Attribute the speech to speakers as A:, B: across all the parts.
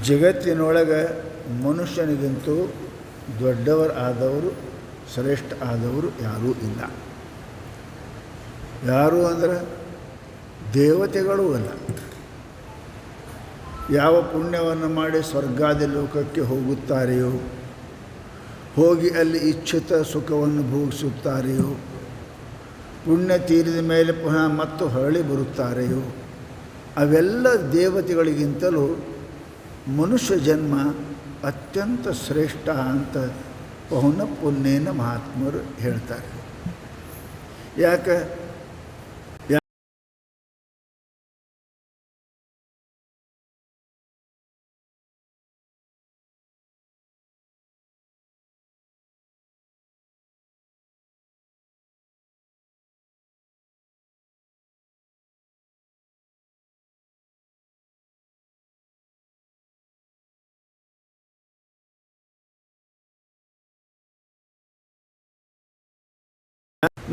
A: ಜಗತ್ತಿನೊಳಗೆ ಮನುಷ್ಯನಿಗಿಂತೂ ದೊಡ್ಡವರು ಆದವರು, ಶ್ರೇಷ್ಠ ಆದವರು ಯಾರೂ ಇಲ್ಲ. ಯಾರು ಅಂದರೆ ದೇವತೆಗಳೂ ಅಲ್ಲ. ಯಾವ ಪುಣ್ಯವನ್ನು ಮಾಡಿ ಸ್ವರ್ಗಾದಿ ಲೋಕಕ್ಕೆ ಹೋಗುತ್ತಾರೆಯೋ, ಹೋಗಿ ಅಲ್ಲಿ ಇಚ್ಛಿತ ಸುಖವನ್ನು ಭೋಗಿಸುತ್ತಾರೆಯೋ, ಪುಣ್ಯ ತೀರಿದ ಮೇಲೆ ಪುನಃ ಮತ್ತು ಹೊರಳಿ ಬರುತ್ತಾರೆಯೋ, ಅವೆಲ್ಲ ದೇವತೆಗಳಿಗಿಂತಲೂ ಮನುಷ್ಯ ಜನ್ಮ ಅತ್ಯಂತ ಶ್ರೇಷ್ಠ ಅಂತ ಪೌನ ಪುಣ್ಯನ ಮಹಾತ್ಮರು ಹೇಳ್ತಾರೆ. ಯಾಕೆ?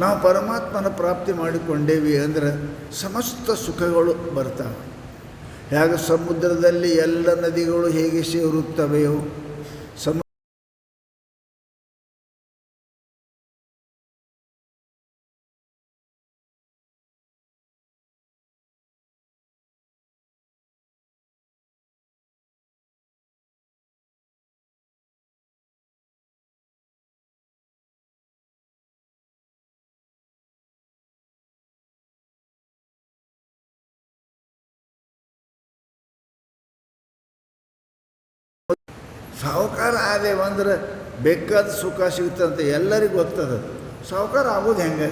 A: ನಾವು ಪರಮಾತ್ಮನ ಪ್ರಾಪ್ತಿ ಮಾಡಿಕೊಂಡೇವಿ ಅಂದರೆ ಸಮಸ್ತ ಸುಖಗಳು ಬರ್ತಾವೆ. ಹೇಗೆ ಸಮುದ್ರದಲ್ಲಿ ಎಲ್ಲ ನದಿಗಳು ಹೇಗೆ ಸೇರುತ್ತವೆಯೋ, ಸಾಹುಕಾರ ಆದೇವಂದ್ರೆ ಬೇಕಾದ ಸುಖ ಸಿಗ್ತಂತೆ ಎಲ್ಲರಿಗೂ ಗೊತ್ತದ. ಸಾಹುಕಾರ ಆಗೋದು ಹೆಂಗೆ?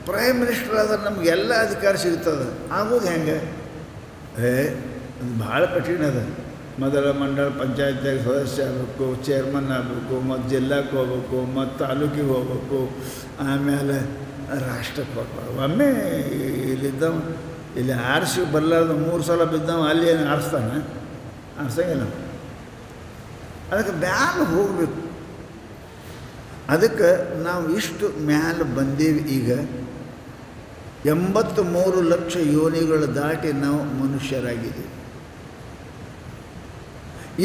A: ಪ್ರೈಮ್ ಮಿನಿಸ್ಟರ್ ಆದ್ರೆ ನಮಗೆಲ್ಲ ಅಧಿಕಾರ ಸಿಗ್ತದೆ, ಆಗೋದು ಹೆಂಗೆ? ಅದು ಭಾಳ ಕಠಿಣ ಅದ. ಮೊದಲ ಮಂಡಳ ಪಂಚಾಯತ್ಯಾಗ ಸದಸ್ಯ ಆಗಬೇಕು, ಚೇರ್ಮನ್ ಆಗಬೇಕು, ಮತ್ತು ಜಿಲ್ಲಾಕ್ಕೆ ಹೋಗ್ಬೇಕು, ಮತ್ತು ತಾಲೂಕಿಗೆ ಹೋಗ್ಬೇಕು, ಆಮೇಲೆ ರಾಷ್ಟ್ರಕ್ಕೆ ಹೋಗ್ಬೇಕು. ಒಮ್ಮೆ ಇಲ್ಲಿದ್ದವ ಇಲ್ಲಿ ಆರಿಸಿ ಬರಲಾರ್ದು 3 ಸಲ ಬಿದ್ದವ ಅಲ್ಲಿ ಏನು ಆರಿಸ್ತಾನೆ? ಆರಿಸಂಗಿಲ್ಲ. ಅದಕ್ಕೆ ಮ್ಯಾಲೆ ಹೋಗಬೇಕು. ಅದಕ್ಕೆ ನಾವು ಇಷ್ಟು ಮ್ಯಾಲೆ ಬಂದೇವಿ. ಈಗ 83 ಲಕ್ಷ ಯೋನಿಗಳು ದಾಟಿ ನಾವು ಮನುಷ್ಯರಾಗಿದ್ದೀವಿ.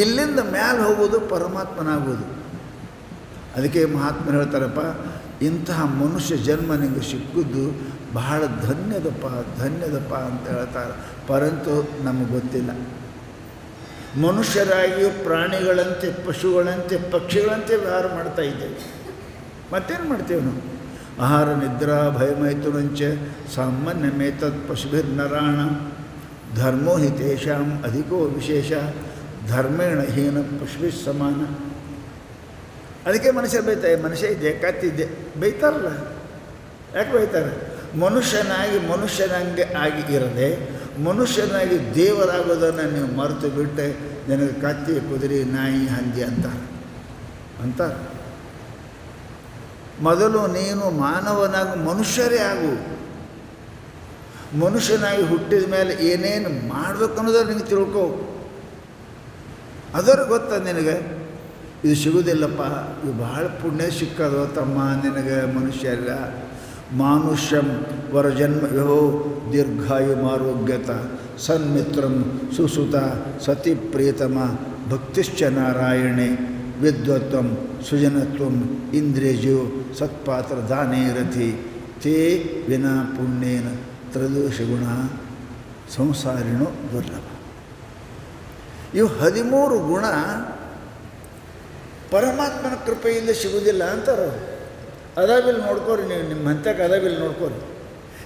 A: ಇಲ್ಲಿಂದ ಮ್ಯಾಲೆ ಹೋಗೋದು ಪರಮಾತ್ಮನಾಗೋದು. ಅದಕ್ಕೆ ಮಹಾತ್ಮರು ಹೇಳ್ತಾರಪ್ಪ, ಇಂತಹ ಮನುಷ್ಯ ಜನ್ಮ ನಿಮಗೆ ಸಿಕ್ಕಿದ್ದು ಬಹಳ ಧನ್ಯದಪ್ಪ ಅಂತ ಹೇಳ್ತಾರೆ. ಪರಂತು ನಮಗೆ ಗೊತ್ತಿಲ್ಲ. ಮನುಷ್ಯರಾಗಿಯೂ ಪ್ರಾಣಿಗಳಂತೆ, ಪಶುಗಳಂತೆ, ಪಕ್ಷಿಗಳಂತೆ ವ್ಯವಹಾರ ಮಾಡ್ತಾ ಇದ್ದೇವೆ. ಮತ್ತೇನು ಮಾಡ್ತೇವೆ ನಾವು? ಆಹಾರ ನಿದ್ರಾ ಭಯಮೈಥುನಂಚ ಸಾಮಾನ್ಯಮೇತತ್ ಪಶುಭಿರ್ನರಾಣ ಧರ್ಮೋ ಹಿ ತೇಷಾಂ ಅಧಿಕೋ ವಿಶೇಷ ಧರ್ಮೇಣ ಹೀನ ಪಶುಭಿ ಸಮಾನ. ಅದಕ್ಕೆ ಮನುಷ್ಯ ಬೈತಾರೆ. ಮನುಷ್ಯ ಇದೆ ಕತ್ತಿದ್ದೆ ಬೈತಾರಲ್ಲ. ಯಾಕೆ ಬೈತಾರೆ? ಮನುಷ್ಯನಂಗೆ ಆಗಿ ಇರದೆ ಮನುಷ್ಯನಾಗಿ ದೇವರಾಗೋದನ್ನು ನೀವು ಮರೆತು ಬಿಟ್ಟೆ ನನಗೆ ಕತ್ತಿ, ಕುದುರೆ, ನಾಯಿ, ಹಂದಿ ಅಂತಾರೆ. ಮೊದಲು ನೀನು ಮಾನವನಾಗಿ ಮನುಷ್ಯರೇ ಆಗು. ಮನುಷ್ಯನಾಗಿ ಹುಟ್ಟಿದ ಮೇಲೆ ಏನೇನು ಮಾಡಬೇಕು ಅನ್ನೋದು ನಿನಗೆ ತಿಳ್ಕೊ. ಅದರ ಗೊತ್ತ ನಿನಗೆ ಇದು ಸಿಗೋದಿಲ್ಲಪ್ಪ, ಇದು ಭಾಳ ಪುಣ್ಯ ಸಿಕ್ಕದು ತಮ್ಮ ನಿನಗೆ. ಮನುಷ್ಯರಿಲ್ಲ. ಮಾನುಷ್ಯಂ ವರಜನ್ಮ ಯಹೋ ದೀರ್ಘಾಯು ಮಾರೋಗ್ಯತ ಸನ್ಮಿತ್ರಂ ಸುಸುತ ಸತಿ ಪ್ರಿಯತಮ ಭಕ್ತಿಶ್ಚ ನಾರಾಯಣೆ ವಿದ್ವತ್ವಂ ಸುಜನತ್ವಂ ಇಂದ್ರಿಯಜೋ ಸತ್ಪಾತ್ರ ದಾನೇ ರಥಿ ತೇ ವಿನಾ ಪುಣ್ಯೇನ ತ್ರದೋಷ ಗುಣ ಸಂಸಾರಿಣೋ ದುರ್ಲಭ. ಇವು 13 ಗುಣ ಪರಮಾತ್ಮನ ಕೃಪೆಯಿಂದ ಸಿಗುವುದಿಲ್ಲ ಅಂತಾರೆ. ಅದಾವಿಲ್ ನೋಡ್ಕೋರಿ, ನೀವು ನಿಮ್ಮ ಹಂತಕ್ಕೆ ಅದಾವಿಲ್ ನೋಡ್ಕೋರಿ.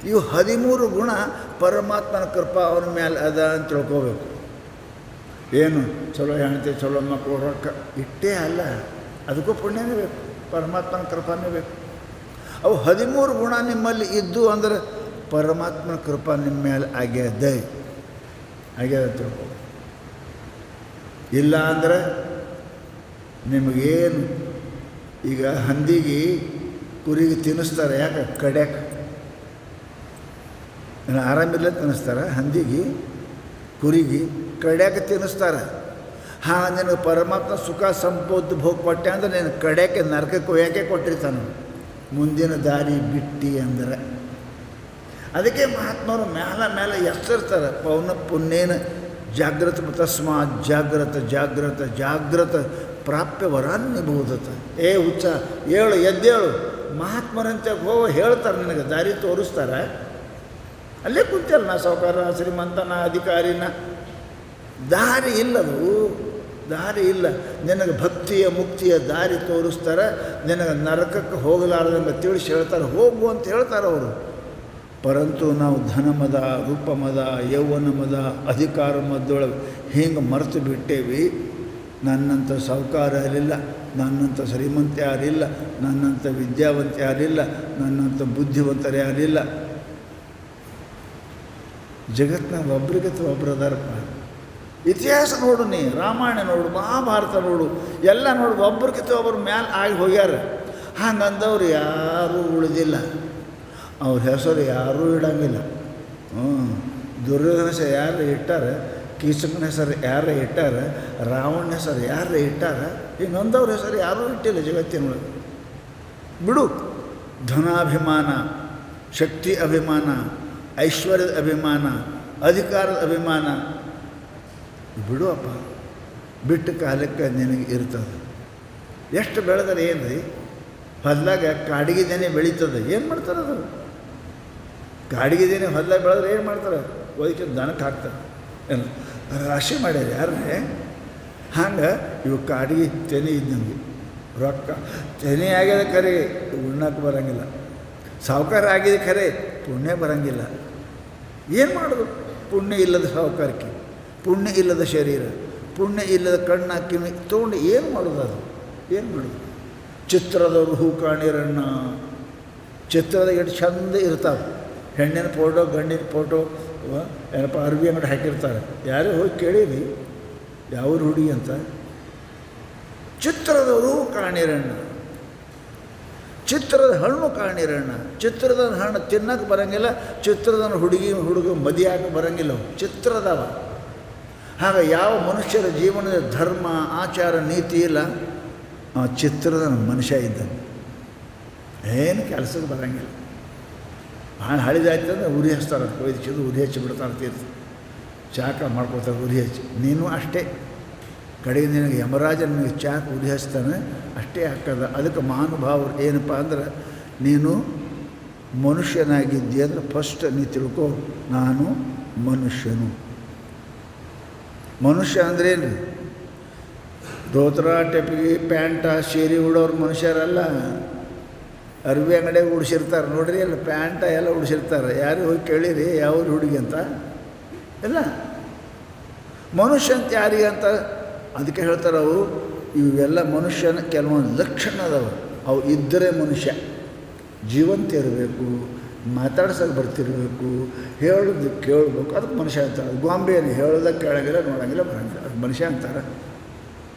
A: ಇವು 13 ಗುಣ ಪರಮಾತ್ಮನ ಕೃಪಾ ಅವನ ಮೇಲೆ ಅದ ಅಂತ ತಿಳ್ಕೋಬೇಕು. ಏನು ಚಲೋ ಹೆಣ್ತಿ, ಚಲೋ ಮಕ್ಕಳು, ರೊಕ್ಕ ಇಟ್ಟೇ ಅಲ್ಲ, ಅದಕ್ಕೂ ಪುಣ್ಯನೇ ಬೇಕು, ಪರಮಾತ್ಮನ ಕೃಪಾನೇ ಬೇಕು. ಅವು 13 ಗುಣ ನಿಮ್ಮಲ್ಲಿ ಇದ್ದು ಅಂದ್ರೆ ಪರಮಾತ್ಮನ ಕೃಪಾ ನಿಮ್ಮ ಮೇಲೆ ಆಗ್ಯದ ತಿಳ್ಕೋ. ಇಲ್ಲ ಅಂದರೆ ನಿಮಗೇನು ಈಗ ಹಂದಿಗೆ ಕುರಿಗೆ ತಿನ್ನಿಸ್ತಾರೆ. ಯಾಕೆ? ಕಡ್ಯಾಕ ಆರಾಮಿಲ್ಲ ತಿನ್ನಿಸ್ತಾರೆ. ಹಂದಿಗೆ ಕುರಿಗೆ ಕಡ್ಯಾಕ ತಿನ್ನಿಸ್ತಾರೆ. ಹಾಂ, ನಿನಗೆ ಪರಮಾತ್ಮ ಸುಖ ಸಂಪತ್ತು ಭೋಗ ಕೊಟ್ಟೆ ಅಂದ್ರೆ ನೀನು ಕಡ್ಯಾಕೆ ನರಕಕ್ಕೆ ಕೊಯ್ಯಾಕೆ ಕೊಟ್ಟಿರ್ತಾನೆ ಮುಂದಿನ ದಾರಿ ಬಿಟ್ಟು ಅಂದ್ರೆ. ಅದಕ್ಕೆ ಮಹಾತ್ಮರು ಮೇಲೆ ಎಚ್ಚರಿರ್ತಾರೆ. ಪೌನ ಪುಣ್ಯೇನ ಜಾಗ್ರತ ತಸ್ಮಾತ್ ಜಾಗ್ರತ ಜಾಗ್ರತ ಜಾಗ್ರತ ಪ್ರಾಪ್ಯ ವರಾನ್ನಿಭೂತತ. ಏ ಹುಚ್ಚ ಏಳು ಎದ್ದೇಳು, ಮಹಾತ್ಮರಂತೆ ಹೋಗೋ ಹೇಳ್ತಾರೆ, ನಿನಗೆ ದಾರಿ ತೋರಿಸ್ತಾರೆ. ಅಲ್ಲೇ ಕುಂತಲ್ಲ, ನಾ ಸಾವುಕಾರ, ಶ್ರೀಮಂತ, ನಾ ಅಧಿಕಾರಿನ, ದಾರಿ ಇಲ್ಲದು, ದಾರಿ ಇಲ್ಲ. ನಿನಗೆ ಭಕ್ತಿಯ ಮುಕ್ತಿಯ ದಾರಿ ತೋರಿಸ್ತಾರೆ, ನಿನಗೆ ನರಕಕ್ಕೆ ಹೋಗಲಾರ್ದಂಗೆ ತಿಳಿಸಿ ಹೇಳ್ತಾರೆ, ಹೋಗು ಅಂತ ಹೇಳ್ತಾರೆ ಅವರು. ಪರಂತು ನಾವು ಧನಮದ, ರೂಪಮದ, ಯೌವನ ಮದ, ಅಧಿಕಾರ ಮದ್ದೊಳಗೆ ಹಿಂಗೆ ಮರೆತು ಬಿಟ್ಟೇವಿ. ನನ್ನಂಥ ಸಾಹುಕಾರ ಯಾರಿಲ್ಲ, ನನ್ನಂಥ ಶ್ರೀಮಂತ ಯಾರಿಲ್ಲ, ನನ್ನಂಥ ವಿದ್ಯಾವಂತ ಯಾರಿಲ್ಲ, ನನ್ನಂಥ ಬುದ್ಧಿವಂತರು ಯಾರಿಲ್ಲ. ಜಗತ್ತಿನಾಗ ಒಬ್ರಿಗತ್ತು ಒಬ್ರು ಅದಾರಪ್ಪ. ಇತಿಹಾಸ ನೋಡು, ನೀ ರಾಮಾಯಣ ನೋಡು, ಮಹಾಭಾರತ ನೋಡು, ಎಲ್ಲ ನೋಡು, ಒಬ್ರಿಗಿಂತ ಒಬ್ಬರು ಮ್ಯಾಲೆ ಆಗಿ ಹೋಗ್ಯಾರ. ಹಂಗಂದವ್ರು ಯಾರೂ ಉಳಿದಿಲ್ಲ, ಅವ್ರ ಹೆಸರು ಯಾರೂ ಇಡಂಗಿಲ್ಲ. ದುರ್ಯೋಧನ ಹೆಸರು ಯಾರು ಇಟ್ಟಾರ, ಕೀಚಕನ ಹೆಸರು ಯಾರೇ ಇಟ್ಟಾರ, ರಾವಣ ಹೆಸರು ಯಾರೇ ಇಟ್ಟಾರ, ಇನ್ನೊಂದವ್ರ ಹೆಸರು ಯಾರೂ ಇಟ್ಟಿಲ್ಲ ಜಗತ್ತಿನೊಳಗೆ. ಬಿಡು, ಧನಾಭಿಮಾನ, ಶಕ್ತಿ ಅಭಿಮಾನ, ಐಶ್ವರ್ಯದ ಅಭಿಮಾನ, ಅಧಿಕಾರದ ಅಭಿಮಾನ ಬಿಡು ಅಪ್ಪ. ಬಿಟ್ಟು ಕಾಲಕ್ಕೆ ನಿನಗೆ ಇರ್ತದೆ. ಎಷ್ಟು ಬೆಳೆದರೆ ಏನು ರೀ, ಹೊಲ್ದಾಗ ಕಾಡಿಗೆದೇನೆ ಬೆಳೀತದೆ, ಏನು ಮಾಡ್ತಾರೆ ಅದು? ಕಾಡಿಗೆದೇನೆ ಹೊಲ್ದಾಗ ಬೆಳೆದ್ರೆ ಏನು ಮಾಡ್ತಾರೆ? ಒದಕ್ಕೆ ದನಕ್ಕೆ ಹಾಕ್ತಾರೆ, ಏನು ರಾಶಿ ಮಾಡ್ಯಾರ ಯಾರೇ. ಹಂಗೆ ಇವು ಕಾಡಿಗೆ ತೆನೆ ಇದ್ದಂಗೆ, ರೊಕ್ಕ ತೆನೆ ಆಗ್ಯದ ಖರೆ ಉಣ್ಣಕ್ಕೆ ಬರೋಂಗಿಲ್ಲ, ಸಾಹುಕಾರ ಆಗಿದೆ ಖರೆ ಪುಣ್ಯ ಬರೋಂಗಿಲ್ಲ. ಏನು ಮಾಡೋದು? ಪುಣ್ಯ ಇಲ್ಲದ ಸಾಹುಕಾರಕ್ಕೆ, ಪುಣ್ಯ ಇಲ್ಲದ ಶರೀರ, ಪುಣ್ಯ ಇಲ್ಲದ ಕಣ್ಣು ಕಿವಿ ತೊಗೊಂಡು ಏನು ಮಾಡೋದು? ಅದು ಏನು ಮಾಡೋದು? ಚಿತ್ರದವ್ರು ಹೂ ಕಾಣಿರಣ್ಣ, ಚಿತ್ರದ ಎಷ್ಟು ಚಂದ ಇರ್ತಾವೆ. ಹೆಣ್ಣಿನ ಫೋಟೋ, ಗಂಡಿನ ಫೋಟೋ, ಏನಪ್ಪ ಅರ್ವಿ ಅಂಗಡಿ ಹಾಕಿರ್ತಾರೆ. ಯಾರೇ ಹೋಗಿ ಕೇಳೀರಿ ಯಾವ ಹುಡುಗಿ ಅಂತ. ಚಿತ್ರದವರು ಕಾಣಿರಣ್ಣ, ಚಿತ್ರದ ಹಣ್ಣು ಕಾಣಿರಣ್ಣ. ಚಿತ್ರದ ಹಣ್ಣು ತಿನ್ನಕ್ಕೆ ಬರೋಂಗಿಲ್ಲ, ಚಿತ್ರದ ಹುಡುಗ ಮದಿಯಾಕೆ ಬರೋಂಗಿಲ್ಲ. ಚಿತ್ರದವ. ಹಾಗೆ ಯಾವ ಮನುಷ್ಯರ ಜೀವನದ ಧರ್ಮ, ಆಚಾರ, ನೀತಿ ಇಲ್ಲ, ಆ ಚಿತ್ರದ ಮನುಷ್ಯ ಇದ್ದಾನೆ. ಏನು ಕೆಲಸಕ್ಕೆ ಬರೋಂಗಿಲ್ಲ. ಭಾಳ ಹಳಿದಾಯ್ತಂದ್ರೆ ಉರಿ ಹಚ್ತಾರೆ, ಕೊಯ್ದು ಉರಿ ಹಚ್ಚಿ ಬಿಡ್ತಾರೆ, ತೀರ್ಥ ಚಾಕ ಮಾಡ್ಕೊಳ್ತಾರೆ ಉರಿ ಹಚ್ಚಿ. ನೀನು ಅಷ್ಟೇ, ಕಡೆಗೆ ನಿನಗೆ ಯಮರಾಜ ನಿನಗೆ ಚಾಕ ಉರಿ ಹಚ್ತಾನೆ, ಅಷ್ಟೇ ಹಾಕದ. ಅದಕ್ಕೆ ಮಹಾನುಭಾವರು ಏನಪ್ಪ ಅಂದ್ರೆ, ನೀನು ಮನುಷ್ಯನಾಗಿದ್ದೆ ಅಂದ್ರೆ ಫಸ್ಟ್ ನೀ ತಿಳ್ಕೊ, ನಾನು ಮನುಷ್ಯನು. ಮನುಷ್ಯ ಅಂದ್ರೇನು? ಧೋತ್ರ, ಟೆಪ್ಪಿಗೆ, ಪ್ಯಾಂಟ, ಸೀರೆ ಉಡೋರು ಮನುಷ್ಯರಲ್ಲ. ಅರ್ವಿ ಅಂಗಡಿಯಾಗ ಉಡಿಸಿರ್ತಾರೆ ನೋಡ್ರಿ, ಎಲ್ಲ ಪ್ಯಾಂಟ ಎಲ್ಲ ಉಡಿಸಿರ್ತಾರೆ. ಯಾರು ಹೋಗಿ ಕೇಳಿರಿ ಯಾವ ಹುಡುಗಿ ಅಂತ? ಇಲ್ಲ. ಮನುಷ್ಯ ಅಂತ ಯಾರಿಗೆ ಅಂತ? ಅದಕ್ಕೆ ಹೇಳ್ತಾರೆ ಅವರು, ಇವೆಲ್ಲ ಮನುಷ್ಯನ ಕೆಲವೊಂದು ಲಕ್ಷಣ ಅದಾವೆ. ಅವು ಇದ್ದರೆ ಮನುಷ್ಯ. ಜೀವಂತ ಇರಬೇಕು, ಮಾತಾಡ್ಸೋಕೆ ಬರ್ತಿರಬೇಕು, ಹೇಳೋದು ಕೇಳಬೇಕು, ಅದಕ್ಕೆ ಮನುಷ್ಯ ಅಂತಾರೆ. ಗೊಂಬೆಯನ್ನು ಹೇಳೋದಕ್ಕೆ ಕೇಳೋಂಗಿಲ್ಲ, ನೋಡೋಂಗಿಲ್ಲ, ಬರೋಂಗಿಲ್ಲ, ಅದು ಮನುಷ್ಯ ಅಂತಾರೆ.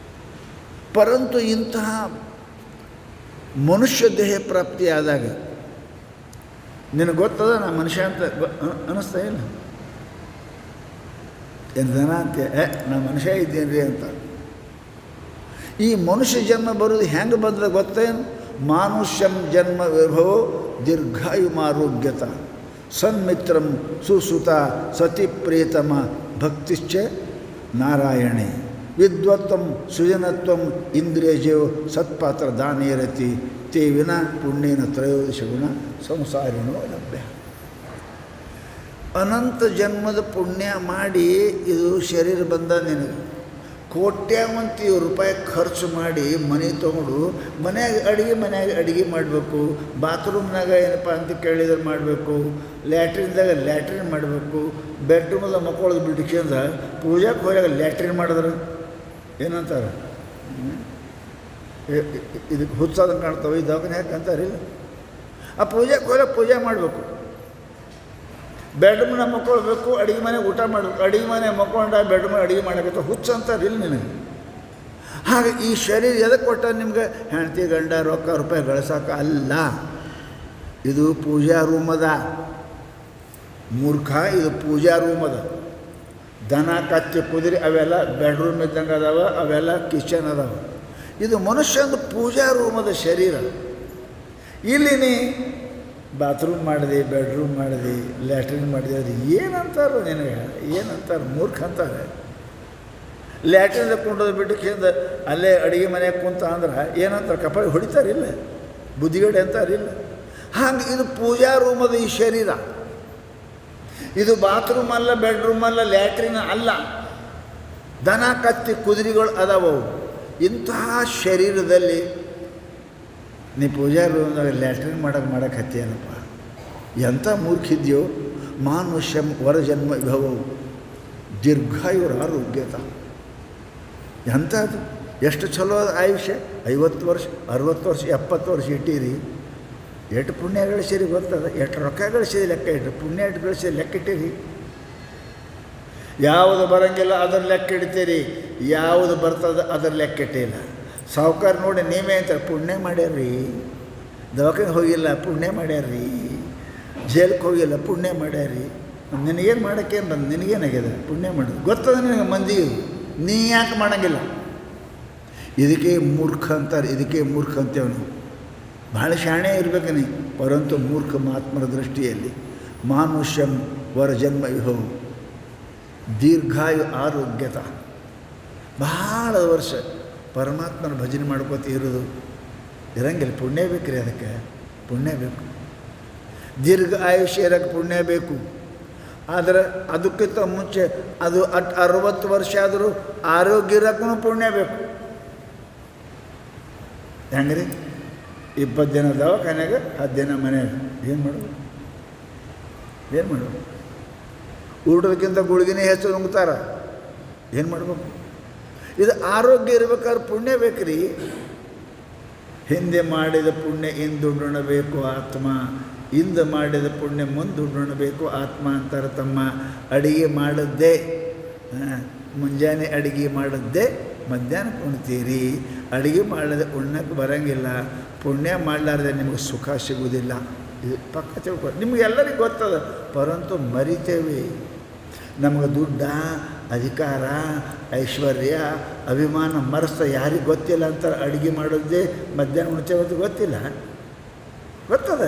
A: ಪರಂತು ಇಂತಹ ಮನುಷ್ಯ ದೇಹ ಪ್ರಾಪ್ತಿಯಾದಾಗ ನಿನಗೆ ಗೊತ್ತದ ನಾ ಮನುಷ್ಯ ಅಂತ ಅನ್ನಿಸ್ತಾ ಇಲ್ಲ? ಏನು ದನ ಅಂತ ನಾ ಮನುಷ್ಯ ಇದ್ದೇನೆ ರೀ ಅಂತ. ಈ ಮನುಷ್ಯ ಜನ್ಮ ಬರೋದು ಹೆಂಗೆ ಬಂದ ಗೊತ್ತೇನು? ಮಾನುಷ್ಯಂ ಜನ್ಮ ವಿಭವೋ ದೀರ್ಘಾಯುಮಾರೋಗ್ಯತ ಸನ್ಮಿತ್ರಂ ಸುಸುತ ಸತಿ ಪ್ರಿಯತಮ ಭಕ್ತಿಶ್ಚ ನಾರಾಯಣೆ ವಿದ್ವತ್ವಂ ಸೃಜನತ್ವಂ ಇಂದ್ರಿಯಜೀವ ಸತ್ಪಾತ್ರ ದಾನೇರತಿ ತೇ ವಿನ ಪುಣ್ಯೇನ ತ್ರಯೋದಶ ಗುಣ ಸಂಸಾರಿಣೋ ಲಭ್ಯ. ಅನಂತ ಜನ್ಮದ ಪುಣ್ಯ ಮಾಡಿ ಇದು ಶರೀರ ಬಂದ ನಿನಗೆ. ಕೋಟ್ಯಾವಂತಿ ರೂಪಾಯಿ ಖರ್ಚು ಮಾಡಿ ಮನೆ ತೊಗೊಂಡು ಮನ್ಯಾಗ ಅಡುಗೆ ಮಾಡಬೇಕು, ಬಾತ್ರೂಮ್ನಾಗ ಏನಪ್ಪ ಅಂತ ಕೇಳಿದ್ರೆ ಮಾಡಬೇಕು, ಲ್ಯಾಟ್ರಿನ್ದಾಗ ಲ್ಯಾಟ್ರಿನ್ ಮಾಡಬೇಕು, ಬೆಡ್ರೂಮದಾಗ ಮಕ್ಕಳದು ಬಿಟ್ಟಿಂದ ಪೂಜಾಕ್ಕೆ ಹೋದಾಗ ಲ್ಯಾಟ್ರಿನ್ ಮಾಡಿದ್ರೆ ಏನಂತಾರೆ? ಇದಕ್ಕೆ ಹುಚ್ಚಾದಂಗೆ ಕಾಣ್ತಾವೆ, ಈ ದವಾಖಾನೆ ಯಾಕೆ ಅಂತಾರಿಲ್ಲ. ಆ ಪೂಜೆಗೆ ಹೋದಾಗ ಪೂಜೆ ಮಾಡಬೇಕು, ಬೆಡ್ರೂಮ್ನ ಮಕ್ಕೊಳ್ಬೇಕು, ಅಡುಗೆ ಮನೆ ಊಟ ಮಾಡಬೇಕು, ಅಡುಗೆ ಮನೆ ಮಕ್ಕೊಂಡ ಬೆಡ್ರೂಮ್ ಅಡುಗೆ ಮಾಡೋಕ್ಕೆ ಹುಚ್ಚ ಅಂತಾರಿಲ್ಲ ನಿನಗೆ. ಹಾಗೆ ಈ ಶರೀರ ಎದಕ್ಕೆ ಕೊಟ್ಟ ನಿಮ್ಗೆ? ಹೆಂಡತಿ ಗಂಡ ರೊಕ್ಕ ರೂಪಾಯಿ ಗಳಿಸೋಕೆ ಅಲ್ಲ. ಇದು ಪೂಜಾ ರೂಮದ ಮೂರ್ಖ, ಇದು ಪೂಜಾ ರೂಮದ. ದನ ಕತ್ತಿ ಕುದುರೆ ಅವೆಲ್ಲ ಬೆಡ್ರೂಮ್ ಇದ್ದಂಗೆ ಅದಾವ, ಅವೆಲ್ಲ ಕಿಚನ್ ಅದಾವ. ಇದು ಮನುಷ್ಯಂದು ಪೂಜಾ ರೂಮದ ಶರೀರ. ಇಲ್ಲಿ ನೀ ಬಾತ್ರೂಮ್ ಮಾಡಿದೆ, ಬೆಡ್ರೂಮ್ ಮಾಡಿದೆ, ಲ್ಯಾಟ್ರಿನ್ ಮಾಡಿದೆ, ಅದು ಏನಂತಾರೋ ನಿನಗೆ, ಏನಂತಾರೆ, ಮೂರ್ಖ ಅಂತಾರೆ. ಲ್ಯಾಟ್ರಿನ್ದ ಕುಂಡೋದು ಬಿಟ್ಟಕ್ಕಿಂದ ಅಲ್ಲೇ ಅಡುಗೆ ಮನೆಯಾಗ ಕುಂತ ಅಂದ್ರೆ ಏನಂತಾರೆ, ಕಪಾಳಿ ಹೊಡಿತಾರಿಲ್ಲ, ಬುದ್ಧಿಗಡೆ ಅಂತಾರಿಲ್ಲ. ಹಂಗೆ ಇದು ಪೂಜಾ ರೂಮದ ಈ ಶರೀರ, ಇದು ಬಾತ್ರೂಮ್ ಅಲ್ಲ, ಬೆಡ್ರೂಮ್ ಅಲ್ಲ, ಲ್ಯಾಟ್ರಿನ್ ಅಲ್ಲ. ದನ ಕತ್ತಿ ಕುದುರೆಗಳು ಅದಾವವು. ಇಂತಹ ಶರೀರದಲ್ಲಿ ನೀ ಪೂಜಾ ರೂಮ್ದಾಗ ಲ್ಯಾಟ್ರಿನ್ ಮಾಡಕ್ಕೆ ಹತ್ತಿಯಲ್ಲಪ್ಪ, ಎಂಥ ಮೂರ್ಖಿದ್ಯೋ. ಮಾನುಷ್ಯಂ ವರಜನ್ಮ ವಿಭವವು ದೀರ್ಘಾಯುರ ಆರೋಗ್ಯತ. ಎಂಥದ್ದು ಎಷ್ಟು ಚಲೋ ಆಯುಷ್ಯ, 50 ವರ್ಷ 60 ವರ್ಷ 70 ವರ್ಷ ಇಟ್ಟೀರಿ. ಎಷ್ಟು ಪುಣ್ಯ ಗಳಿಸಿರಿ ಗೊತ್ತದ, ಎಷ್ಟು ರೊಕ್ಕ ಗಳಿಸಿರಿ ಲೆಕ್ಕ ಇಟ್ಟು, ಪುಣ್ಯ ಎಷ್ಟು ಗಳಿಸಿರಿ ಲೆಕ್ಕ ಇಟ್ಟಿರಿ. ಯಾವುದು ಬರೋಂಗಿಲ್ಲ ಅದರ ಲೆಕ್ಕ ಇಡ್ತೀರಿ, ಯಾವುದು ಬರ್ತದೆ ಅದರ ಲೆಕ್ಕ ಇಟ್ಟಿಲ್ಲ. ಸಾವುಕಾರ ನೋಡಿ ನೀವೇ ಅಂತಾರೆ, ಪುಣ್ಯ ಮಾಡ್ಯಾರ್ರಿ, ದವಾಖಾನೆಗೆ ಹೋಗಿಲ್ಲ ಪುಣ್ಯ ಮಾಡ್ಯಾರ್ರಿ, ಜೈಲಿಗೆ ಹೋಗಿಲ್ಲ ಪುಣ್ಯ ಮಾಡ್ಯಾರ್ರಿ. ನಿನಗೇನು ಮಾಡೋಕ್ಕೇನು ಬಂದು, ನಿನಗೇನಾಗಿದೆ ಪುಣ್ಯ ಮಾಡೋದು ಗೊತ್ತದ ನಿನಗೆ ಮಂದಿಗೆ, ನೀ ಯಾಕೆ ಮಾಡೋಂಗಿಲ್ಲ. ಇದಕ್ಕೆ ಮೂರ್ಖ ಅಂತಾರೆ, ಇದಕ್ಕೆ ಮೂರ್ಖ ಅಂತೇವೆ ನಾವು. ಭಾಳ ಶಾಣೆ ಇರಬೇಕು ನೀ, ಪರಂತು ಮೂರ್ಖ ಮಹಾತ್ಮರ ದೃಷ್ಟಿಯಲ್ಲಿ. ಮಾನುಷ್ಯಂ ವರಜನ್ಮ ವಿಭವ ದೀರ್ಘಾಯು ಆರೋಗ್ಯತ. ಭಾಳ ವರ್ಷ ಪರಮಾತ್ಮನ ಭಜನೆ ಮಾಡ್ಕೋತ ಇರೋದು ಇರಂಗಿಲ್ಲ. ಪುಣ್ಯ ಬೇಕು ರೀ, ಅದಕ್ಕೆ ಪುಣ್ಯ ಬೇಕು. ದೀರ್ಘ ಆಯುಷ್ಯ ಇರೋಕ್ಕೆ ಪುಣ್ಯ ಬೇಕು. ಆದರೆ ಅದಕ್ಕಿಂತ ಮುಂಚೆ ಅದು 60 ವರ್ಷ ಆದರೂ ಆರೋಗ್ಯ ಇರೋಕ್ಕೂ ಪುಣ್ಯ ಬೇಕು. ಹೆಂಗೆ ರೀ, 20 ದಿನ ದವಾಖಾನೆಗೆ 10 ದಿನ ಮನೆಯಾಗ ಏನು ಮಾಡೋದು, ಏನು ಮಾಡೋದು? ಊಟದಕ್ಕಿಂತ ಗುಳಿಗಿನೇ ಹೆಚ್ಚು ನುಂಗ್ತಾರ, ಏನು ಮಾಡ್ಬೇಕು? ಇದು ಆರೋಗ್ಯ ಇರ್ಬೇಕಾದ್ರೆ ಪುಣ್ಯ ಬೇಕು ರೀ. ಹಿಂದೆ ಮಾಡಿದ ಪುಣ್ಯ ಹಿಂದುಣ್ಣಬೇಕು ಆತ್ಮ, ಹಿಂದೆ ಮಾಡಿದ ಪುಣ್ಯ ಮುಂದುಣ್ಣಬೇಕು ಆತ್ಮ ಅಂತಾರೆ ತಮ್ಮ. ಅಡಿಗೆ ಮಾಡಿದ್ದೇ ಮುಂಜಾನೆ ಅಡುಗೆ ಮಾಡಿದ್ದೇ ಮಧ್ಯಾಹ್ನ ಉಣ್ತೀರಿ. ಅಡುಗೆ ಮಾಡದೆ ಉಣ್ಣಕ್ಕೆ ಬರೋಂಗಿಲ್ಲ. ಪುಣ್ಯ ಮಾಡಲಾರ್ದೆ ನಿಮಗೆ ಸುಖ ಸಿಗುವುದಿಲ್ಲ. ಇದು ಪಕ್ಕ ತಿಳ್ಕೊ, ನಿಮಗೆಲ್ಲರಿಗೂ ಗೊತ್ತದ, ಪರಂತು ಮರಿತೇವೆ. ನಮಗೆ ದುಡ್ಡ, ಅಧಿಕಾರ, ಐಶ್ವರ್ಯ, ಅಭಿಮಾನ ಮರೆಸ್ತ ಯಾರಿಗೆ ಗೊತ್ತಿಲ್ಲ ಅಂತಾರೆ. ಅಡುಗೆ ಮಾಡೋದೇ ಮಧ್ಯಾಹ್ನ ಉಣ್ತೇವೆ ಅಂತ ಗೊತ್ತಿಲ್ಲ, ಗೊತ್ತದ.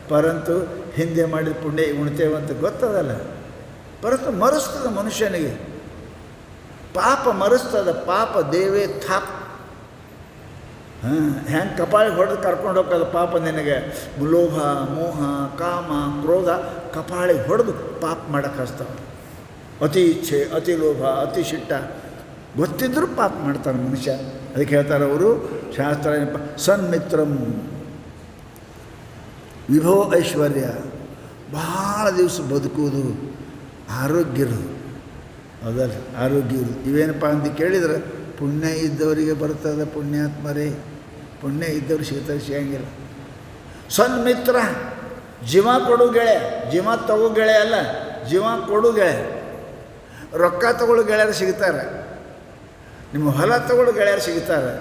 A: ಪರಂತು ಹಿಂದೆ ಮಾಡಿದ ಪುಣ್ಯ ಉಣ್ತೇವೆ ಅಂತ ಗೊತ್ತದಲ್ಲ. ಪರಂತು ಮರೆಸ್ತದ ಮನುಷ್ಯನಿಗೆ, ಪಾಪ ಮರೆಸ್ತದ. ಪಾಪ ದೇವೇ ಥಾಪ್. ಹೆಂಗೆ ಕಪಾಳಿಗೆ ಹೊಡೆದು ಕರ್ಕೊಂಡು ಹೋಗೋದು ಪಾಪ ನಿನಗೆ. ಲೋಭ, ಮೋಹ, ಕಾಮ, ಕ್ರೋಧ ಕಪಾಳಿಗೆ ಹೊಡೆದು ಪಾಪ ಮಾಡಕ್ಕೆ ಹಚ್ತಾವೆ. ಅತಿ ಇಚ್ಛೆ, ಅತಿ ಲೋಭ, ಅತಿ ಶಿಟ್ಟ ಗೊತ್ತಿದ್ದರೂ ಪಾಪ ಮಾಡ್ತಾರೆ ಮನುಷ್ಯ. ಅದಕ್ಕೆ ಹೇಳ್ತಾರೆ ಅವರು ಶಾಸ್ತ್ರ ಏನಪ್ಪ, ಸನ್ಮಿತ್ರಂ ವಿಭವ ಐಶ್ವರ್ಯ. ಭಾಳ ದಿವಸ ಬದುಕುವುದು, ಆರೋಗ್ಯ ಇರೋದು, ಹೌದಲ್ಲ, ಆರೋಗ್ಯ ಇರೋದು. ಇವೇನಪ್ಪ ಅಂತ ಕೇಳಿದ್ರೆ ಪುಣ್ಯ ಇದ್ದವರಿಗೆ ಬರ್ತದೆ. ಪುಣ್ಯಾತ್ಮರೇ, ಪುಣ್ಯ ಇದ್ದವ್ರು ಸಿಗಂಗಿಲ್ಲ. ಸನ್ಮಿತ್ರ, ಜೀವ ಕೊಡು ಗೆಳೆಯ, ಜೀವ ತಗೋ ಗೆಳೆಯ ಅಲ್ಲ, ಜೀವ ಕೊಡು ಗೆಳೆಯ. ರೊಕ್ಕ ತಗೊಳ್ಳೋ ಗೆಳೆಯರು ಸಿಗ್ತಾರೆ, ನಿಮ್ಮ ಹೊಲ ತಗೊಳ್ಳೋ ಗೆಳೆಯರು ಸಿಗ್ತಾರೆ,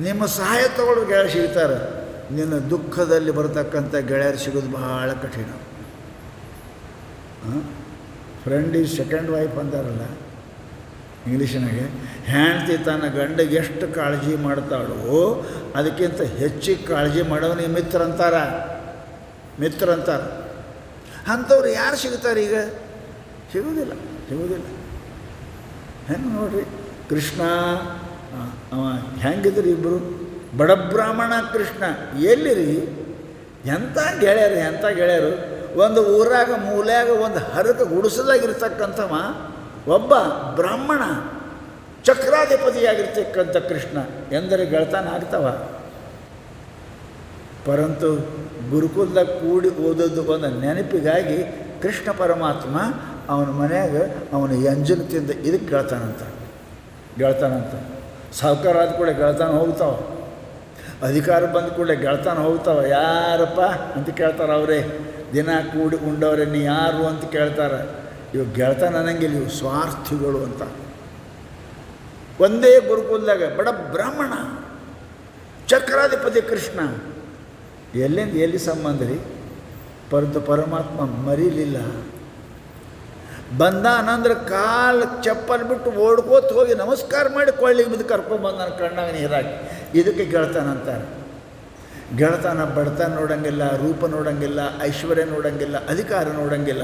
A: ನಿಮ್ಮ ಸಹಾಯ ತಗೊಳ್ಳೋ ಗೆಳೆಯರು ಸಿಗ್ತಾರೆ. ನಿನ್ನ ದುಃಖದಲ್ಲಿ ಬರ್ತಕ್ಕಂಥ ಗೆಳೆಯರು ಸಿಗೋದು ಭಾಳ ಕಠಿಣ. ಫ್ರೆಂಡ್ ಈಸ್ ಸೆಕೆಂಡ್ ವೈಫ್ ಅಂತಾರಲ್ಲ ಇಂಗ್ಲೀಷಿನಾಗೆ. ಹೆಂಡ್ತಿ ತನ್ನ ಗಂಡಿಗೆ ಎಷ್ಟು ಕಾಳಜಿ ಮಾಡ್ತಾಳೋ ಅದಕ್ಕಿಂತ ಹೆಚ್ಚಿಗೆ ಕಾಳಜಿ ಮಾಡೋನಿಗೆ ಮಿತ್ರ ಅಂತಾರೆ. ಅಂಥವ್ರು ಯಾರು ಸಿಗ್ತಾರೆ ಈಗ? ಸಿಗೋದಿಲ್ಲ. ಹೆಂಗೆ ನೋಡ್ರಿ, ಕೃಷ್ಣ ಅವ ಹೆಂಗಿದ್ರಿ ಇಬ್ಬರು, ಬಡಬ್ರಾಹ್ಮಣ ಕೃಷ್ಣ. ಎಲ್ಲಿರಿ, ಎಂಥ ಗೆಳೆಯರು. ಒಂದು ಊರಾಗ ಮೂಲ್ಯಾಗ ಒಂದು ಹರಕ ಗುಡಿಸದಾಗಿರ್ತಕ್ಕಂಥವ ಒಬ್ಬ ಬ್ರಾಹ್ಮಣ, ಚಕ್ರಾಧಿಪತಿಯಾಗಿರ್ತಕ್ಕಂಥ ಕೃಷ್ಣ ಎಂದರೆ ಗೆಳತನ ಆಗ್ತವ. ಪರಂತು ಗುರುಕುಲದಾಗ ಕೂಡಿ ಓದೋದು ಒಂದು ನೆನಪಿಗಾಗಿ ಕೃಷ್ಣ ಪರಮಾತ್ಮ ಅವನ ಮನೆಯಾಗ ಅವನ ಎಂಜಲು ತಿಂದ ಇದಕ್ಕೆ ಗೆಳತಾನಂತ. ಸಾಹುಕಾರ ಆದ ಕೂಡ ಗೆಳತಾನ ಹೋಗ್ತಾವ, ಅಧಿಕಾರ ಬಂದ ಕೂಡಲೇ ಗೆಳತಾನ ಹೋಗ್ತಾವ. ಯಾರಪ್ಪ ಅಂತ ಕೇಳ್ತಾರೆ ಅವರೇ. ದಿನ ಕೂಡಿ ಉಂಡವ್ರೆ ನೀ ಯಾರು ಅಂತ ಕೇಳ್ತಾರೆ. ಇವು ಗೆಳತಾನ ಅನ್ನಂಗಿಲ್ಲ, ಇವು ಸ್ವಾರ್ಥಿಗಳು ಅಂತ. ಒಂದೇ ಗುರುಕುಲದಾಗ ಬಡ ಬ್ರಾಹ್ಮಣ, ಚಕ್ರಾಧಿಪತಿ ಕೃಷ್ಣ. ಎಲ್ಲಿ ಸಂಬಂಧ ರೀ? ಪರಮಾತ್ಮ ಮರೀಲಿಲ್ಲ. ಬಂದಾನಂದ್ರೆ ಕಾಲು ಚಪ್ಪಲ್ ಬಿಟ್ಟು ಓಡ್ಕೋತ ಹೋಗಿ ನಮಸ್ಕಾರ ಮಾಡಿ ಕೊಳ್ಳಿಗೆ ಬಿದ್ದು ಕರ್ಕೊಂಡ್ಬಂದು ನನ್ನ ಕಣ್ಣಾಗ ನೀರಾಗಿ. ಇದಕ್ಕೆ ಗೆಳತಾನ ಅಂತಾರೆ. ಗೆಳತನ ಬಡತನ ನೋಡೋಂಗಿಲ್ಲ, ರೂಪ ನೋಡೋಂಗಿಲ್ಲ, ಐಶ್ವರ್ಯ ನೋಡೋಂಗಿಲ್ಲ, ಅಧಿಕಾರ ನೋಡೋಂಗಿಲ್ಲ.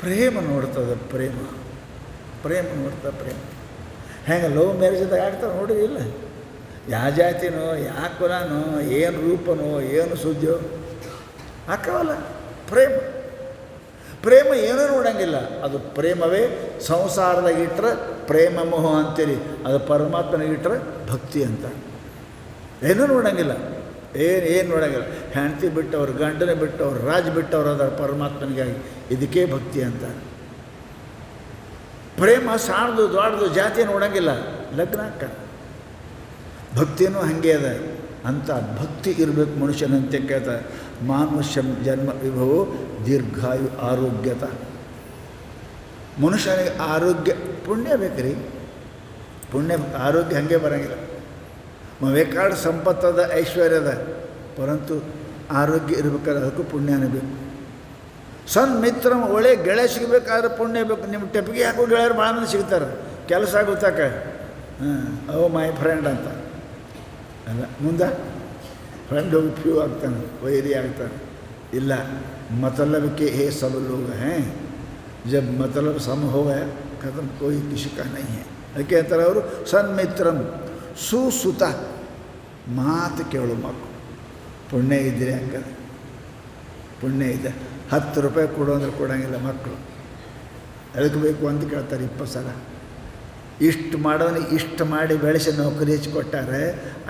A: ಪ್ರೇಮ ನೋಡ್ತದೆ, ಪ್ರೇಮ ನೋಡ್ತದೆ. ಪ್ರೇಮ ಹೆಂಗೆ ಲವ್ ಮ್ಯಾರೇಜ್ದಾಗ ಆಗ್ತದೆ ನೋಡಿ, ಇಲ್ಲ ಯಾವ ಜಾತಿನೋ, ಯಾವ ಕುಲನೋ, ಏನು ರೂಪನೋ, ಏನು ಸುದ್ದಿಯೋ ಹಾಕವಲ್ಲ. ಪ್ರೇಮ ಏನೂ ನೋಡೋಂಗಿಲ್ಲ. ಅದು ಪ್ರೇಮವೇ ಸಂಸಾರದಾಗಿಟ್ಟರೆ ಪ್ರೇಮ ಮೋಹ ಅಂತೀರಿ, ಅದು ಪರಮಾತ್ಮನಿಗಿಟ್ಟರೆ ಭಕ್ತಿ ಅಂತ. ಏನೂ ನೋಡೋಂಗಿಲ್ಲ, ಏನು ನೋಡೋಂಗಿಲ್ಲ. ಹೆಂಡತಿ ಬಿಟ್ಟವ್ರು, ಗಂಡನ ಬಿಟ್ಟವ್ರು, ರಾಜ ಬಿಟ್ಟವ್ರು ಅದರ ಪರಮಾತ್ಮನಿಗಾಗಿ. ಇದಕ್ಕೆ ಭಕ್ತಿ ಅಂತ. ಪ್ರೇಮ ಸಾಣದು ದೊಡ್ಡದು ಜಾತಿ ನೋಡೋಂಗಿಲ್ಲ, ಲಗ್ನ ಹಾಕ. ಭಕ್ತಿಯೂ ಹಾಗೆ ಅದ. ಅಂಥ ಭಕ್ತಿ ಇರಬೇಕು ಮನುಷ್ಯನಂತೆ ಕೇಳ್ತಾರೆ. ಮಾನುಷ್ಯ ಜನ್ಮ ವಿಭವೋ ದೀರ್ಘಾಯು ಆರೋಗ್ಯತ. ಮನುಷ್ಯನಿಗೆ ಆರೋಗ್ಯ ಪುಣ್ಯ ಬೇಕ್ರಿ, ಪುಣ್ಯ ಆರೋಗ್ಯ ಹಾಗೆ ಬರೋಂಗಿಲ್ಲ. ಬೇಕಾದ ಸಂಪತ್ತದ ಐಶ್ವರ್ಯದ, ಪರಂತು ಆರೋಗ್ಯ ಇರಬೇಕಾದ್ರೆ ಅದಕ್ಕೂ ಪುಣ್ಯನೇ ಬೇಕು. ಸಣ್ಣ ಮಿತ್ರ ಒಳ್ಳೆ ಗೆಳೆಯ ಸಿಗಬೇಕಾದ್ರೆ ಪುಣ್ಯ ಬೇಕು. ನಿಮ್ಮ ಟೆಪ್ಪಿಗೆ ಹಾಕೋ ಗೆಳೆಯರು ಭಾಳ ಮಂದಿ ಸಿಗ್ತಾರೆ, ಕೆಲಸ ಗೊತ್ತಾಕ. ಓ ಮೈ ಫ್ರೆಂಡ್ ಅಂತ ಅಲ್ಲ, ಮುಂದೆ ಫ್ರೆಂಡ್ ಹೋಗಿ ಫ್ಯೂ ಆಗ್ತಾನೆ, ವೈರಿ ಆಗ್ತಾನೆ. ಇಲ್ಲ, मतलब के है सब लोग हैं, जब मतलब सम हो गया खत्म, कोई किसी का नहीं है. ಅದಕ್ಕೆ ಅಂತಾರೆ ಅವರು ಸನ್ಮಿತ್ರಂ ಸುಸುತ. ಮಾತು ಕೇಳು ಮಕ್ಕಳು, ಪುಣ್ಯ ಇದ್ದರೆ ಹಂಗದ. ಪುಣ್ಯ ಇದೆ. 10 ರೂಪಾಯಿ ಕೊಡು ಅಂದ್ರೆ ಕೊಡೋಂಗಿಲ್ಲ ಮಕ್ಕಳು. ಅದಕ್ಕೆ ಬೇಕು ಅಂತ ಕೇಳ್ತಾರೆ 20 ಸಲ. ಇಷ್ಟು ಮಾಡೋನಿಗೆ ಇಷ್ಟು ಮಾಡಿ ಬೆಳೆಸಿ ನೌಕರಿ ಹೆಚ್ಚು ಕೊಟ್ಟಾರೆ,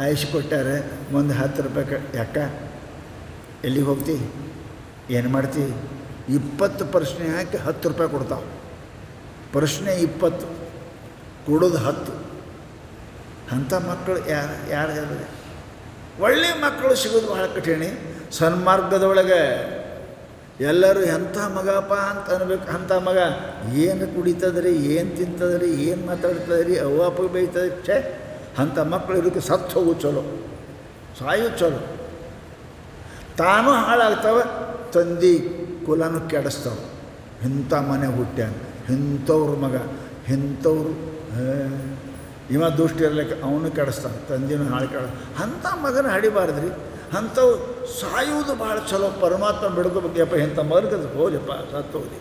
A: ಆಯುಷ್ ಕೊಟ್ಟಾರೆ, ಒಂದು 10 ರೂಪಾಯಿ ಯಾಕ ಎಲ್ಲಿಗೆ ಹೋಗ್ತಿ, ಏನು ಮಾಡ್ತಿ? 20 ಪ್ರಶ್ನೆ ಹಾಕಿ 10 ರೂಪಾಯಿ ಕೊಡ್ತಾವೆ. ಪ್ರಶ್ನೆ 20, ಕೊಡೋದು 10. ಅಂಥ ಮಕ್ಕಳು ಯಾರು ಹೇಳಿದ್ರೆ ಒಳ್ಳೆಯ ಮಕ್ಕಳು ಸಿಗೋದು ಭಾಳ ಕಠಿಣ. ಸನ್ಮಾರ್ಗದೊಳಗೆ ಎಲ್ಲರೂ ಎಂಥ ಮಗಪ್ಪ ಅಂತ ಅನ್ಬೇಕು. ಅಂಥ ಮಗ ಏನು ಕುಡಿತದ್ರಿ, ಏನು ತಿಂತದ್ರಿ, ಏನು ಮಾತಾಡ್ತದ್ರಿ, ಅವ್ವಾಪ ಬೈತದ್ರಿ. ಛೇ, ಅಂಥ ಮಕ್ಕಳು ಇದಕ್ಕೆ ಸತ್ತು ಹೋಗು ಚಲೋ, ಸಾಯು ಚಲೋ. ತಾನೂ ಹಾಳಾಗ್ತವೆ, ತಂದೆ ಕುಲನೂ ಕೆಡಿಸ್ತಾವೆ. ಇಂಥ ಮನೆ ಹುಟ್ಟ್ಯಾನ, ಇಂಥವ್ರ ಮಗ, ಇಂಥವ್ರು ಇವ ದುಷ್ಟಿ ಇರ್ಲಿಕ್ಕೆ ಅವನು ಕೆಡಿಸ್ತಾನೆ, ತಂದೆನೂ ಹಾಳು ಅಂಥ ಮಗನ ಹಡಿಬಾರ್ದ್ರಿ. ಅಂಥವು ಸಾಯುವುದು ಭಾಳ ಚಲೋ. ಪರಮಾತ್ಮ ಬಿಡ್ಕೋಬೇಕಪ್ಪ, ಇಂಥ ಮಗನಿಗೆ ಹೋಗ್ಲಿಪ್ಪ, ಸತ್ತು ಹೋಗಿ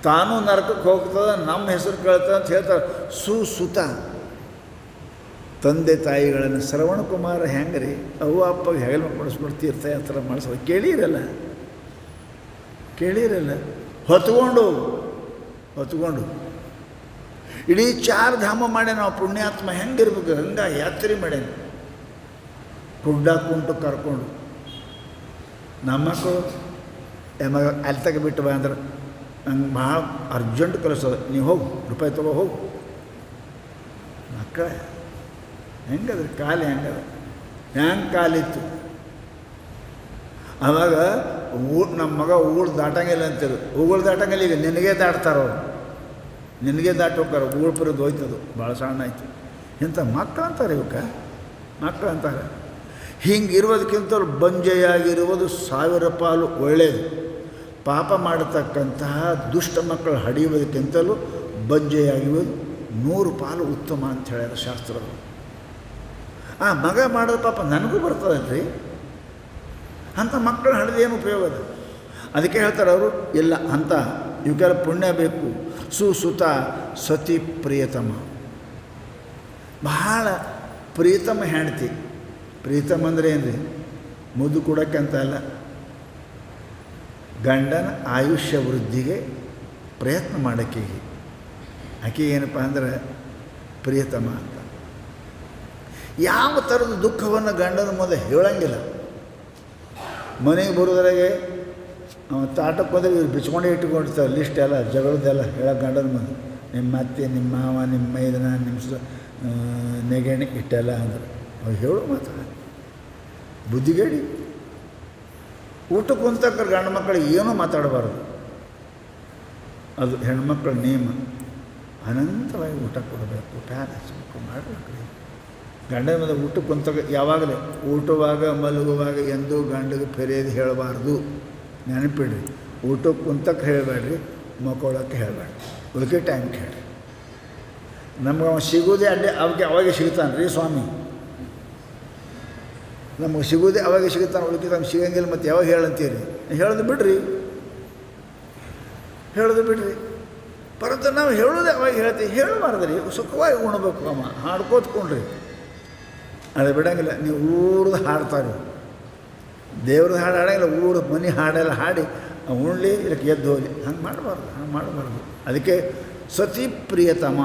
A: ತಾನೂ ನರಕಕ್ಕೆ ಹೋಗ್ತದೆ, ನಮ್ಮ ಹೆಸರು ಕೇಳ್ತದೆ ಅಂತ ಹೇಳ್ತಾರೆ. ಸುಸುತ. ತಂದೆ ತಾಯಿಗಳನ್ನು ಶ್ರವಣ ಕುಮಾರ ಹೆಂಗೆ ರೀ ಅವ್ವ ಅಪ್ಪಗೆ ಹೆಗಲು ಮಾಡಿಸ್ಕೊಂಡು ತೀರ್ಥಯಾತ್ರೆ ಮಾಡಿಸೋದು ಕೇಳಿರಲ್ಲ ಹೊತ್ಕೊಂಡು ಇಡೀ 4 ಧಾಮ ಮಾಡಿ ನಾವು ಪುಣ್ಯಾತ್ಮ ಹೆಂಗಿರ್ಬೇಕು ಹಂಗೆ ಯಾತ್ರೆ ಮಾಡೇನು. ಕುಡ್ಡ ಕುಂಟು ಕರ್ಕೊಂಡು ನಮ್ಮ ಮಕ್ಕಳು ಮಗ ಅಲ್ಲಿ ತಗ ಬಿಟ್ಟು ಬಾ ಅಂದ್ರೆ ನಂಗೆ ಭಾಳ ಅರ್ಜೆಂಟ್ ಕಲಿಸೋದು, ನೀವು ಹೋಗು ರೂಪಾಯಿ ತಗೋ ಹೋಗು. ಮಕ್ಕಳ ಹೆಂಗದ್ರಿ ಕಾಲು ಹೆಂಗದ, ಹೆಂಗೆ ಕಾಲಿತ್ತು. ಆವಾಗ ನಮ್ಮ ಮಗ ಊಳು ದಾಟಂಗಿಲ್ಲ ಅಂತೀರು. ಊಗಳು ದಾಟಂಗಿಲ್ಲ, ಈಗ ನಿನಗೆ ದಾಟ್ತಾರವ್ರು, ನಿನಗೆ ದಾಟಿ ಹೋಗ್ತಾರೆ. ಊಳು ಪುರದ್ದು ಹೋಯ್ತದು, ಭಾಳ ಸಣ್ಣ ಆಯ್ತು. ಇಂಥ ಮಕ್ಕಳು ಅಂತಾರೆ, ಇವಕ್ಕೆ ಮಕ್ಕಳು ಅಂತಾರೆ. ಹಿಂಗಿರುವುದಕ್ಕಿಂತಲೂ ಬಂಜೆಯಾಗಿರುವುದು 1000 ಪಾಲು ಒಳ್ಳೆಯದು. ಪಾಪ ಮಾಡತಕ್ಕಂತಹ ದುಷ್ಟ ಮಕ್ಕಳು ಹಡಿಯುವುದಕ್ಕಿಂತಲೂ ಬಂಜೆಯಾಗಿರುವುದು 100 ಪಾಲು ಉತ್ತಮ ಅಂತ ಹೇಳ್ಯಾರ ಶಾಸ್ತ್ರಗಳು. ಆ ಮಗ ಮಾಡೋದು ಪಾಪ ನನಗೂ ಬರ್ತದಲ್ರಿ. ಅಂಥ ಮಕ್ಕಳು ಹಡಿದು ಏನು ಉಪಯೋಗ ಅದು? ಅದಕ್ಕೆ ಹೇಳ್ತಾರೆ ಅವರು, ಇಲ್ಲ ಅಂಥ ಇವಕ್ಕೆಲ್ಲ ಪುಣ್ಯ ಬೇಕು. ಸುಸುತ ಸತಿ ಪ್ರಿಯತಮ. ಬಹಳ ಪ್ರೀತಮ ಹೆಂಡ್ತಿ. ಪ್ರೀತಮ ಅಂದರೆ ಏನು ರೀ? ಮುದ್ದು ಕೊಡೋಕ್ಕೆ ಅಂತ ಅಲ್ಲ, ಗಂಡನ ಆಯುಷ್ಯ ವೃದ್ಧಿಗೆ ಪ್ರಯತ್ನ ಮಾಡೋಕ್ಕೆ ಆಕೆ ಏನಪ್ಪ ಅಂದ್ರೆ ಪ್ರಿಯತಮ ಅಂತ. ಯಾವ ಥರದ ದುಃಖವನ್ನು ಗಂಡನ ಮುಂದೆ ಹೇಳಂಗಿಲ್ಲ. ಮನೆಗೆ ಬರೋದ್ರಾಗೆ ತಾಟಕ್ಕೆ ಹೋದ್ರೆ ಇವ್ರು ಬಿಚ್ಕೊಂಡೇ ಇಟ್ಕೊಂಡಿರ್ತಾರೆ ಲಿಸ್ಟ್ ಎಲ್ಲ, ಜಗಳದ್ದೆಲ್ಲ ಹೇಳೋಕೆ ಗಂಡನ ಮುಂದೆ. ನಿಮ್ಮ ಅತ್ತೆ, ನಿಮ್ಮ ಮಾವ, ನಿಮ್ಮ ಮೈದನ, ನಿಮ್ಮ ನೆಗಣಿ ಇಟ್ಟೆಲ್ಲ ಅಂದ್ರೆ ಅವ್ರು ಹೇಳೋ ಮಾತು ಬುದ್ಧಿಗೇಡಿ. ಊಟಕ್ಕೆ ಕುಂತಕ್ಕ ಗಂಡು ಮಕ್ಕಳಿಗೆ ಏನೂ ಮಾತಾಡಬಾರ್ದು, ಅದು ಹೆಣ್ಮಕ್ಳ ನಿಯಮ. ಅನಂತವಾಗಿ ಊಟ ಕೊಡಬೇಕು, ಪ್ಯಾನ್ ಹಚ್ಚಬೇಕು, ಮಾಡಬೇಕು. ಗಂಡನ ಮೇಲೆ ಊಟಕ್ಕೆ ಕುಂತಾಗ ಯಾವಾಗಲೇ ಊಟವಾಗ ಮಲಗುವಾಗ ಎಂದೂ ಗಂಡಿಗೆ ಫೆರೆಯದು ಹೇಳಬಾರ್ದು. ನೆನಪಿಡ್ರಿ, ಊಟಕ್ಕೆ ಕುಂತಕ್ಕೆ ಹೇಳಬೇಡ್ರಿ, ಮಕ್ಕೊಳ್ಳೋಕ್ಕೆ ಹೇಳಬೇಡ್ರಿ, ಉಳಿಕೆ ಟೈಮ್ಗೆ ಹೇಳ್ರಿ. ನಮ್ಗೆ ಅವ ಸಿಗೋದೇ ಅಡ್ಡೆ ಅವಾಗೆ ಸಿಗ್ತಾನೆ ರೀ ಸ್ವಾಮಿ. ನಮಗೆ ಸಿಗೋದೇ ಅವಾಗ ಸಿಗುತ್ತಾನೆ, ಉಳ್ಕಿದ ನಮ್ಗೆ ಸಿಗಂಗಿಲ್ಲ. ಮತ್ತು ಯಾವಾಗ ಹೇಳಂತೀರಿ? ಹೇಳೋದು ಬಿಡ್ರಿ, ಹೇಳೋದು ಬಿಡ್ರಿ. ಪರಂತು ನಾವು ಹೇಳೋದೇ ಅವಾಗ ಹೇಳ್ತೀವಿ. ಹೇಳಬಾರ್ದ್ರಿ, ಸುಖವಾಗಿ ಉಣ್ಬೇಕು. ಅಮ್ಮ ಹಾಡ್ಕೋತ್ಕೊಂಡ್ರಿ, ಅದು ಬಿಡಂಗಿಲ್ಲ. ನೀವು ಊರ್ದು ಹಾಡ್ತಾರೆ, ದೇವ್ರದ್ದು ಹಾಡು ಹಾಡಂಗಿಲ್ಲ, ಊರು ಮನೆ ಹಾಡೆಲ್ಲ ಹಾಡಿ ಉಣ್ಲಿ, ಇದಕ್ಕೆ ಎದ್ದು ಹೋಗಲಿ. ಹಂಗೆ ಮಾಡಬಾರ್ದು. ಅದಕ್ಕೆ ಸತಿ ಪ್ರಿಯತಮ,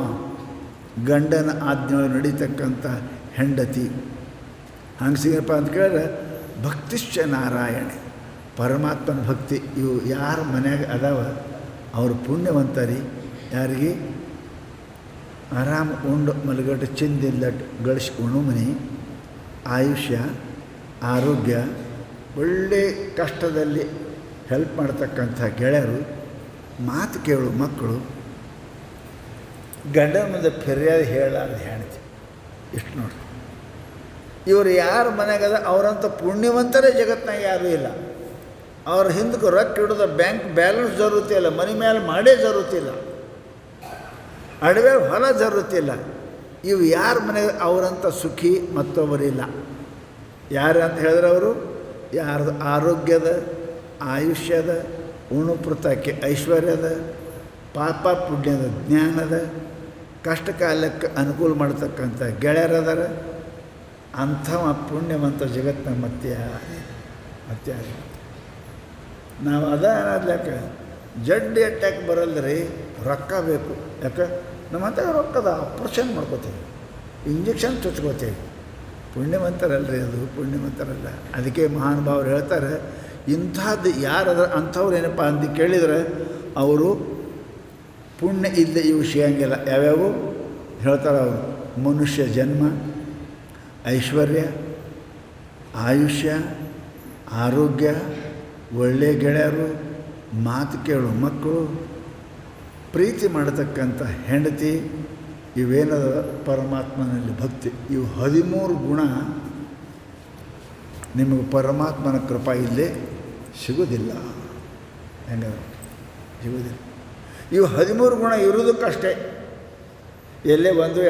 A: ಗಂಡನ ಆಜ್ಞೆ ನಡೀತಕ್ಕಂಥ ಹೆಂಡತಿ. ಹಂಗೆ ಸಿಗಪ್ಪ ಅಂತ ಕೇಳಿದ್ರೆ ಭಕ್ತಿಶ್ಚ ನಾರಾಯಣೆ, ಪರಮಾತ್ಮನ ಭಕ್ತಿ. ಇವು ಯಾರ ಮನ್ಯಾಗ ಅದಾವ ಅವರು ಪುಣ್ಯವಂತರಿ. ಯಾರಿಗೆ ಆರಾಮ ಉಂಡು ಮಲಗಟ್ಟು ಚಿಂದಿಲ್ಲ ಗಳಿಸಿ ಉಣ್ಣು ಮನೆ, ಆಯುಷ್ಯ, ಆರೋಗ್ಯ, ಒಳ್ಳೆ ಕಷ್ಟದಲ್ಲಿ ಹೆಲ್ಪ್ ಮಾಡ್ತಕ್ಕಂಥ ಗೆಳೆಯರು, ಮಾತು ಕೇಳು ಮಕ್ಕಳು, ಗಂಡನ ಮುಂದೆ ಫಿರ್ಯಾದಿ ಹೇಳಲಾರ್ದು ಹೆಣ್ತಿ. ಇಷ್ಟು ನೋಡಿ, ಇವರು ಯಾರ ಮನೆಗದ ಅವರಂಥ ಪುಣ್ಯವಂತರೇ ಜಗತ್ತಿನಾಗ ಯಾರೂ ಇಲ್ಲ. ಅವ್ರ ಹಿಂದಕ್ಕೆ ರೊಕ್ಕ ಹಿಡಿದ ಬ್ಯಾಂಕ್ ಬ್ಯಾಲೆನ್ಸ್ ಜರುರತಿ ಇಲ್ಲ, ಮನೆ ಮೇಲೆ ಮಾಡೇ ಜರುರತಿ ಇಲ್ಲ, ಅಡವೆ ಹೊಲ ಜರುರತಿ ಇಲ್ಲ. ಇವು ಯಾರ ಮನೆಗೆ ಅವರಂಥ ಸುಖಿ ಮತ್ತೊಬ್ಬರಿಲ್ಲ. ಯಾರು ಅಂತ ಹೇಳಿದ್ರೆ ಅವರು ಯಾರ್ದು ಆರೋಗ್ಯದ, ಆಯುಷ್ಯದ, ಉಣುಪೃತಕ್ಕೆ ಐಶ್ವರ್ಯದ, ಪಾಪ ಪುಣ್ಯದ ಜ್ಞಾನದ, ಕಷ್ಟ ಕಾಲಕ್ಕೆ ಅನುಕೂಲ ಮಾಡ್ತಕ್ಕಂಥ ಗೆಳೆಯರದಾರ. ಅಂಥವ ಪುಣ್ಯವಂತ ಜಗತ್ತಿನ ಮತ್ತೆ ನಾವು ಅನ್ನೋದ್ಯಾಕೆ ಜಡ್ಡಿ ಅಟ್ಯಾಕ್ ಬರಲ್ರಿ, ರೊಕ್ಕ ಬೇಕು. ಯಾಕೆ ನಮ್ಮ ಹತ್ರ ರೊಕ್ಕದ ಆಪ್ರೇಷನ್ ಮಾಡ್ಕೋತೀವಿ, ಇಂಜೆಕ್ಷನ್ ಚುಚ್ಕೋತೀವಿ. ಪುಣ್ಯವಂತರಲ್ರಿ, ಅದು ಪುಣ್ಯವಂತರಲ್ಲ. ಅದಕ್ಕೆ ಮಹಾನುಭಾವರು ಹೇಳ್ತಾರೆ, ಇಂಥದ್ದು ಯಾರಾದ್ರೆ ಅಂಥವ್ರು ಏನಪ್ಪ ಅಂತ ಕೇಳಿದರೆ ಅವರು ಪುಣ್ಯ ಇಲ್ಲದೆ ಇವು ಸಿಗಂಗಿಲ್ಲ. ಯಾವ್ಯಾವು ಹೇಳ್ತಾರೆ ಅವರು? ಮನುಷ್ಯ ಜನ್ಮ, ಐಶ್ವರ್ಯ, ಆಯುಷ್ಯ, ಆರೋಗ್ಯ, ಒಳ್ಳೆಯ ಗೆಳೆಯರು, ಮಾತು ಕೇಳು ಮಕ್ಕಳು, ಪ್ರೀತಿ ಮಾಡತಕ್ಕಂಥ ಹೆಂಡತಿ, ಇವೇನದ ಪರಮಾತ್ಮನಲ್ಲಿ ಭಕ್ತಿ. ಇವು 13 ಗುಣ ನಿಮಗೆ ಪರಮಾತ್ಮನ ಕೃಪಾ ಇಲ್ಲೇ ಸಿಗೋದಿಲ್ಲ. ಹೆಂಗ ಸಿಗೋದಿಲ್ಲ. ಇವು 13 ಗುಣ ಇರೋದಕ್ಕಷ್ಟೇ. ಎಲ್ಲೇ ಒಂದು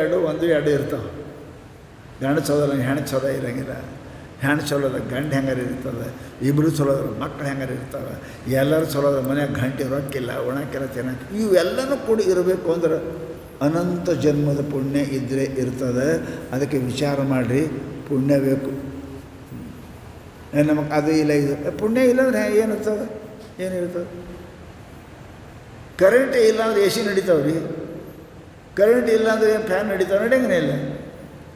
A: ಎರಡು ಇರ್ತಾವೆ. ಗಂಡ ಚಲೋದ ಹೆಣ್ಣು ಚಲೋ ಇರೋಂಗಿಲ್ಲ, ಹೆಣ್ಣು ಚಲೋದ ಗಂಡ ಹೆಂಗಾರು ಇರ್ತದೆ, ಇಬ್ಬರು ಚಲೋದ್ರ ಮಕ್ಕಳು ಹೆಂಗಾರು ಇರ್ತಾವೆ, ಎಲ್ಲರೂ ಚಲೋದ್ರ ಮನೆಯಾಗ ಗಂಟೆ ರೊಕ್ಕಿಲ್ಲ, ಒಣಕ್ಕೆಲ್ಲ ತಿನ್ನಕ್ಕೆ. ಇವೆಲ್ಲನೂ ಕೂಡ ಇರಬೇಕು ಅಂದ್ರೆ ಅನಂತ ಜನ್ಮದ ಪುಣ್ಯ ಇದ್ದರೆ ಇರ್ತದೆ. ಅದಕ್ಕೆ ವಿಚಾರ ಮಾಡಿರಿ, ಪುಣ್ಯ ಬೇಕು. ನಮಗೆ ಅದು ಇಲ್ಲ, ಇದು ಪುಣ್ಯ ಇಲ್ಲಾಂದ್ರೆ ಏನಿರ್ತದೆ? ಏನಿರ್ತದೆ? ಕರೆಂಟ್ ಇಲ್ಲಾಂದ್ರೆ ಎ ಸಿ ನಡೀತಾವ್ರಿ, ಕರೆಂಟ್ ಇಲ್ಲಾಂದ್ರೆ ಏನು ಫ್ಯಾನ್ ನಡೀತಾವೆ? ನಡೆಯಂಗನೇ ಇಲ್ಲ.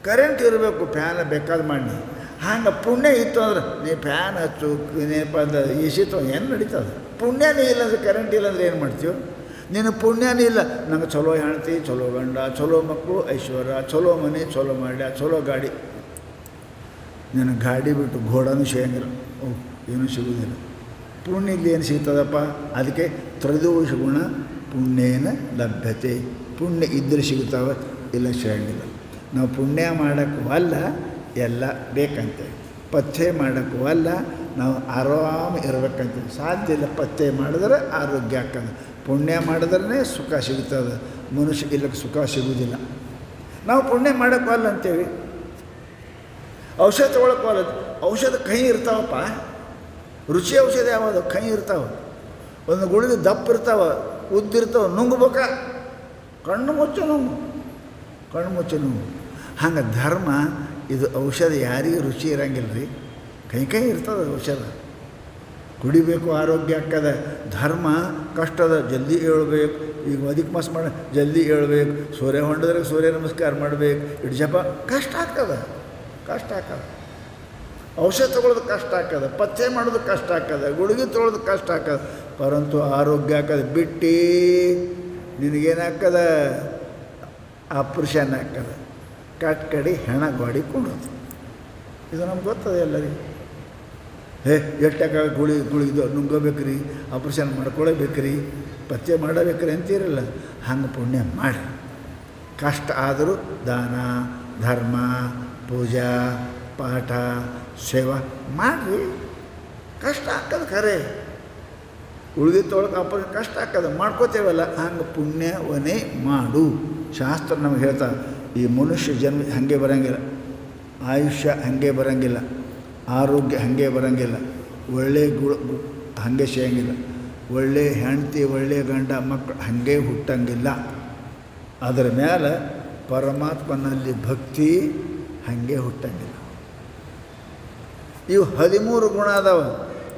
A: ಕರೆಂಟ್ ಇರಬೇಕು, ಫ್ಯಾನ್ ಬೇಕಾದ ಮಾಡಿ. ಹಂಗೆ ಪುಣ್ಯ ಇತ್ತು ಅಂದ್ರೆ ನೀ ಫ್ಯಾನ್ ಹಚ್ಚು, ಏನಪ್ಪ ಅಂದ್ರೆ ಎ ಸಿ ತೊ ಏನು ನಡೀತದೆ? ಪುಣ್ಯನೇ ಇಲ್ಲಾಂದ್ರೆ, ಕರೆಂಟ್ ಇಲ್ಲಾಂದ್ರೆ ಏನು ಮಾಡ್ತೀವಿ? ನೀನು ಪುಣ್ಯನೇ ಇಲ್ಲ. ನಂಗೆ ಚಲೋ ಹೆಣ್ತಿ, ಚಲೋ ಗಂಡ, ಚಲೋ ಮಕ್ಕಳು, ಐಶ್ವರ್ಯ, ಚಲೋ ಮನೆ, ಚಲೋ ಮಾಡ್ಯ, ಚಲೋ ಗಾಡಿ. ನೀನು ಗಾಡಿ ಬಿಟ್ಟು ಘೋಡನೂ ಸಿಗಂಗಿಲ್ಲ, ಏನೂ ಸಿಗೋದಿಲ್ಲ. ಪುಣ್ಯ ಇಲ್ಲಿ ಏನು ಸಿಗ್ತದಪ್ಪ? ಅದಕ್ಕೆ ತ್ರಯೋದಶ ಗುಣ ಪುಣ್ಯೇನ ಲಭ್ಯತೆ. ಪುಣ್ಯ ಇದ್ದರೆ ಸಿಗುತ್ತಾವೆ, ಇಲ್ಲ ಸಿಗಂಗಿಲ್ಲ. ನಾವು ಪುಣ್ಯ ಮಾಡೋಕ್ಕೂ ಅಲ್ಲ, ಎಲ್ಲ ಬೇಕಂತೇವೆ. ಪಥ್ಯ ಮಾಡೋಕ್ಕೂ ಅಲ್ಲ, ನಾವು ಆರಾಮ ಇರಬೇಕಂತೇವೆ. ಸಾಧ್ಯ ಇಲ್ಲ. ಪಥ್ಯ ಮಾಡಿದ್ರೆ ಆರೋಗ್ಯ ಆಗ್ತದೆ, ಪುಣ್ಯ ಮಾಡಿದ್ರೇ ಸುಖ ಸಿಗ್ತದೆ. ಮನುಷ್ಯ ಇಲ್ಲಕ್ಕೆ ಸುಖ ಸಿಗೋದಿಲ್ಲ. ನಾವು ಪುಣ್ಯ ಮಾಡೋಕ್ಕೂ ಅಲ್ಲ ಅಂತೇವೆ. ಔಷಧ ತೊಗೊಳಕ್ಕೂ ಅಲ್ಲ. ಔಷಧ ಕಹಿ ಇರ್ತಾವಪ್ಪ, ರುಚಿ ಔಷಧ ಯಾವುದು? ಕಹಿ ಇರ್ತಾವೆ. ಒಂದು ಗುಳಿಗೆ ದಪ್ಪ ಇರ್ತಾವೆ, ಉದ್ದಿರ್ತಾವೆ, ನುಂಗ್ಬೇಕ, ಕಣ್ಣು ಮುಚ್ಚು ನುಂಗು. ಹಂಗೆ ಧರ್ಮ ಇದು ಔಷಧ ಯಾರಿಗೂ ರುಚಿ ಇರೋಂಗಿಲ್ಲ ರೀ. ಕಹಿ ಇರ್ತದೆ ಔಷಧ. ಕುಡಿಬೇಕು, ಆರೋಗ್ಯ ಆಗ್ತದೆ. ಧರ್ಮ ಕಷ್ಟದ, ಜಲ್ದಿ ಏಳ್ಬೇಕು. ಈಗ ಅಧಿಕ ಮಾಸ ಮಾಡಿ ಜಲ್ದಿ ಏಳ್ಬೇಕು, ಸೂರ್ಯ ಹೊಂಡಿದ್ರೆ ಸೂರ್ಯ ನಮಸ್ಕಾರ ಮಾಡಬೇಕು, ಇಟ್ಟು ಜಪ ಕಷ್ಟ ಆಗ್ತದೆ. ಔಷಧ ತೊಗೊಳೋದು ಕಷ್ಟ ಆಗ್ತದೆ, ಪಥ್ಯ ಮಾಡೋದು ಕಷ್ಟ ಆಗ್ತದೆ, ಗುಳಿಗೆ ತೊಗೊಳೋದು ಕಷ್ಟ ಆಗ್ತದೆ. ಪರಂತು ಆರೋಗ್ಯ ಆಗ್ತದೆ. ಬಿಟ್ಟು ನಿನಗೇನಾಗ್ತದೆ? ಆಪರೇಷನ್ ಆಗ್ತದೆ, ಕಡಿ ಹೆಣ ಗಾಡಿ ಕೊಂಡೋದು. ಇದು ನಮ್ಗೆ ಗೊತ್ತದೆ ಎಲ್ಲರಿಗೆ. ಎಷ್ಟಾಗ ಗುಳಿಗಿದು ನುಂಗೋಬೇಕ್ರಿ, ಆಪರೇಷನ್ ಮಾಡ್ಕೊಳ್ಳೇಬೇಕ್ರಿ, ಪಥ್ಯ ಮಾಡಬೇಕ್ರಿ ಅಂತೀರಲ್ಲ. ಹಂಗೆ ಪುಣ್ಯ ಮಾಡಿ. ಕಷ್ಟ ಆದರೂ ದಾನ, ಧರ್ಮ, ಪೂಜಾ, ಪಾಠ, ಸೇವಾ ಮಾಡಿರಿ. ಕಷ್ಟ ಆಗ್ತದೆ ಖರೆ. ಉಳಿದಿತ್ತೊಳಗೆ ಆಪರೇಷನ್ ಕಷ್ಟ ಆಗ್ತದೆ, ಮಾಡ್ಕೋತೇವಲ್ಲ. ಹಂಗೆ ಪುಣ್ಯವನ್ನೇ ಮಾಡು. ಶಾಸ್ತ್ರ ನಮಗೆ ಹೇಳ್ತಾರೆ, ಈ ಮನುಷ್ಯ ಜನ್ಮ ಹಾಗೆ ಬರೋಂಗಿಲ್ಲ, ಆಯುಷ್ಯ ಹಾಗೆ ಬರೋಂಗಿಲ್ಲ, ಆರೋಗ್ಯ ಹಾಗೆ ಬರೋಂಗಿಲ್ಲ, ಒಳ್ಳೆ ಹಾಗೆ ಸಿಗಂಗಿಲ್ಲ, ಒಳ್ಳೆ ಹೆಂಡತಿ ಒಳ್ಳೆಯ ಗಂಡ ಮಕ್ಕಳು ಹಾಗೆ ಹುಟ್ಟಂಗಿಲ್ಲ. ಅದರ ಮೇಲೆ ಪರಮಾತ್ಮನಲ್ಲಿ ಭಕ್ತಿ ಹಾಗೆ ಹುಟ್ಟಂಗಿಲ್ಲ. ಇವು 13 ಗುಣ ಅದಾವ.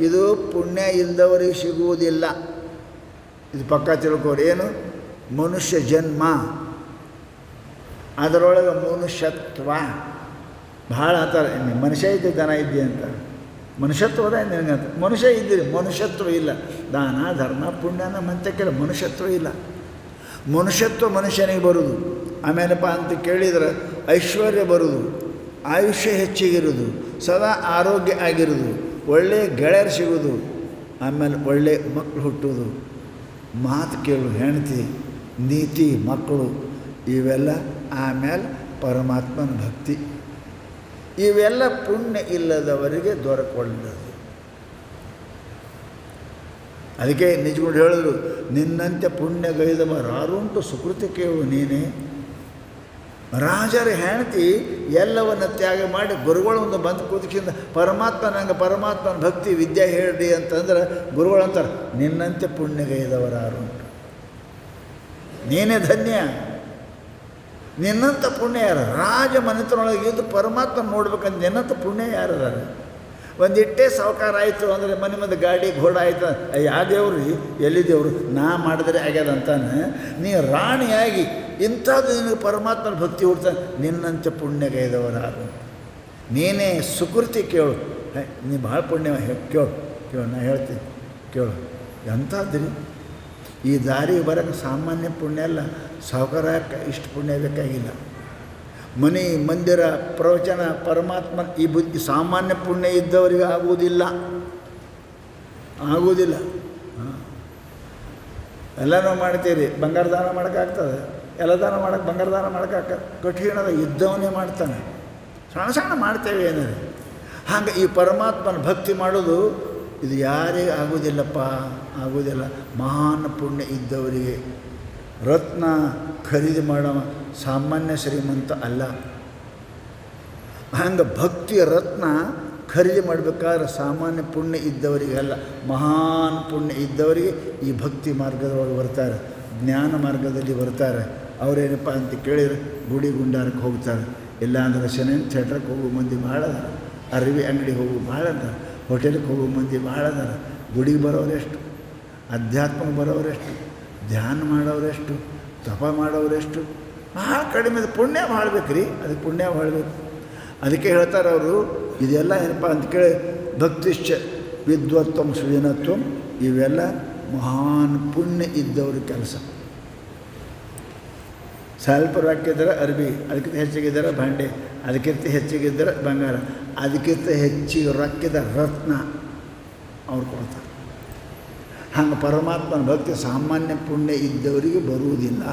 A: ಇದು ಪುಣ್ಯ ಇಲ್ಲದವರಿಗೆ ಸಿಗುವುದಿಲ್ಲ. ಇದು ಪಕ್ಕ ತಿಳ್ಕೋರಿ. ಏನು? ಮನುಷ್ಯ ಜನ್ಮ, ಅದರೊಳಗೆ ಮನುಷ್ಯತ್ವ ಭಾಳ ಅಂತಾರೆ. ಮನುಷ್ಯ ಇದ್ದೆ ದನ ಇದ್ದೆ ಅಂತ, ಮನುಷ್ಯತ್ವದ ನಿನಗಂತ. ಮನುಷ್ಯ ಇದ್ದೀರಿ, ಮನುಷ್ಯತ್ವ ಇಲ್ಲ. ದಾನ ಧರ್ಮ ಪುಣ್ಯನ ಮಂತಕ್ಕೆಲ್ಲ ಮನುಷ್ಯತ್ವ ಇಲ್ಲ. ಮನುಷ್ಯತ್ವ ಮನುಷ್ಯನಿಗೆ ಬರುವುದು. ಆಮೇಲಪ್ಪ ಅಂತ ಕೇಳಿದ್ರೆ ಐಶ್ವರ್ಯ ಬರುವುದು, ಆಯುಷ್ಯ ಹೆಚ್ಚಿಗಿರೋದು, ಸದಾ ಆರೋಗ್ಯ ಆಗಿರೋದು, ಒಳ್ಳೆಯ ಗೆಳೆಯರು ಸಿಗೋದು, ಆಮೇಲೆ ಒಳ್ಳೆಯ ಮಕ್ಕಳು ಹುಟ್ಟೋದು, ಮಾತು ಕೇಳು ಹೆಂಡತಿ, ನೀತಿ ಮಕ್ಕಳು, ಇವೆಲ್ಲ. ಆಮೇಲೆ ಪರಮಾತ್ಮನ ಭಕ್ತಿ. ಇವೆಲ್ಲ ಪುಣ್ಯ ಇಲ್ಲದವರಿಗೆ ದೊರಕೊಳ್ಳದು. ಅದಕ್ಕೆ ನಿಜಕೊಂಡು ಹೇಳಿದ್ರು, ನಿನ್ನಂತೆ ಪುಣ್ಯಗೈದವ ರಾರುಂಟು ಸುಕೃತಿ ಕೇಳು ನೀನೇ. ರಾಜರ ಹೆಂಡತಿ ಎಲ್ಲವನ್ನು ತ್ಯಾಗ ಮಾಡಿ ಗುರುಗಳೊಂದು ಬಂದು ಕೂತ್ಕಿಂದ ಪರಮಾತ್ಮನ ಭಕ್ತಿ ವಿದ್ಯೆ ಹೇಳ್ರಿ ಅಂತಂದ್ರೆ ಗುರುಗಳಂತಾರೆ, ನಿನ್ನಂತೆ ಪುಣ್ಯಗೈದವರು ಯಾರುಂಟು, ನೀನೇ ಧನ್ಯ. ನಿನ್ನಂಥ ಪುಣ್ಯ ಯಾರು? ರಾಜ ಮನೆತನೊಳಗೆ ಇದ್ದು ಪರಮಾತ್ಮ ನೋಡ್ಬೇಕಂತ ನಿನ್ನಂಥ ಪುಣ್ಯ ಯಾರದಾರ? ಒಂದಿಟ್ಟೇ ಸಾವುಕಾರ ಆಯಿತು ಅಂದರೆ ಮನೆ ಮುಂದೆ ಗಾಡಿ ಘೋಡ ಆಯ್ತು, ಯಾವ ದೇವ್ರಿ ಎಲ್ಲಿ ದೇವರು ನಾ ಮಾಡಿದ್ರೆ ಆಗ್ಯದ ಅಂತಾನೆ. ನೀ ರಾಣಿಯಾಗಿ ಇಂಥದ್ದು ನಿನಗೆ ಪರಮಾತ್ಮನ ಭಕ್ತಿ ಹುಡ್ತಾನೆ. ನಿನ್ನಂತೆ ಪುಣ್ಯಗೈದವರು ಯಾರು? ನೀನೇ ಸುಕೃತಿ ಕೇಳು. ನೀ ಭಾಳ ಪುಣ್ಯ ಕೇಳು ನಾ ಹೇಳ್ತೀನಿ ಕೇಳು. ಎಂಥದ್ರಿ ಈ ದಾರಿಗೆ ಬರೋಕ್ಕೆ ಸಾಮಾನ್ಯ ಪುಣ್ಯ ಅಲ್ಲ. ಸಾವುಕಾರಕ್ಕೆ ಇಷ್ಟು ಪುಣ್ಯ ಬೇಕಾಗಿಲ್ಲ. ಮನೆ ಮಂದಿರ ಪ್ರವಚನ ಪರಮಾತ್ಮ ಈ ಬುದ್ಧಿ ಸಾಮಾನ್ಯ ಪುಣ್ಯ ಇದ್ದವರಿಗೆ ಆಗುವುದಿಲ್ಲ. ಎಲ್ಲ ನಾವು ಮಾಡ್ತೀರಿ. ಬಂಗಾರ ದಾನ ಮಾಡೋಕ್ಕಾಗ್ತದೆ? ಎಲ್ಲ ದಾನ ಮಾಡೋಕ್ಕೆ ಬಂಗಾರ ದಾನ ಮಾಡೋಕ್ಕಾಗ ಕಠಿಣದ ಇದ್ದವನೇ ಮಾಡ್ತಾನೆ. ಸಣ್ಣ ಮಾಡ್ತೇವೆ ಏನಾರೆ. ಹಾಗೆ ಈ ಪರಮಾತ್ಮನ ಭಕ್ತಿ ಮಾಡೋದು ಇದು ಯಾರಿಗೆ ಆಗೋದಿಲ್ಲಪ್ಪ, ಆಗೋದಿಲ್ಲ. ಮಹಾನ್ ಪುಣ್ಯ ಇದ್ದವರಿಗೆ. ರತ್ನ ಖರೀದಿ ಮಾಡೋ ಸಾಮಾನ್ಯ ಶ್ರೀಮಂತ ಅಲ್ಲ. ಹಂಗೆ ಭಕ್ತಿಯ ರತ್ನ ಖರೀದಿ ಮಾಡಬೇಕಾದ್ರೆ ಸಾಮಾನ್ಯ ಪುಣ್ಯ ಇದ್ದವರಿಗೆ ಅಲ್ಲ, ಮಹಾನ್ ಪುಣ್ಯ ಇದ್ದವರಿಗೆ ಈ ಭಕ್ತಿ ಮಾರ್ಗದೊಳಗೆ ಬರ್ತಾರೆ, ಜ್ಞಾನ ಮಾರ್ಗದಲ್ಲಿ ಬರ್ತಾರೆ. ಅವರೇನಪ್ಪ ಅಂತ ಕೇಳಿದರೆ ಗುಡಿ ಗುಂಡಾರಕ್ಕೆ ಹೋಗ್ತಾರೆ. ಇಲ್ಲ ಅಂದ್ರೆ ಸಿನಿಮಾ ಥಿಯೇಟ್ರಿಗೆ ಹೋಗೋ ಮಂದಿ ಭಾಳ ಅದಾರ, ಅರಿವಿ ಅಂಗಡಿಗೆ ಹೋಗೋ ಭಾಳ ಅದಾರ, ಹೋಟೆಲ್ಗೆ ಹೋಗೋ ಮಂದಿ ಭಾಳ ಅದಾರ. ಗುಡಿಗೆ ಬರೋರೆಷ್ಟು, ಅಧ್ಯಾತ್ಮಕ್ಕೆ ಬರೋರೆಷ್ಟು, ಧ್ಯಾನ ಮಾಡೋರೆಷ್ಟು, ತಪ ಮಾಡೋರೆಷ್ಟು, ಭಾಳ ಕಡಿಮೆ. ಪುಣ್ಯ ಮಾಡಬೇಕು ರೀ, ಅದಕ್ಕೆ ಪುಣ್ಯ ಮಾಡಬೇಕು. ಅದಕ್ಕೆ ಹೇಳ್ತಾರೆ ಅವರು, ಇದೆಲ್ಲ ಏನಪ್ಪ ಅಂತ ಕೇಳಿ ಭಕ್ತಿಶ್ಚ ವಿದ್ವತ್ವಂ ಸುಜನತ್ವಂ, ಇವೆಲ್ಲ ಮಹಾನ್ ಪುಣ್ಯ ಇದ್ದವ್ರ ಕೆಲಸ. ಸ್ವಲ್ಪ ರೊಕ್ಕಿದ್ದರೆ ಅರ್ಬಿ, ಅದಕ್ಕಿಂತ ಹೆಚ್ಚಿಗಿದ್ದರೆ ಭಾಂಡೆ, ಅದಕ್ಕಿಂತ ಹೆಚ್ಚಿಗಿದ್ದರೆ ಬಂಗಾರ, ಅದಕ್ಕಿಂತ ಹೆಚ್ಚಿಗೆ ರೊಕ್ಕಿದ ರತ್ನ ಅವ್ರು ಕೊಡ್ತಾರೆ. ಹಂಗೆ ಪರಮಾತ್ಮನ ಭಕ್ತಿ ಸಾಮಾನ್ಯ ಪುಣ್ಯ ಇದ್ದವರಿಗೆ ಬರುವುದಿಲ್ಲ.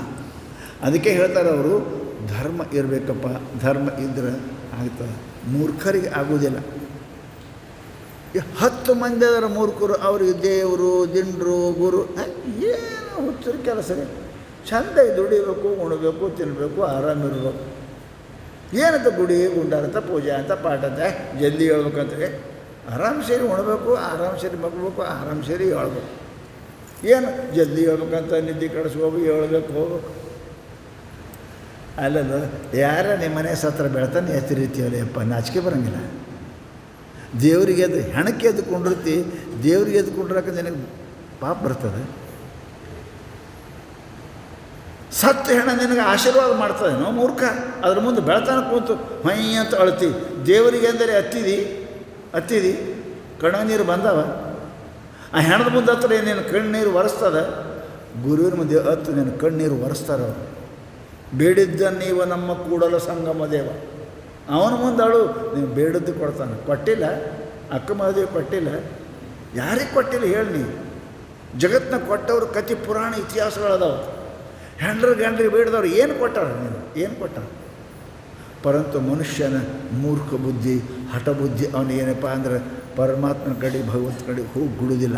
A: ಅದಕ್ಕೆ ಹೇಳ್ತಾರೆ ಅವರು, ಧರ್ಮ ಇರಬೇಕಪ್ಪ, ಧರ್ಮ ಇದ್ರೆ ಆಗ್ತದೆ. ಮೂರ್ಖರಿಗೆ ಆಗೋದಿಲ್ಲ. 10 ಮಂದಿ ಅದರ ಮೂರ್ಖರು, ಅವ್ರಿಗೆ ದೇವರು ದಿಂಡ್ರು ಗುರು ಏನು ಹುಚ್ಚರು ಕೆಲಸ ರೀ. ಚೆಂದ ದುಡಿಬೇಕು, ಉಣಬೇಕು, ತಿನ್ನಬೇಕು, ಆರಾಮಿರ್ಬೇಕು. ಏನಂತ ಗುಡಿ ಗುಂಡಾರಂತ ಪೂಜೆ ಅಂತ ಪಾಠ ಅಂತ ಜಲ್ದಿ ಹೇಳ್ಬೇಕಂತ ಆರಾಮ್ ಸೇರಿ ಉಣಬೇಕು, ಆರಾಮ್ ಸೇರಿ ಮಗ್ಬೇಕು, ಆರಾಮ್ ಸೇರಿ ಹೇಳ್ಬೇಕು. ಏನು ಜಲ್ದಿ ಹೇಳ್ಬೇಕಂತ ನಿದ್ದೆ ಕಳಿಸ್ಕೋಬೇಕು, ಹೇಳ್ಬೇಕು, ಹೋಗ್ಬೇಕು. ಅಲ್ಲಲ್ಲ, ಯಾರ ನಿಮ್ಮ ಮನೆ ಸತ್ರ ಬೆಳ್ತಾನೆ ಎಷ್ಟು ರೀತಿಯಲ್ಲಿ ಅಪ್ಪ ನಾಚಿಕೆ ಬರೋಂಗಿಲ್ಲ. ದೇವರಿಗೆ ಎದ್ದು ಹೆಣಕ್ಕೆ ಎದ್ದುಕೊಂಡಿರ್ತಿ, ದೇವ್ರಿಗೆ ಎದ್ದುಕೊಂಡ್ರಕ್ಕ ನಿನಗೆ ಪಾಪ ಬರ್ತದೆ. ಸತ್ತು ಹೆಣ ನಿನಗೆ ಆಶೀರ್ವಾದ ಮಾಡ್ತದೆ. ನಾವು ಮೂರ್ಖ ಅದ್ರ ಮುಂದೆ ಬೆಳ್ತಾನೆ ಕೂತು ಹೊಯ್ ಅಂತ ಅಳ್ತಿ. ದೇವರಿಗೆ ಅಂದರೆ ಹತ್ತಿದಿ ಕಣ್ಣ ನೀರು ಬಂದವ. ಆ ಹೆಣದ ಮುಂದೆ ಹತ್ರ ನೀನು ಕಣ್ಣೀರು ಒರೆಸ್ತದ. ಗುರುವಿನ ಮುಂದೆ ಹತ್ತು ನೀನು ಕಣ್ಣೀರು ಒರೆಸ್ತಾರೆ ಅವರು. ಬೇಡಿದ್ದ ನೀವು ನಮ್ಮ ಕೂಡಲ ಸಂಗಮ ದೇವ. ಅವನ ಮುಂದೆ ಅಳು, ನೀವು ಬೇಡದ್ದು ಕೊಡ್ತಾನೆ. ಕೊಟ್ಟಿಲ್ಲ, ಅಕ್ಕ ಮಹದೇವಿ ಕೊಟ್ಟಿಲ್ಲ, ಯಾರಿಗೆ ಕೊಟ್ಟಿಲ್ಲ ಹೇಳಿ ನೀವು. ಜಗತ್ತಿನ ಕೊಟ್ಟವ್ರು ಕತಿ ಪುರಾಣ ಇತಿಹಾಸಗಳದಾವ. ಗಂಡ್ರಿಗೆ ಬೇಡದವ್ರು ಏನು ಕೊಟ್ಟಾರ? ನೀನು ಏನು ಕೊಟ್ಟಾರ? ಪರಂತು ಮನುಷ್ಯನ ಮೂರ್ಖ ಬುದ್ಧಿ, ಹಠ ಬುದ್ಧಿ ಅವನಿಗೇನಪ್ಪ ಅಂದ್ರೆ ಪರಮಾತ್ಮನ ಕಡೆ ಭಗವಂತ ಕಡೆ ಹೋಗಿ ಬಿಡುವುದಿಲ್ಲ.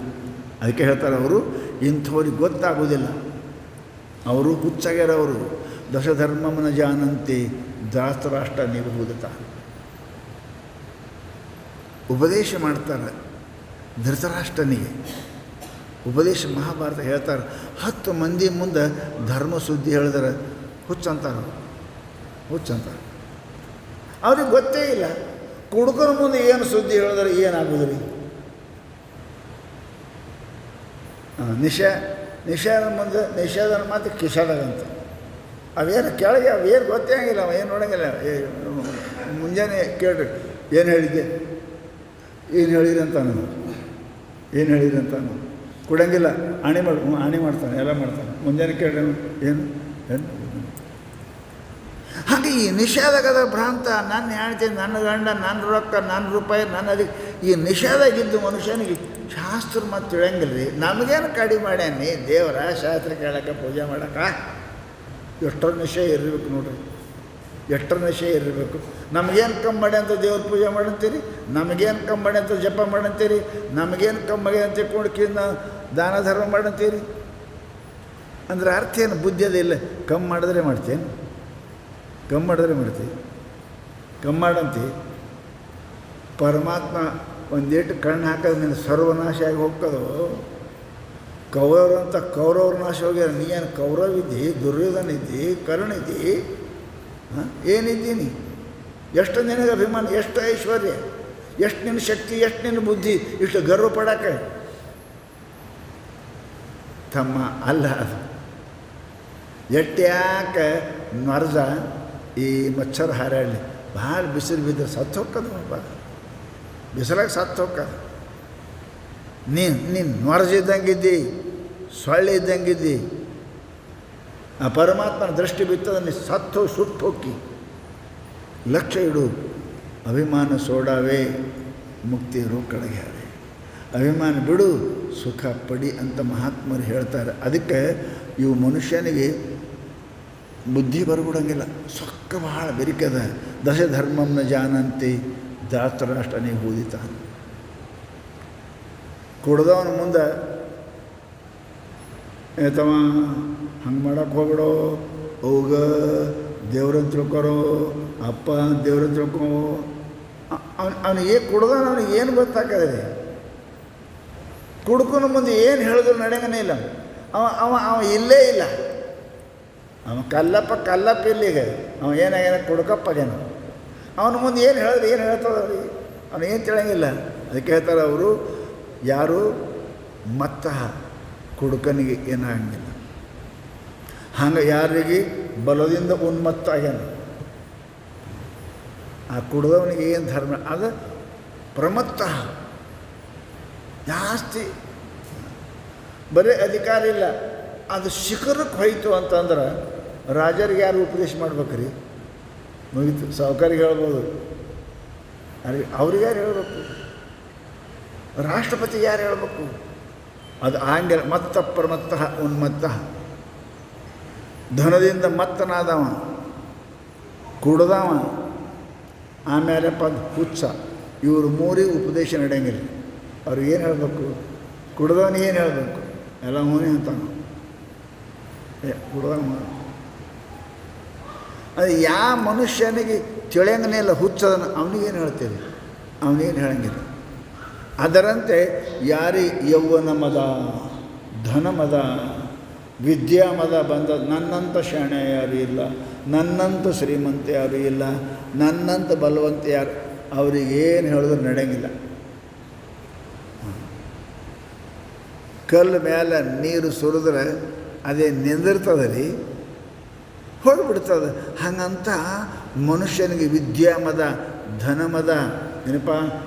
A: ಅದಕ್ಕೆ ಹೇಳ್ತಾರೆ ಅವರು, ಇಂಥವ್ರಿಗೆ ಗೊತ್ತಾಗೋದಿಲ್ಲ. ಅವರು ಹುಚ್ಚಾಗ್ಯಾರವರು. ದಶಧರ್ಮಮನ ಜಾನಂತೆ ಧಾತರಾಷ್ಟ್ರ ನಿಭೂದತ. ಉಪದೇಶ ಮಾಡ್ತಾರೆ ಧೃತರಾಷ್ಟ್ರನಿಗೆ. ಉಪದೇಶ ಮಹಾಭಾರತ ಹೇಳ್ತಾರೆ. 10 ಮಂದಿ ಮುಂದೆ ಧರ್ಮ ಸುದ್ದಿ ಹೇಳಿದ್ರೆ ಹುಚ್ಚಂತಾರೆ. ಅವ್ರಿಗೆ ಗೊತ್ತೇ ಇಲ್ಲ ಕುಡುಕರ ಮುಂದೆ ಏನು ಸುದ್ದಿ ಹೇಳಿದ್ರೆ ಏನಾಗೋದು ರೀ. ನಿಷೇಧ ಮುಂದೆ ನಿಷೇಧನ ಮಾತು ಕಿಶಾದಾಗಂತ ಅವೇನು ಕೆಳಗೆ ಅವೇನು ಗೊತ್ತೇ ಆಗಿಲ್ಲ. ಅವ ಏನು ನೋಡೋಂಗಿಲ್ಲ. ಮುಂಜಾನೆ ಕೇಳ್ರಿ ಏನು ಹೇಳಿದ್ದೆ, ಏನು ಹೇಳಿರಿ ಅಂತಾನು ಕೊಡಂಗಿಲ್ಲ. ಆಣಿ ಮಾಡ್ತಾನೆ, ಎಲ್ಲ ಮಾಡ್ತಾನೆ. ಮುಂಜಾನೆ ಕೇಳ್ರಿ ಏನು ಹಾಗೆ ಈ ನಿಷೇಧಗದ ಭ್ರಾಂತ. ನನ್ನ ಹೆಂಡತಿ, ನನ್ನ ಗಂಡ, ನನ್ನ ರೊಕ್ಕ, ನನ್ನ ರೂಪಾಯಿ, ನನ್ನ ಅದಕ್ಕೆ ಈ ನಿಷೇಧಾಗಿದ್ದು ಮನುಷ್ಯನಿಗೆ ಶಾಸ್ತ್ರ ಮತ್ತು ತಿಳಿಯಂಗಿಲ್ಲ ರೀ. ನಮಗೇನು ಕಡಿಮೆ ಮಾಡ್ಯಾನಿ ದೇವರ ಶಾಸ್ತ್ರ ಕೇಳಕ್ಕೆ ಪೂಜೆ ಮಾಡೋಕೆ. ಎಷ್ಟರ ನಿಷೇಧ ಇರಬೇಕು ನೋಡ್ರಿ, ಎಷ್ಟರ ನಿಷೇಧ ಇರಬೇಕು. ನಮಗೇನು ಕಮ್ಮಿ ಮಾಡಿ ಅಂತ ದೇವ್ರ ಪೂಜೆ ಮಾಡಂತೀರಿ, ನಮಗೇನು ಕಮ್ಮಿ ಮಾಡಿ ಅಂತ ಜಪ ಮಾಡಂತೀರಿ, ನಮಗೇನು ಕಮ್ಮಿ ಅಂತ ಕೊಂಡ್ಕಿಂದ ದಾನ ಧರ್ಮ ಮಾಡಂತೀರಿ. ಅಂದ್ರೆ ಅರ್ಥ ಏನು? ಬುದ್ಧಿ ಅದಿಲ್ಲ. ಕಮ್ಮಿ ಮಾಡಿದ್ರೆ ಮಾಡ್ತೇನೆ, ಕಮ್ಮಿ ಮಾಡಂತಿ. ಪರಮಾತ್ಮ ಒಂದೇಟು ಕಣ್ಣು ಹಾಕೋದು ನಿನ್ನ ಸರ್ವನಾಶ ಆಗಿ ಹೋಗ್ತದೋ. ಕೌರವ್ರ ನಾಶ ಹೋಗ್ಯಾರ. ನೀ ಏನು ಕೌರವ ಇದ್ದಿ, ದುರ್ಯೋಧನ ಇದ್ದಿ, ಕರ್ಣ ಇದ್ದಿ, ಏನಿದ್ದೀನಿ? ಎಷ್ಟು ನಿನಗೆ ಅಭಿಮಾನ, ಎಷ್ಟು ಐಶ್ವರ್ಯ, ಎಷ್ಟು ನಿನ್ನ ಶಕ್ತಿ, ಎಷ್ಟು ನಿನ್ನ ಬುದ್ಧಿ, ಇಷ್ಟು ಗರ್ವ ಪಡಕ್ಕೆ ತಮ್ಮ ಅಲ್ಲ. ಅದು ಎಟ್ಟ್ಯಾಕೆ ನೊರ್ಜ ಈ ಮಚ್ಚರ ಹಾರಾಡಲಿ ಭಾಳ ಬಿಸಿಲು ಬಿದ್ದರೆ ಸತ್ತು ಹೋಗ್ತದೆ. ಬಿಸಿಲಾಗ ಸತ್ತು ಹೋಗ್ತದೆ. ನೀನು ನೊರ್ಜ ಇದ್ದಂಗಿದ್ದಿ, ಸೊಳ್ಳೆ ಇದ್ದಂಗಿದ್ದಿ. ಆ ಪರಮಾತ್ಮನ ದೃಷ್ಟಿ ಬಿತ್ತದ ನೀ ಸತ್ತು ಸುಟ್ಟು ಹೋಗಿ. ಲಕ್ಷ್ಯ ಇಡು. ಅಭಿಮಾನ ಸೋಡಾವೇ ಮುಕ್ತಿಯರು ಕಡೆಗೆ. ಅಭಿಮಾನ ಬಿಡು, ಸುಖ ಪಡಿ ಅಂತ ಮಹಾತ್ಮರು ಹೇಳ್ತಾರೆ. ಅದಕ್ಕೆ ಇವು ಮನುಷ್ಯನಿಗೆ ಬುದ್ಧಿ ಬರ್ಬಿಡಂಗಿಲ್ಲ. ಸೊಕ್ಕ ಭಾಳ ಬೆರಿಕದ. ದಶಧರ್ಮಂನ ಜಾನಂತಿ ಧಾತರಾಷ್ಟ್ರನೇ ಊದಿತ. ಕುಡ್ದವನ ಮುಂದೆ ಏತವ ಹಂಗೆ ಮಾಡೋಕ್ಕೆ ಹೋಗ್ಬಿಡೋ, ಹೋಗ ದೇವ್ರನ್ನ ತಿಳ್ಕೊರೋ, ಅಪ್ಪ ದೇವ್ರನ್ನ ತಿಳ್ಕೊ. ಅವನಿಗೆ ಕುಡ್ದವನು ಅವನಿಗೆ ಏನು ಗೊತ್ತಾಗದೆ. ಕುಡ್ಕೊನ ಮುಂದೆ ಏನು ಹೇಳಿದ್ರು ನಡೆಯನೇ ಇಲ್ಲ. ಅವ ಇಲ್ಲೇ ಇಲ್ಲ. ಅವ ಕಲ್ಲಪ್ಪ ಇಲ್ಲಿಗೆ. ಅವ ಏನಾಗ್ಯಾನ ಕುಡ್ಕಪ್ಪಾಗ್ಯಾನ. ಅವನ ಮುಂದೆ ಏನು ಹೇಳಿದ್ರೆ ಏನು ಹೇಳ್ತದೆ ಅವ್ರಿಗೆ? ಅವನು ಏನು ತಿಳಂಗಿಲ್ಲ. ಅದಕ್ಕೆ ಹೇಳ್ತಾರೆ ಅವರು, ಯಾರು ಮತ್ತ ಕುಡುಕನಿಗೆ ಏನಾಗಂಗಿಲ್ಲ. ಹಂಗೆ ಯಾರಿಗೆ ಬಲದಿಂದ ಉನ್ಮತ್ತ ಆಗ್ಯಾನ. ಆ ಕುಡ್ದವನಿಗೆ ಏನು ಧರ್ಮ ಅದು ಪ್ರಮತ್ತ ಜಾಸ್ತಿ. ಬರೀ ಅಧಿಕಾರ ಇಲ್ಲ, ಅದು ಶಿಖರಕ್ಕೆ ಹೋಯ್ತು ಅಂತಂದ್ರೆ ರಾಜರಿಗೆ ಯಾರು ಉಪದೇಶ ಮಾಡ್ಬೇಕ್ರಿ? ಮುಗಿತು. ಸಾಹುಕಾರಿಗೆ ಹೇಳ್ಬೋದು, ಅವ್ರಿಗೆ ಯಾರು ಹೇಳ್ಬೇಕು? ರಾಷ್ಟ್ರಪತಿಗೆ ಯಾರು ಹೇಳ್ಬೇಕು? ಅದು ಆಂಗ್ಲ ಮತ್ತ ಪ್ರಮತ್ತ ಉನ್ಮತ್ತ. ಧನದಿಂದ ಮತ್ತನಾದವ, ಕುಡ್ದವ, ಆಮೇಲೆ ಹುಚ್ಚ. ಇವರು ಮೂರಿಗೆ ಉಪದೇಶ ನಡೆಯಂಗಿಲ್ಲ. ಅವ್ರಿಗೆ ಏನು ಹೇಳಬೇಕು? ಕುಡ್ದವನಿಗೆ ಏನು ಹೇಳಬೇಕು? ಎಲ್ಲ ಮೂನೇ ಅಂತಾನು. ಕುಡ್ದವ ಅದು ಯಾವ ಮನುಷ್ಯನಿಗೆ ತಿಳಿಯಂಗನೇ ಇಲ್ಲ, ಹುಚ್ಚದನ್ನು ಅವನಿಗೇನು ಹೇಳ್ತೇವೆ? ಅವನಿಗೇನು ಹೇಳಂಗಿಲ್ಲ. ಅದರಂತೆ ಯಾರಿ ಯೌವನ ಮದ, ಧನ ಮದ, ವಿದ್ಯಾ ಮದ ಬಂದ, ನನ್ನಂಥ ಶಾಣೆ ಯಾರು ಇಲ್ಲ, ನನ್ನಂಥ ಶ್ರೀಮಂತ ಯಾರು ಇಲ್ಲ, ನನ್ನಂಥ ಬಲವಂತ ಯಾರು, ಅವ್ರಿಗೇನು ಹೇಳಿದ್ರು ನಡೆಯಂಗಿಲ್ಲ. ಕಲ್ಲು ಮೇಲೆ ನೀರು ಸುರಿದ್ರೆ ಅದೇ ನಿಂದಿರ್ತದೆ ರೀ, ಹೋಗಿಬಿಡ್ತದೆ. ಹಾಗಂತ ಮನುಷ್ಯನಿಗೆ ವಿದ್ಯಾಮದ, ಧನಮದ, ಏನಪ್ಪ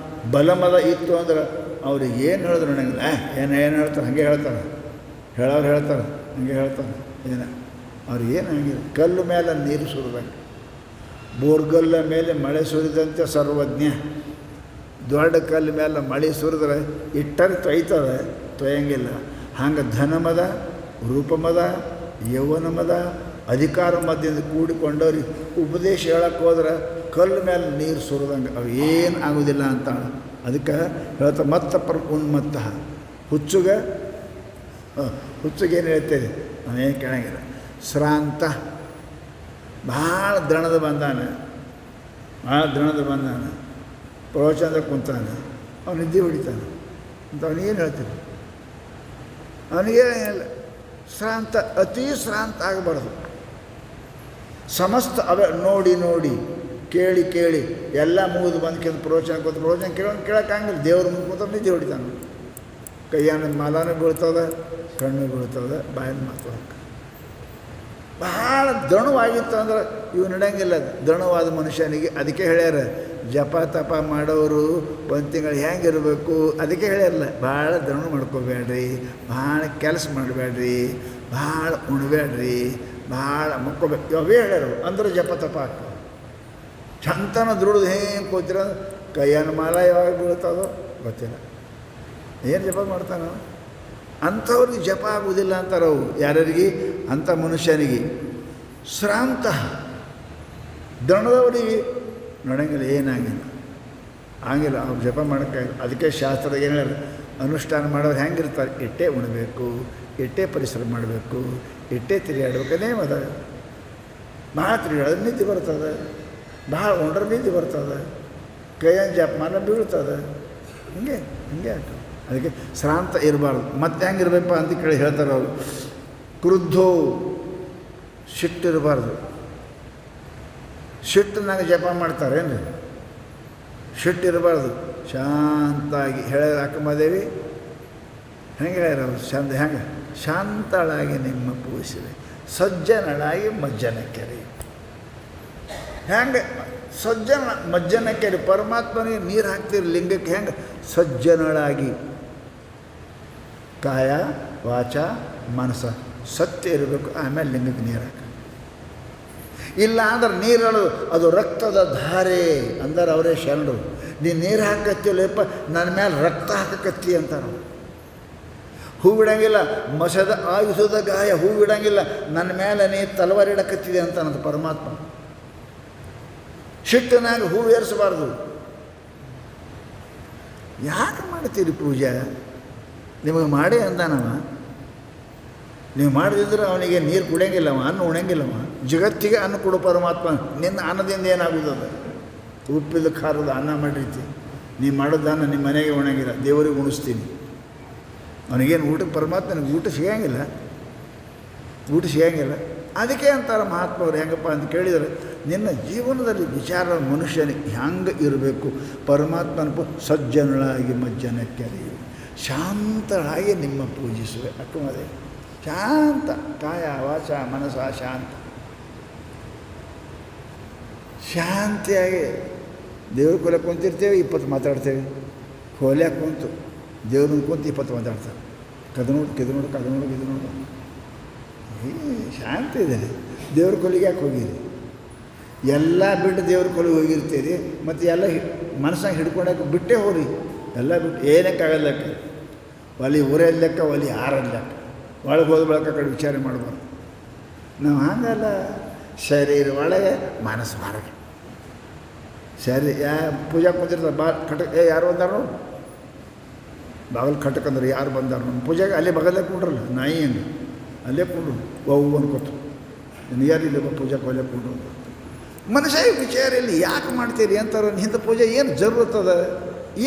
A: ಬಲಮದ ಇತ್ತು ಅಂದ್ರೆ ಅವ್ರಿಗೆ ಏನು ಹೇಳಿದ್ರು ನನಗಿಲ್ಲ. ಏನು ಹೇಳ್ತಾರೆ ಹಾಗೆ ಹೇಳ್ತಾರೆ, ಹೇಳೋರು ಹೇಳ್ತಾರೆ ಹಾಗೆ ಹೇಳ್ತಾರೆ. ಅವ್ರಿಗೆ ಏನು ಹಂಗಿಲ್ಲ. ಕಲ್ಲು ಮೇಲೆ ನೀರು ಸುರಿದಂಗೆ, ಬೋರ್ಗಲ್ಲ ಮೇಲೆ ಮಳೆ ಸುರಿದಂತೆ ಸರ್ವಜ್ಞ. ದೊಡ್ಡ ಕಲ್ಲು ಮೇಲೆ ಮಳೆ ಸುರಿದ್ರೆ ಇಟ್ಟರೆ ತೊಯ್ತದೆ, ತೊಯ್ಯಂಗಿಲ್ಲ. ಹಂಗೆ ಧನಮದ, ರೂಪಮದ, ಯೌವನಮದ, ಅಧಿಕಾರ ಮಧ್ಯದಿಂದ ಕೂಡಿಕೊಂಡವ್ರಿಗೆ ಉಪದೇಶ ಹೇಳಕ್ಕೆ ಹೋದ್ರೆ ಕಲ್ಲು ಮೇಲೆ ನೀರು ಸುರಿದಂಗೆ ಅವು ಏನು ಆಗೋದಿಲ್ಲ ಅಂತ. ಅದಕ್ಕೆ ಹೇಳ್ತಾರೆ ಮತ್ತ ಉನ್ಮತ್ತ. ಹುಚ್ಚಗೇನು ಹೇಳ್ತೇವೆ? ನಾನೇನು ಕೇಳಂಗಿಲ್ಲ. ಶ್ರಾಂತ, ಭಾಳ ದಣದ ಬಂದಾನೆ, ಪ್ರವಚನದ ಕುಂತಾನೆ. ಅವನು ನಿದ್ದೆ ಹೊಡಿತಾನೆ ಅಂತ ಅವನಿಗೇನು ಹೇಳ್ತೀನಿ? ಅವನಿಗೇನಿಲ್ಲ, ಶ್ರಾಂತ, ಅತೀ ಶ್ರಾಂತ ಆಗಬಾರ್ದು. ಸಮಸ್ತ ನೋಡಿ ನೋಡಿ ಕೇಳಿ ಕೇಳಿ ಎಲ್ಲ ಮುಗಿದು ಬಂದು ಪ್ರವಚನ ಕೂತು ಪ್ರವಚನ ಕೇಳೋಕ್ಕಾಗಿಲ್ಲ. ದೇವ್ರ ಮುಂದೆ ಕೂತ ನಿದ್ದೆ ಹೊಡಿತಾನೆ. ಕೈಯಾನ ಮಾಲಾನು ಬೀಳ್ತದೆ, ಕಣ್ಣು ಬೀಳ್ತದೆ, ಬಾಯಿನ ಮಾತು ಭಾಳ ದಣುವಾಗಿತ್ತು ಅಂದ್ರೆ ಇವು ನಡೆಯಂಗಿಲ್ಲ. ದಣುವಾದ ಮನುಷ್ಯನಿಗೆ ಅದಕ್ಕೆ ಹೇಳ್ಯಾರ, ಜಪ ತಪ ಮಾಡೋರು ಒಂದು ತಿಂಗಳು ಹೆಂಗಿರಬೇಕು ಅದಕ್ಕೆ ಹೇಳ್ಯಾರಲ್ಲ. ಭಾಳ ದಣು ಮಾಡ್ಕೋಬೇಡ್ರಿ, ಭಾಳ ಕೆಲಸ ಮಾಡಬೇಡ್ರಿ, ಭಾಳ ಉಣ್ಬೇಡ್ರಿ, ಭಾಳ ಮಕ್ಕೋಬೇಕು, ಇವೇ ಹೇಳ್ಯಾರ. ಅಂದ್ರೆ ಜಪ ತಪ ಆಗ್ತದೆ. ಚಂತನ ದುಡಿದು ಹೆಂಗೆ ಕೂತಿರ ಕೈಯನ ಮಾಲ ಯಾವಾಗ ಬೀಳ್ತದೋ ಗೊತ್ತಿಲ್ಲ. ಏನು ಜಪ ಮಾಡ್ತಾನೋ ಅಂಥವ್ರಿಗೆ ಜಪ ಆಗುವುದಿಲ್ಲ ಅಂತಾರೆ ಅವು. ಯಾರಿಗೆ? ಅಂಥ ಮನುಷ್ಯನಿಗೆ. ಶ್ರಾಂತ ದಣದವರಿಗೆ ನಡೆಯಂಗಿಲ್ಲ, ಏನಾಗಿಲ್ಲ, ಆಗಿಲ್ಲ, ಅವ್ರು ಜಪ ಮಾಡೋಕ್ಕಾಗಿಲ್ಲ. ಅದಕ್ಕೆ ಶಾಸ್ತ್ರದ ಏನು ಹೇಳಿ, ಅನುಷ್ಠಾನ ಮಾಡೋರು ಹೆಂಗಿರ್ತಾರೆ, ಎಟ್ಟೇ ಉಣಬೇಕು, ಎಟ್ಟೇ ಪರಿಶ್ರಮ ಮಾಡಬೇಕು, ಎಟ್ಟೇ ತಿರುಗಾಡ್ಬೇಕು. ಅದೇ ಮದ ಭಾಳ ತಿರುಗಾಡೋದು ನಿದ್ದೆ ಬರ್ತದೆ, ಭಾಳ ಉಂಡ್ರೆ ನಿದ್ದೆ ಬರ್ತದೆ, ಕೈಯನ್ನು ಜಪಮಾನ ಬೀಳ್ತದೆ. ಹಿಂಗೆ ಆಗ್ತದೆ. ಅದಕ್ಕೆ ಶ್ರಾಂತ ಇರಬಾರ್ದು. ಮತ್ತೆ ಹೆಂಗಿರ್ಬೇಕಪ್ಪ ಅಂತ ಕೇಳಿ ಹೇಳ್ತಾರೆ ಅವರು. ಕ್ರುದ್ಧೋ, ಸಿಟ್ಟಿರಬಾರ್ದು. ಸಿಟ್ಟಿನಾಗ ಜಪ ಮಾಡ್ತಾರೇನು? ಸಿಟ್ಟಿರಬಾರ್ದು. ಶಾಂತಾಗಿ ಹೇಳ್ಯಾರ ಅಕ್ಕಮಹಾದೇವಿ. ಹೆಂಗೆ ಹೇಳ್ಯಾರ ಅವರು? ಹೆಂಗೆ? ಶಾಂತಳಾಗಿ ನಿಮ್ಮ ಪೂಜಿಸಿದೆ, ಸಜ್ಜನಳಾಗಿ ಮಜ್ಜನ ಕೆರೆ. ಹೆಂಗೆ ಸಜ್ಜನ ಮಜ್ಜನ ಕೆರೆ? ಪರಮಾತ್ಮನಿಗೆ ನೀರು ಹಾಕ್ತೀರಿ ಲಿಂಗಕ್ಕೆ. ಹೆಂಗೆ? ಸಜ್ಜನಳಾಗಿ ಕಾಯ ವಾಚ ಮನಸ್ಸ ಸತ್ಯ ಇರಬೇಕು, ಆಮೇಲೆ ಲಿಂಗಕ್ಕೆ ನೀರು ಹಾಕ. ಇಲ್ಲ ಅಂದ್ರೆ ನೀರಳು ಅದು ರಕ್ತದ ಧಾರೆ ಅಂದರೆ ಅವರೇ ಶರಣರು. ನೀನು ನೀರು ಹಾಕತ್ತಿಲ್ಲಪ್ಪ, ನನ್ನ ಮೇಲೆ ರಕ್ತ ಹಾಕಕತ್ತಿ ಅಂತಾರೆ. ಹೂ ಬಿಡಂಗಿಲ್ಲ, ಮಸದ ಆಯುಧದ ಗಾಯ ಹೂ ಬಿಡಂಗಿಲ್ಲ, ನನ್ನ ಮೇಲೆ ನೀ ತಲವಾರು ಇಡಕತ್ತಿದೆ ಅಂತ ಅನ್ನೋದು ಪರಮಾತ್ಮ. ಸಿಟ್ಟಿನಾಗ ಹೂ ಏರಿಸಬಾರ್ದು. ಯಾಕೆ ಮಾಡ್ತೀರಿ ಪೂಜೆ? ನಿಮಗೆ ಮಾಡಿ ಅಂದಾನವ. ನೀವು ಮಾಡದಿದ್ರೆ ಅವನಿಗೆ ನೀರು ಕುಡಿಯಂಗಿಲ್ಲವ, ಅನ್ನ ಉಣಂಗಿಲ್ಲವ. ಜಗತ್ತಿಗೆ ಅನ್ನ ಕೊಡು ಪರಮಾತ್ಮ. ನಿನ್ನ ಅನ್ನದಿಂದ ಏನಾಗುತ್ತದೆ? ಉಪ್ಪಿದ ಖಾರದ ಅನ್ನ ಮಾಡಿರ್ತಿ, ನೀವು ಮಾಡೋದು ಅನ್ನ ನಿಮ್ಮ ಮನೆಗೆ ಉಣಂಗಿಲ್ಲ, ದೇವರಿಗೆ ಉಣಿಸ್ತೀನಿ. ಅವನಿಗೇನು ಊಟ, ಪರಮಾತ್ಮನಿಗೆ ಊಟ ಸಿಗಂಗಿಲ್ಲ. ಅದಕ್ಕೆ ಅಂತಾರೆ ಮಹಾತ್ಮವ್ರು. ಹೆಂಗಪ್ಪ ಅಂತ ಕೇಳಿದರೆ, ನಿನ್ನ ಜೀವನದಲ್ಲಿ ವಿಚಾರ ಮನುಷ್ಯನಿಗೆ ಹೆಂಗೆ ಇರಬೇಕು? ಪರಮಾತ್ಮನ ಸಜ್ಜನಳಾಗಿ ಮಜ್ಜನ ಕೆರೆಯು, ಶಾಂತಳಾಗಿ ನಿಮ್ಮ ಪೂಜಿಸುವೆ. ಅಕ್ಕಮದೇ ಶಾಂತ, ಕಾಯ ವಾಚ ಮನಸ ಶಾಂತ. ಶಾಂತಿಯಾಗಿ ದೇವ್ರ ಕೊಲೆ ಕುಂತಿರ್ತೇವೆ, 20 ಮಾತಾಡ್ತೇವೆ. ಕೊಲ್ಯಾಕೆ ಕುಂತು ದೇವ್ರನ್ನ ಕುಂತು 20 ಮಾತಾಡ್ತಾರೆ. ಕದನೋಡು ಶಾಂತಿ ಇದೆ. ದೇವ್ರ ಕೊಲಿಗೆ ಯಾಕೆ ಹೋಗಿರಿ? ಎಲ್ಲ ಬಿಟ್ಟು ದೇವ್ರ ಕೊಲಿಗೆ ಹೋಗಿರ್ತೀರಿ, ಮತ್ತು ಎಲ್ಲ ಮನಸ್ಸಾಗ ಹಿಡ್ಕೊಂಡಾಗ ಬಿಟ್ಟೇ ಹೋಗ್ರಿ. ಎಲ್ಲ ಬಿಟ್ಟು ಏನಕ್ಕಾಗಲ್ಲ ಲೆಕ್ಕ. ಒಲಿ ಊರಲ್ಲಿ ಲೆಕ್ಕ, ಒಲಿ ಆರಲ್ಲಿ ಲೆಕ್ಕ. ಒಳಗೆ ಹೋದ ಬಳಕ ಕಡೆ ವಿಚಾರ ಮಾಡಬಾರ್ದು. ನಾವು ಹಂಗಲ್ಲ. ಶರೀರ ಒಳಗೆ, ಮನಸ್ಸು ಹೊರಗೆ. ಸರಿ, ಪೂಜಾ ಕುಂತಿರ್ತಾರೆ, ಯಾರು ಬಂದಾರು ಬಾಗಲು ಕಟ್ಟಕಂದ್ರೆ ಯಾರು ಬಂದಾರು ನಮ್ಮ ಪೂಜೆಗೆ? ಅಲ್ಲೇ ಬಗಲೇ ಕುಂಡ್ರಲ್ಲ, ನಾಯಿ ಹಂಗೆ ಅಲ್ಲೇ ಕುಂಡ್ರು ಒವ್ವು ಅನ್ಕೋತು. ಯಾರಿಲ್ಲ ಪೂಜಾಕ್ಕೆ ಅಲ್ಲೇ ಕುಂಡ್ರು. ಮನುಷ್ಯ ವಿಚಾರ ಇಲ್ಲಿ ಯಾಕೆ ಮಾಡ್ತೀರಿ ಅಂತಾರೆ. ಇಂಥ ಪೂಜೆ ಏನು ಜರುರತ್ತದ?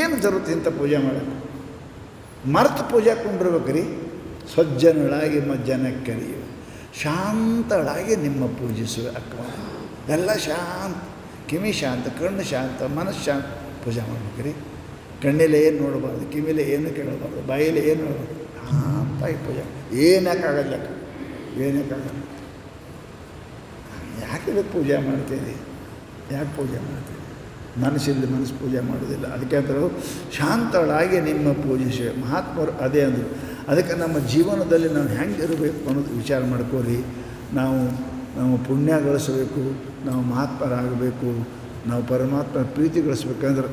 A: ಏನು ಜರುರತ್ತೆ ಇಂಥ ಪೂಜೆ ಮಾಡೋಕ್ಕೆ? ಮರ್ತು ಪೂಜೆ ಕುಂಡಿರ್ಬೇಕ್ರಿ. ಸಜ್ಜನಳಾಗಿ ಮಜ್ಜನ ಕೆರೆಯು, ಶಾಂತಳಾಗಿ ನಿಮ್ಮ ಪೂಜಿಸುವೆ. ಅಕ್ಕ ಎಲ್ಲ ಶಾಂತ, ಕಿವಿ ಶಾಂತ, ಕಣ್ಣು ಶಾಂತ, ಮನಸ್ಸು ಶಾಂತ ಪೂಜೆ ಮಾಡ್ಬೇಕ್ರಿ. ಕಣ್ಣಲ್ಲಿ ಏನು ನೋಡಬಾರ್ದು, ಕಿವಿಲೆ ಏನು ಕೇಳಬಾರ್ದು, ಬಾಯಲ್ಲಿ ಏನು ನೋಡಬಾರ್ದು. ಶಾಂತಾಗಿ ಪೂಜೆ. ಏನಕ್ಕಾಗಲ್ಲ, ಏನಕ್ಕಾಗಲ್ಲ. ಯಾಕೆ ಪೂಜೆ ಮಾಡ್ತೀರಿ? ಯಾಕೆ ಪೂಜೆ ಮಾಡ್ತೀರಿ? ಮನಸ್ಸಿಲ್ಲಿ ಮನಸ್ಸು ಪೂಜೆ ಮಾಡೋದಿಲ್ಲ. ಅದಕ್ಕೆ ಅಂದರು ಶಾಂತಳಾಗಿ ನಿಮ್ಮ ಪೂಜಿಸುವೆ. ಮಹಾತ್ಮರು ಅದೇ ಅಂದರು. ಅದಕ್ಕೆ ನಮ್ಮ ಜೀವನದಲ್ಲಿ ನಾವು ಹೆಂಗೆ ಇರಬೇಕು ಅನ್ನೋದು ವಿಚಾರ ಮಾಡ್ಕೋರಿ. ನಾವು ಪುಣ್ಯ ಗಳಿಸಬೇಕು, ನಾವು ಮಹಾತ್ಮರಾಗಬೇಕು, ನಾವು ಪರಮಾತ್ಮ ಪ್ರೀತಿ ಗಳಿಸ್ಬೇಕಂದ್ರೆ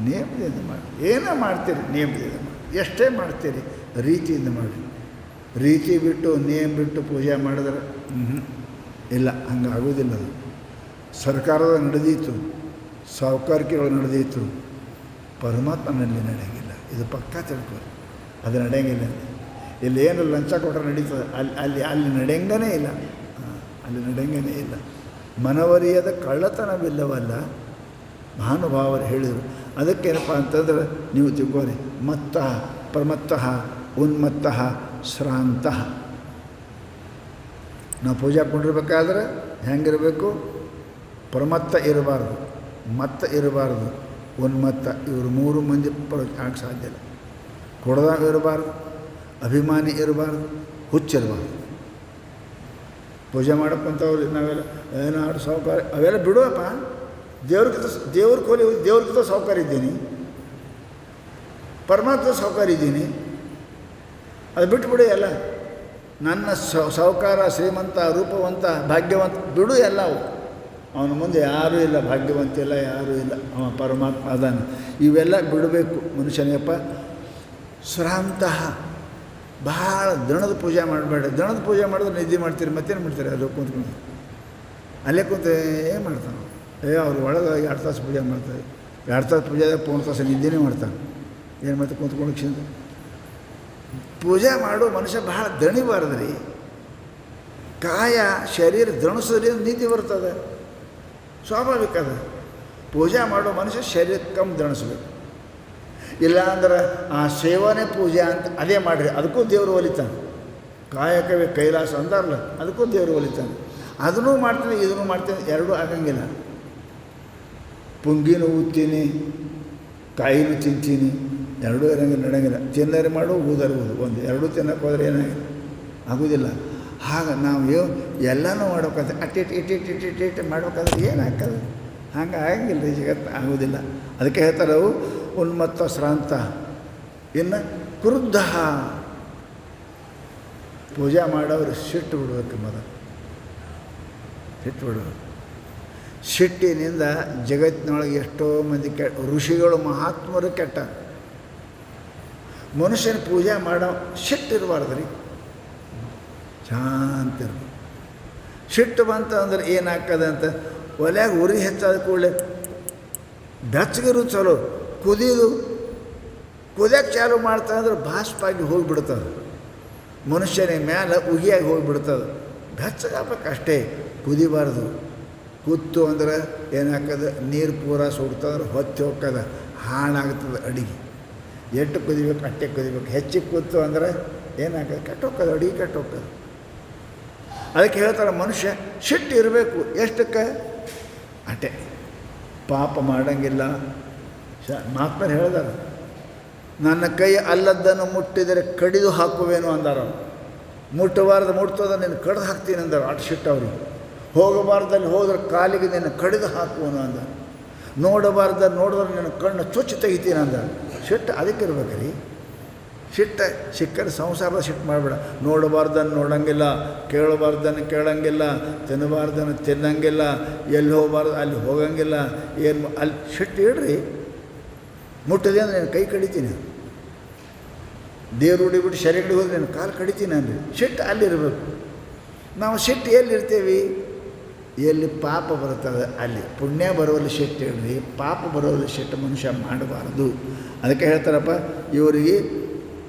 A: ನೇಮದಿಂದ ಮಾಡಿ. ಏನೋ ಮಾಡ್ತೀರಿ ನೇಮದಿಂದ ಮಾಡಿ. ಎಷ್ಟೇ ಮಾಡ್ತೀರಿ ರೀತಿಯಿಂದ ಮಾಡಿ. ರೀತಿ ಬಿಟ್ಟು ನೇಮ ಬಿಟ್ಟು ಪೂಜೆ ಮಾಡಿದ್ರೆ ಇಲ್ಲ, ಹಂಗೆ ಆಗೋದಿಲ್ಲ. ಅದು ಸರ್ಕಾರದ ನಡೆದೀತು, ಸಾಹುಕಾರಿಕೆಗಳು ನಡೆದೀತು, ಪರಮಾತ್ಮನಲ್ಲಿ ನಡೆಯಂಗಿಲ್ಲ. ಇದು ಪಕ್ಕಾ ತಿಳ್ಕೊಳ್ಳಿ. ಅದು ನಡೆಯಂಗಿಲ್ಲ. ಇಲ್ಲಿ ಏನು ಲಂಚ ಕೊಟ್ಟರೆ ನಡೀತದೆ, ಅಲ್ಲಿ ನಡೆಯಂಗನೇ ಇಲ್ಲ. ಅಲ್ಲಿ ನಡೆಯಂಗನೇ ಇಲ್ಲ. ಮನವರಿಯದ ಕಳ್ಳತನವಿಲ್ಲವಲ್ಲ. ಮಹಾನುಭಾವರು ಹೇಳಿದರು, ಅದಕ್ಕೇನಪ್ಪ ಅಂತಂದ್ರೆ ನೀವು ತಿಳ್ಕೊರಿ, ಮತ್ತಃ ಪ್ರಮತ್ತಃ ಉನ್ಮತ್ತಃ ಶ್ರಾಂತಃ. ನಾವು ಪೂಜೆ ಕೊಂಡಿರ್ಬೇಕಾದ್ರೆ ಹೆಂಗಿರಬೇಕು? ಪ್ರಮತ್ತ ಇರಬಾರ್ದು, ಮತ್ತ ಇರಬಾರ್ದು, ಉನ್ಮತ್ತ. ಇವರು 3 ಮಂದಿ ಆಗಕ್ಕೆ ಸಾಧ್ಯ ಇಲ್ಲ. ಕೊಡದಾಗ ಇರಬಾರ್ದು, ಅಭಿಮಾನಿ ಇರಬಾರ್ದು, ಹುಚ್ಚಿರಬಾರ್ದು. ಪೂಜೆ ಮಾಡೋಕ್ಕಂಥವ್ರು ನಾವೆಲ್ಲ ಏನಾದ್ರು ಸಾವುಕಾರ ಅವೆಲ್ಲ ಬಿಡುವಪ್ಪ. ದೇವ್ರ ಕೋಲಿ ದೇವ್ರಿಗಿಂತ ಸಾವುಕಾರ ಇದ್ದೀನಿ, ಪರಮಾತ್ಮ ಸಾವುಕಾರ ಇದ್ದೀನಿ, ಅದು ಬಿಟ್ಟುಬಿಡು ಎಲ್ಲ. ನನ್ನ ಸಾವುಕಾರ ಶ್ರೀಮಂತ ರೂಪವಂತ ಭಾಗ್ಯವಂತ ಬಿಡು ಎಲ್ಲವು. ಅವನ ಮುಂದೆ ಯಾರೂ ಇಲ್ಲ, ಭಾಗ್ಯವಂತ ಇಲ್ಲ, ಯಾರೂ ಇಲ್ಲ, ಅವ ಪರಮಾತ್ಮ ಅದಾನ. ಇವೆಲ್ಲ ಬಿಡಬೇಕು ಮನುಷ್ಯನಿಗಪ್ಪ. ಶ್ರಾಂತಃ, ಭಾಳ ದಣದ ಪೂಜೆ ಮಾಡಬೇಡ. ದಣದ ಪೂಜೆ ಮಾಡಿದ್ರೆ ನಿದ್ದೆ ಮಾಡ್ತೀರಿ, ಮತ್ತೇನು ಮಾಡ್ತೀರಿ? ಅದು ಕೂತ್ಕೊಂಡು ಅಲ್ಲೇ ಕೂತು ಏನು ಮಾಡ್ತಾನೆ? ಅವ್ರು ಒಳಗೆ 2 ತಾಸು ಪೂಜೆ ಮಾಡ್ತಾರೆ, 2 ತಾಸು ಪೂಜೆದಾಗ 4 ತಾಸು ನಿದ್ದೆನೇ ಮಾಡ್ತಾನೆ. ಏನು ಮಾಡ್ತಾರೆ? ಕೂತ್ಕೊಂಡು ಕ್ಷಣ ಪೂಜೆ ಮಾಡೋ ಮನುಷ್ಯ ಭಾಳ ದಣಿಬಾರ್ದು ರೀ. ಕಾಯ ಶರೀರ ದಣಿಸೋದ್ರಿ ನಿದ್ದೆ ಬರ್ತದೆ, ಸ್ವಾಭಾವಿಕ ಅದ. ಪೂಜೆ ಮಾಡೋ ಮನುಷ್ಯ ಶರೀರ ಕಮ್ಮಿ ದಣಿಸ್ಬೇಕು. ಇಲ್ಲಾಂದ್ರೆ ಆ ಸೇವನೆ ಪೂಜೆ ಅಂತ ಅದೇ ಮಾಡಿರಿ, ಅದಕ್ಕೂ ದೇವರು ಒಲಿತಾನೆ. ಕಾಯಕವೇ ಕೈಲಾಸ ಅಂದಾರಲ್ಲ, ಅದಕ್ಕೂ ದೇವರು ಒಲಿತಾನೆ. ಅದನ್ನೂ ಮಾಡ್ತೀನಿ, ಇದನ್ನೂ ಮಾಡ್ತೀನಿ, ಎರಡೂ ಆಗಂಗಿಲ್ಲ. ಪುಂಗಿನೂ ಊದ್ತೀನಿ, ಕಾಯಿನೂ ತಿಂತೀನಿ, ಎರಡೂ ಇರಂಗಿಲ್ಲ, ನಡೆಯಂಗಿಲ್ಲ. ತಿನ್ನರೆ ಮಾಡು, ಊದರೆ ಊದು, ಒಂದು ಎರಡೂ ತಿನ್ನಕ್ಕೆ ಹೋದ್ರೆ ಏನಾಗಿಲ್ಲ, ಆಗೋದಿಲ್ಲ. ಹಾಗೆ ನಾವು ಎಲ್ಲನೂ ಮಾಡ್ಬೇಕಾದ್ರೆ ಇಟ್ಟಿಟ್ಟು ಮಾಡ್ಬೇಕಾದ್ರೆ ಏನಾಗ್ತದೆ? ಹಂಗೆ ಆಗಂಗಿಲ್ಲ ರೀ, ಜಗತ್ತು ಆಗೋದಿಲ್ಲ. ಅದಕ್ಕೆ ಹೇಳ್ತಾರೆ ಅವು ಉನ್ಮತ್ತ ಶ್ರಾಂತ. ಇನ್ನು ಕ್ರುದ್ಧ, ಪೂಜೆ ಮಾಡೋರು ಸಿಟ್ಟು ಬಿಡ್ಬೇಕು. ಮೊದಲು ಸಿಟ್ಟು ಬಿಡಬೇಕು. ಸಿಟ್ಟಿನಿಂದ ಜಗತ್ತಿನೊಳಗೆ ಎಷ್ಟೋ ಮಂದಿ ಋಷಿಗಳು ಮಹಾತ್ಮರು ಕೆಟ್ಟ. ಮನುಷ್ಯನ ಪೂಜೆ ಮಾಡೋ ಸಿಟ್ಟಿರಬಾರ್ದು ರೀ, ಶಾಂತ ಇರ್ಬೇಕು. ಸಿಟ್ಟು ಬಂತ ಅಂದ್ರೆ ಏನಾಗ್ತದೆ ಅಂತ, ಒಲೆಯಾಗ ಉರಿ ಹೆಚ್ಚಾದ ಕೂಡಲೇ ಬೆಚ್ಚಗಿರು ಚಲೋ, ಕುದಿಯೋಕ್ಕೆ ಚಾಲು ಮಾಡ್ತಾಯಿದ್ರೆ ಬಾಷ್ಪಾಗಿ ಹೋಗಿಬಿಡ್ತದೆ. ಮನುಷ್ಯನ ಮೇಲೆ ಉಗಿಯಾಗಿ ಹೋಗಿಬಿಡ್ತದೆ. ಬೆಚ್ಚಗಾಗಬೇಕು ಅಷ್ಟೇ, ಕುದಿಬಾರ್ದು. ಕೂತು ಅಂದ್ರೆ ಏನಾಗ್ತದೆ? ನೀರು ಪೂರ ಸುಡ್ತಂದ್ರೆ ಹೊತ್ತಿ ಹೋಗ್ತದೆ, ಹಾಳಾಗ್ತದೆ ಅಡುಗೆ. ಎಷ್ಟು ಕುದಿಬೇಕು ಅಷ್ಟೇ ಕುದಿಬೇಕು. ಹೆಚ್ಚಿಗೆ ಕೂತು ಅಂದ್ರೆ ಏನಾಗ್ತದೆ? ಕೆಟ್ಟು ಹೋಗ್ತದೆ, ಅಡುಗೆ ಕೆಟ್ಟು ಹೋಗ್ತದೆ. ಅದಕ್ಕೆ ಹೇಳ್ತಾರೆ ಮನುಷ್ಯ ಸಿಟ್ಟು ಇರಬೇಕು. ಎಷ್ಟಕ್ಕೆ? ಅಷ್ಟೇ. ಪಾಪ ಮಾಡೋಂಗಿಲ್ಲ. ಮಹಾತ್ಮರು ಹೇಳಿದಾರೆ, ನನ್ನ ಕೈ ಅಲ್ಲದ್ದನ್ನು ಮುಟ್ಟಿದರೆ ಕಡಿದು ಹಾಕುವೇನು ಅಂದಾರ. ಮುಟ್ಟಬಾರ್ದು, ಮುಟ್ತದ ನೀನು ಕಡ್ದು ಹಾಕ್ತೀನಿ ಅಂದಾರ. ಅಷ್ಟು ಸಿಟ್ಟು ಅವ್ರಿಗೆ. ಹೋಗಬಾರ್ದಲ್ಲಿ ಹೋದ್ರೆ ಕಾಲಿಗೆ ನೀನು ಕಡಿದು ಹಾಕುವನು ಅಂದ. ನೋಡಬಾರ್ದಲ್ಲಿ ನೋಡಿದ್ರೆ ನಿನ್ನ ಕಣ್ಣು ಚುಚ್ಚು ತೆಗಿತೀನಿ ಅಂದ. ಸಿಟ್ಟು ಅದಕ್ಕೆ ಇರ್ಬೇಕು ರೀ. ಸಿಟ್ಟು ಸಿಕ್ಕರೆ ಸಂಸಾರದ ಸಿಟ್ಟು ಮಾಡಬೇಡ. ನೋಡಬಾರ್ದನ್ನು ನೋಡೋಂಗಿಲ್ಲ, ಕೇಳಬಾರ್ದನ್ನು ಕೇಳೋಂಗಿಲ್ಲ, ತಿನ್ನಬಾರ್ದನ್ನು ತಿನ್ನಂಗಿಲ್ಲ, ಎಲ್ಲಿ ಹೋಗಬಾರ್ದು ಅಲ್ಲಿ ಹೋಗಂಗಿಲ್ಲ. ಏನು ಅಲ್ಲಿ ಸಿಟ್ಟು ಇಡ್ರಿ. ಮುಟ್ಟದೆ ಅಂದರೆ ನಾನು ಕೈ ಕಡಿತೀನಿ, ದೇವ್ರು ಹುಡಿಬಿಟ್ಟು ಶರೀರಗಳಿಗೆ ಹೋದ್ರೆ ನಾನು ಕಾಲು ಕಡಿತೀನಿ ಅಂದರೆ ಸಿಟ್ಟು ಅಲ್ಲಿರಬೇಕು. ನಾವು ಸಿಟ್ಟು ಎಲ್ಲಿರ್ತೀವಿ? ಎಲ್ಲಿ ಪಾಪ ಬರ್ತದೆ ಅಲ್ಲಿ. ಪುಣ್ಯ ಬರೋಲ್ಲಿ ಸಿಟ್ಟು ಇಡ್ರಿ, ಪಾಪ ಬರೋಲ್ಲಿ ಸಿಟ್ಟು ಮನುಷ್ಯ ಮಾಡಬಾರ್ದು. ಅದಕ್ಕೆ ಹೇಳ್ತಾರಪ್ಪ, ಇವರಿಗೆ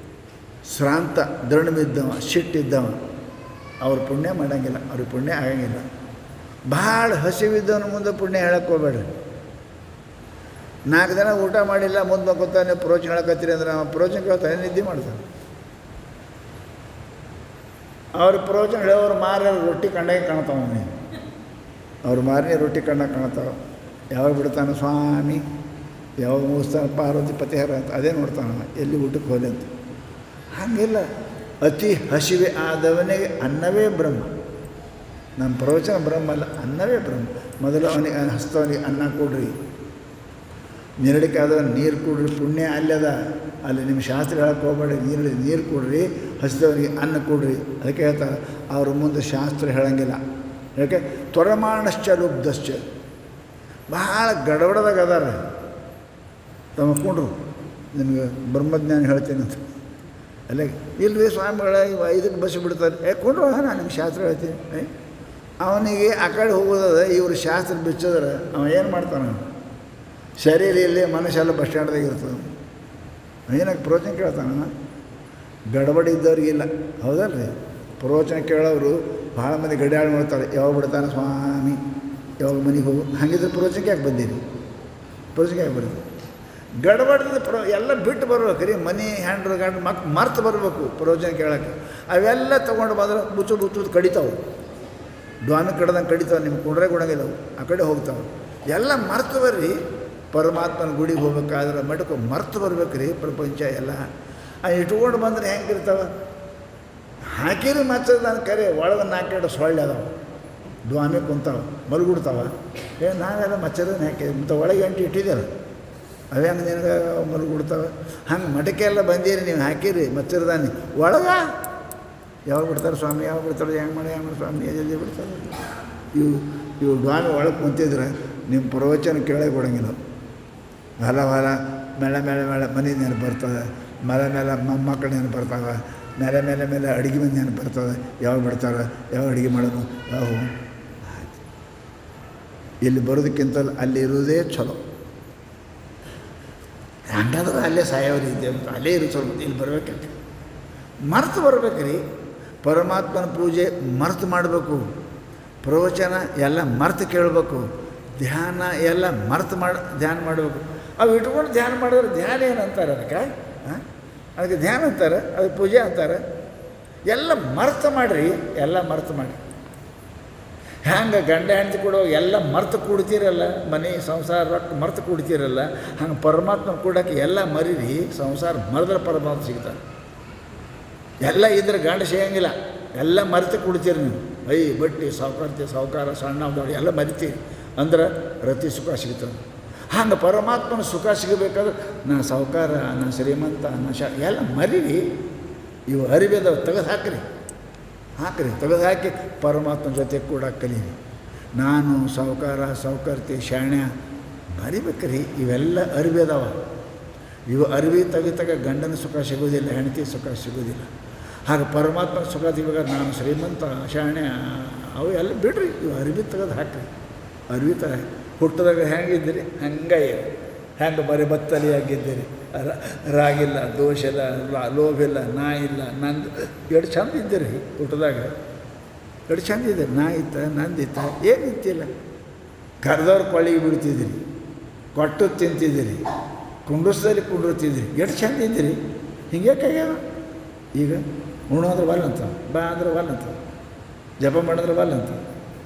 A: ಶ್ರಾಂತ ದೃಢಮಿದ್ದವ, ಸಿಟ್ಟಿದ್ದವ, ಅವ್ರು ಪುಣ್ಯ ಮಾಡೋಂಗಿಲ್ಲ, ಅವ್ರಿಗೆ ಪುಣ್ಯ ಆಗಂಗಿಲ್ಲ. ಭಾಳ ಹಸಿವಿದ್ದವನ ಮುಂದೆ ಪುಣ್ಯ ಹೇಳಕ್ಕೆ ಹೋಗ್ಬೇಡ್ರಿ. 4 ದಿನ ಊಟ ಮಾಡಿಲ್ಲ, ಮುಂದೆ ಗೊತ್ತಾನೆ ಪ್ರೋಚನೆ ಹೇಳಕತ್ತೀರಿ ಅಂದ್ರೆ ಅವ್ನು ಪ್ರೋಚನೆ ಕೇಳ್ತಾನೆ, ನಿದ್ದೆ ಮಾಡ್ತಾನೆ. ಅವ್ರ ಪ್ರೋಚನೆ ಹೇಳೋರು ಮಾರಿ ರೊಟ್ಟಿ ಕಂಡಾಗೆ ಕಾಣ್ತಾವ. ಅವನಿಗೆ ಅವ್ರು ಮಾರಿನೇ ರೊಟ್ಟಿ ಕಂಡಾಗ ಕಾಣ್ತಾವ. ಯಾವಾಗ ಬಿಡ್ತಾನೆ ಸ್ವಾಮಿ, ಯಾವಾಗ ಮುಗಿಸ್ತಾನೆ ಪಾರ್ವತಿ ಪತಿಹಾರ ಅಂತ ಅದೇ ನೋಡ್ತಾನ, ಎಲ್ಲಿ ಊಟಕ್ಕೆ ಹೋಲಿ ಅಂತ. ಹಾಗಿಲ್ಲ. ಅತಿ ಹಸಿವೆ ಆದವನಿಗೆ ಅನ್ನವೇ ಬ್ರಹ್ಮ. ನಮ್ಮ ಪ್ರವಚನ ಬ್ರಹ್ಮ ಅಲ್ಲ, ಅನ್ನವೇ ಬ್ರಹ್ಮ. ಮೊದಲು ಅವನಿಗೆ ಹಸ್ತವನಿಗೆ ಅನ್ನ ಕೊಡ್ರಿ, ನೀರಡಿಕೆ ಆದವನು ನೀರು ಕೊಡ್ರಿ, ಪುಣ್ಯ ಅಲ್ಲದ. ಅಲ್ಲಿ ನಿಮ್ಮ ಶಾಸ್ತ್ರ ಹೇಳಕ್ಕೆ ಹೋಗ್ಬೇಡಿ, ನೀರು ಕೊಡ್ರಿ, ಹಸಿದವನಿಗೆ ಅನ್ನ ಕೊಡ್ರಿ. ಅದಕ್ಕೆ ಹೇಳ್ತಾರೆ ಅವ್ರ ಮುಂದೆ ಶಾಸ್ತ್ರ ಹೇಳೋಂಗಿಲ್ಲ. ಯಾಕೆ? ತ್ವರಮಾಣಶ್ಚ ಲುಬ್ಧಶ್ಚ, ಭಾಳ ಗಡಬಡದಾಗ ಅದಾರ. ತಮ್ಮ ಕೊಂಡ್ರು ನಿಮಗೆ ಬ್ರಹ್ಮಜ್ಞಾನ ಹೇಳ್ತೀನಿ ಅಂತ. ಅಲ್ಲೇ ಇಲ್ಲರಿ ಸ್ವಾಮಿಗಳ 5ಕ್ಕೆ ಬಸ್ ಬಿಡ್ತಾರೆ. ಕೊಂಡ್ರು ನಾನು ನಿಮ್ಗೆ ಶಾಸ್ತ್ರ ಹೇಳ್ತೀನಿ. ಅವನಿಗೆ ಆ ಕಡೆ ಹೋಗೋದದ, ಇವರು ಶಾಸ್ತ್ರ ಬಿಚ್ಚೋದ್ರೆ ಅವ ಏನು ಮಾಡ್ತಾನೆ? ಶರೀರ ಇಲ್ಲಿ ಮನುಷ್ಯ ಬಸ್ ಸ್ಟ್ಯಾಂಡ್ದಾಗ ಇರ್ತದೆ. ಏನಕ್ಕೆ ಪ್ರೋಚನೆ ಕೇಳ್ತಾನ? ಗಡಬಡಿ ಇದ್ದವ್ರಿಗಿಲ್ಲ, ಹೌದಲ್ಲ ರೀ? ಪ್ರೋಚನೆ ಕೇಳೋರು ಭಾಳ ಮಂದಿ ಗಡಿಯಾಳು ಮಾಡ್ತಾರೆ. ಯಾವಾಗ ಬಿಡ್ತಾನೆ ಸ್ವಾಮಿ, ಯಾವಾಗ ಮನೆಗೆ ಹೋಗು. ಹಾಗಿದ್ರೆ ಪ್ರೋಚನೆಗೆ ಯಾಕೆ ಬಂದೀರಿ? ಪ್ರೋಚನೆಗೆ ಯಾಕೆ ಬರೋದು? ಗಡಬಡ್ದು ಎಲ್ಲ ಬಿಟ್ಟು ಬರ್ಬೇಕು ರೀ, ಮನೆ ಹ್ಯಾಂಡ್ರು ಗಂಡು ಮರ್ತು ಬರಬೇಕು ಪ್ರವಚನ ಕೇಳೋಕ್ಕೆ. ಅವೆಲ್ಲ ತೊಗೊಂಡು ಬಂದ್ರೆ ಬುಚ್ಚು ಕಡಿತಾವೆ, ಡ್ವಾಮಿ ಕಡ್ದಂಗೆ ಕಡಿತಾವೆ, ನಿಮ್ಗೆ ಕುಂಡ್ರೆ ಕೊಡಂಗಿಲ್ಲ ಅವು, ಆ ಕಡೆ ಹೋಗ್ತಾವೆ. ಎಲ್ಲ ಮರ್ತು ಬರ್ರಿ, ಪರಮಾತ್ಮನ ಗುಡಿಗೆ ಹೋಗ್ಬೇಕಾದ್ರೆ ಮಠಕ್ಕೆ ಮರ್ತು ಬರ್ಬೇಕು ರೀ ಪ್ರಪಂಚ ಎಲ್ಲ. ಇಟ್ಕೊಂಡು ಬಂದ್ರೆ ಹೆಂಗಿರ್ತಾವೆ, ಹಾಕಿರಿ ಮಚ್ಚದಾನ ಕರೆ ಒಳಗೆ 4 ಸೊಳ್ಳೆ ಅದಾವೆ, ಡ್ವಾಮಿ ಕುಂತಾವೆ, ಮಲ್ಗುಡ್ತಾವೆ. ನಾವೆಲ್ಲ ಮಚ್ಚದನ್ನ ಹಾಕಿದ್ವಿ, ಮತ್ತು ಒಳಗೆ ಅಂಟಿ ಇಟ್ಟಿದ್ದೀರ, ಅವೇ ಹಂಗೆ ನಿನಗೆ ಮಲ್ಗುಡ್ತಾವೆ. ಹಂಗೆ ಮಠಕ್ಕೆಲ್ಲ ಬಂದೀರಿ ನೀವು, ಹಾಕಿರಿ ಮಚ್ಚರದಾನಿ ಒಳಗೆ ಯಾವಾಗ ಬಿಡ್ತಾರೆ ಸ್ವಾಮಿ, ಯಾವಾಗ ಬಿಡ್ತಾರೆ, ಹೆಂಗೆ ಮಾಡಿ ಸ್ವಾಮಿ ಜಲ್ದಿ ಬಿಡ್ತಾರೆ. ಇವು ಡ್ವಾಮಿ ಒಳಗೆ ಕುಂತಿದ್ರೆ ನಿಮ್ಮ ಪ್ರವಚನ ಕೇಳೇ ಕೊಡೋಂಗಿಲ್ಲ. ಹೊಲ ಮೇಲೆ ಮನೆ ನೆನಪು ಬರ್ತದೆ, ಮೇಲೆ ಮೊಮ್ಮಕ್ಕಳು ನೆನಪು ಬರ್ತಾವೆ, ಮೇಲೆ ಅಡುಗೆ ಮನೆ ನೆನಪು ಬರ್ತದೆ, ಯಾವಾಗ ಬಿಡ್ತಾರೆ, ಯಾವಾಗ ಅಡುಗೆ ಮಾಡೋದು, ಯಾವ ಇಲ್ಲಿ ಬರೋದಕ್ಕಿಂತ ಅಲ್ಲಿ ಇರೋದೇ ಚಲೋ. ಹಂಗಾದ್ರೆ ಅಲ್ಲೇ ಸಾಯೋರು ಇದೆ ಅಂತ ಅಲ್ಲೇ ಇರೋ ಚಲೋ, ಇಲ್ಲಿ ಬರ್ಬೇಕಂತ ಮರ್ತು ಬರ್ಬೇಕು ರೀ. ಪರಮಾತ್ಮನ ಪೂಜೆ ಮರ್ತು ಮಾಡಬೇಕು, ಪ್ರವಚನ ಎಲ್ಲ ಮರ್ತು ಕೇಳಬೇಕು, ಧ್ಯಾನ ಎಲ್ಲ ಮರ್ತು ಧ್ಯಾನ ಮಾಡಬೇಕು. ಅವು ಇಟ್ಕೊಂಡು ಧ್ಯಾನ ಮಾಡಿದ್ರೆ ಧ್ಯಾನ ಏನಂತಾರೆ ಅದಕ್ಕೆ? ಅದಕ್ಕೆ ಧ್ಯಾನ ಅಂತಾರೆ, ಅದಕ್ಕೆ ಪೂಜೆ ಅಂತಾರೆ. ಎಲ್ಲ ಮರ್ತು ಮಾಡಿರಿ, ಎಲ್ಲ ಮರ್ತು ಮಾಡಿ. ಹ್ಯಾಂಗೆ ಗಂಡ ಹೆಂಡತಿ ಕೊಡೋ ಎಲ್ಲ ಮರ್ತು ಕೂಡ್ತೀರಲ್ಲ, ಮನೆ ಸಂಸಾರ ರೊಕ್ಕ ಮರ್ತು ಕೂಡ್ತೀರಲ್ಲ, ಹಂಗೆ ಪರಮಾತ್ಮ ಕೂಡೋಕ್ಕೆ ಎಲ್ಲ ಮರೀರಿ. ಸಂಸಾರ ಮರೆದ್ರೆ ಪರಮಾತ್ಮ ಸಿಗ್ತಾರೆ. ಎಲ್ಲ ಇದ್ರೆ ಗಂಡ ಸಿಗಂಗಿಲ್ಲ, ಎಲ್ಲ ಮರೆತು ಕೂಡ್ತೀರಿ ನೀವು. ಬಟ್ಟಿ ಸಾವುಕಾರ ಸಣ್ಣ ದೊಡ್ಡ ಎಲ್ಲ ಮರಿತೀರಿ ಅಂದ್ರೆ ರತಿ ಸುಖ ಸಿಗ್ತದೆ. ಹಂಗೆ ಪರಮಾತ್ಮನ ಸುಖ ಸಿಗಬೇಕಾದ್ರೆ ನಾ ಸಾವುಕಾರ, ನಾ ಶ್ರೀಮಂತ, ನಾ ಎಲ್ಲ ಮರೀರಿ. ಇವು ಅರಿವೆದವ ತೆಗೆದು ಹಾಕ್ರಿ ತೆಗೆದು ಹಾಕಿ ಪರಮಾತ್ಮನ ಜೊತೆ ಕೂಡ ಕಲೀರಿ. ನಾನು ಸಾವುಕಾರ, ಸಾವುಕಾರ್ತಿ, ಶಾಣ್ಯ ಮರಿಬೇಕ್ರಿ. ಇವೆಲ್ಲ ಅರಿವೆದವ. ಇವು ಅರಿವಿ ತೆಗಿತಾಗ ಗಂಡನ ಸುಖ ಸಿಗೋದಿಲ್ಲ, ಹೆಂಡತಿ ಸುಖ ಸಿಗೋದಿಲ್ಲ. ಹಾಗೆ ಪರಮಾತ್ಮ ಸುಖ ಸಿಗಬೇಕಾದ್ರೆ ನಾನು ಶ್ರೀಮಂತ, ಶಾಣ್ಯ ಅವು ಎಲ್ಲ ಬಿಡ್ರಿ. ಇವು ಅರಿವಿ ತೆಗೆದು ಹಾಕ್ರಿ. ಅರಿವಿ ಹುಟ್ಟದಾಗ ಹೆಂಗಿದ್ದೀರಿ ಹಂಗೆ ಹೆಂಗೆ ಬರೀ ಬತ್ತಲಿಯಾಗಿದ್ದೀರಿ, ರಾಗಿಲ್ಲ, ದೋಷ ಇಲ್ಲ, ಲೋಭಿಲ್ಲ, ನಾ ಇಲ್ಲ, ನಂದು ಎಷ್ಟು ಚಂದ ಇದ್ದೀರಿ. ಹುಟ್ಟದಾಗ ಎಷ್ಟು ಚಂದ ಇದ್ದೀರಿ. ನಾ ಇತ್ತ, ನಂದಿತ್ತ, ಏನಿತ್ತಿಲ್ಲ. ಕರೆದವ್ರು ಕೊಳ್ಳಿಗೆ ಬಿಡ್ತಿದ್ದೀರಿ, ಕೊಟ್ಟು ತಿಂತಿದ್ದೀರಿ, ಕುಂಡ್ರಸ್ದಲ್ಲಿ ಕುಂಡಿರ್ತಿದ್ದೀರಿ, ಎಷ್ಟು ಚಂದ ಇದ್ದೀರಿ. ಹಿಂಗೆ ಕೈಯಾಗ ಈಗ ಉಣ್ಣು ಅಂದ್ರೆ ವಲ್ಲಂತ, ಬಾ ಅಂದ್ರೆ ವಲ್ಲಂತ, ಜಪ ಮಾಡಿದ್ರೆ ವಲ್ಲಂತ,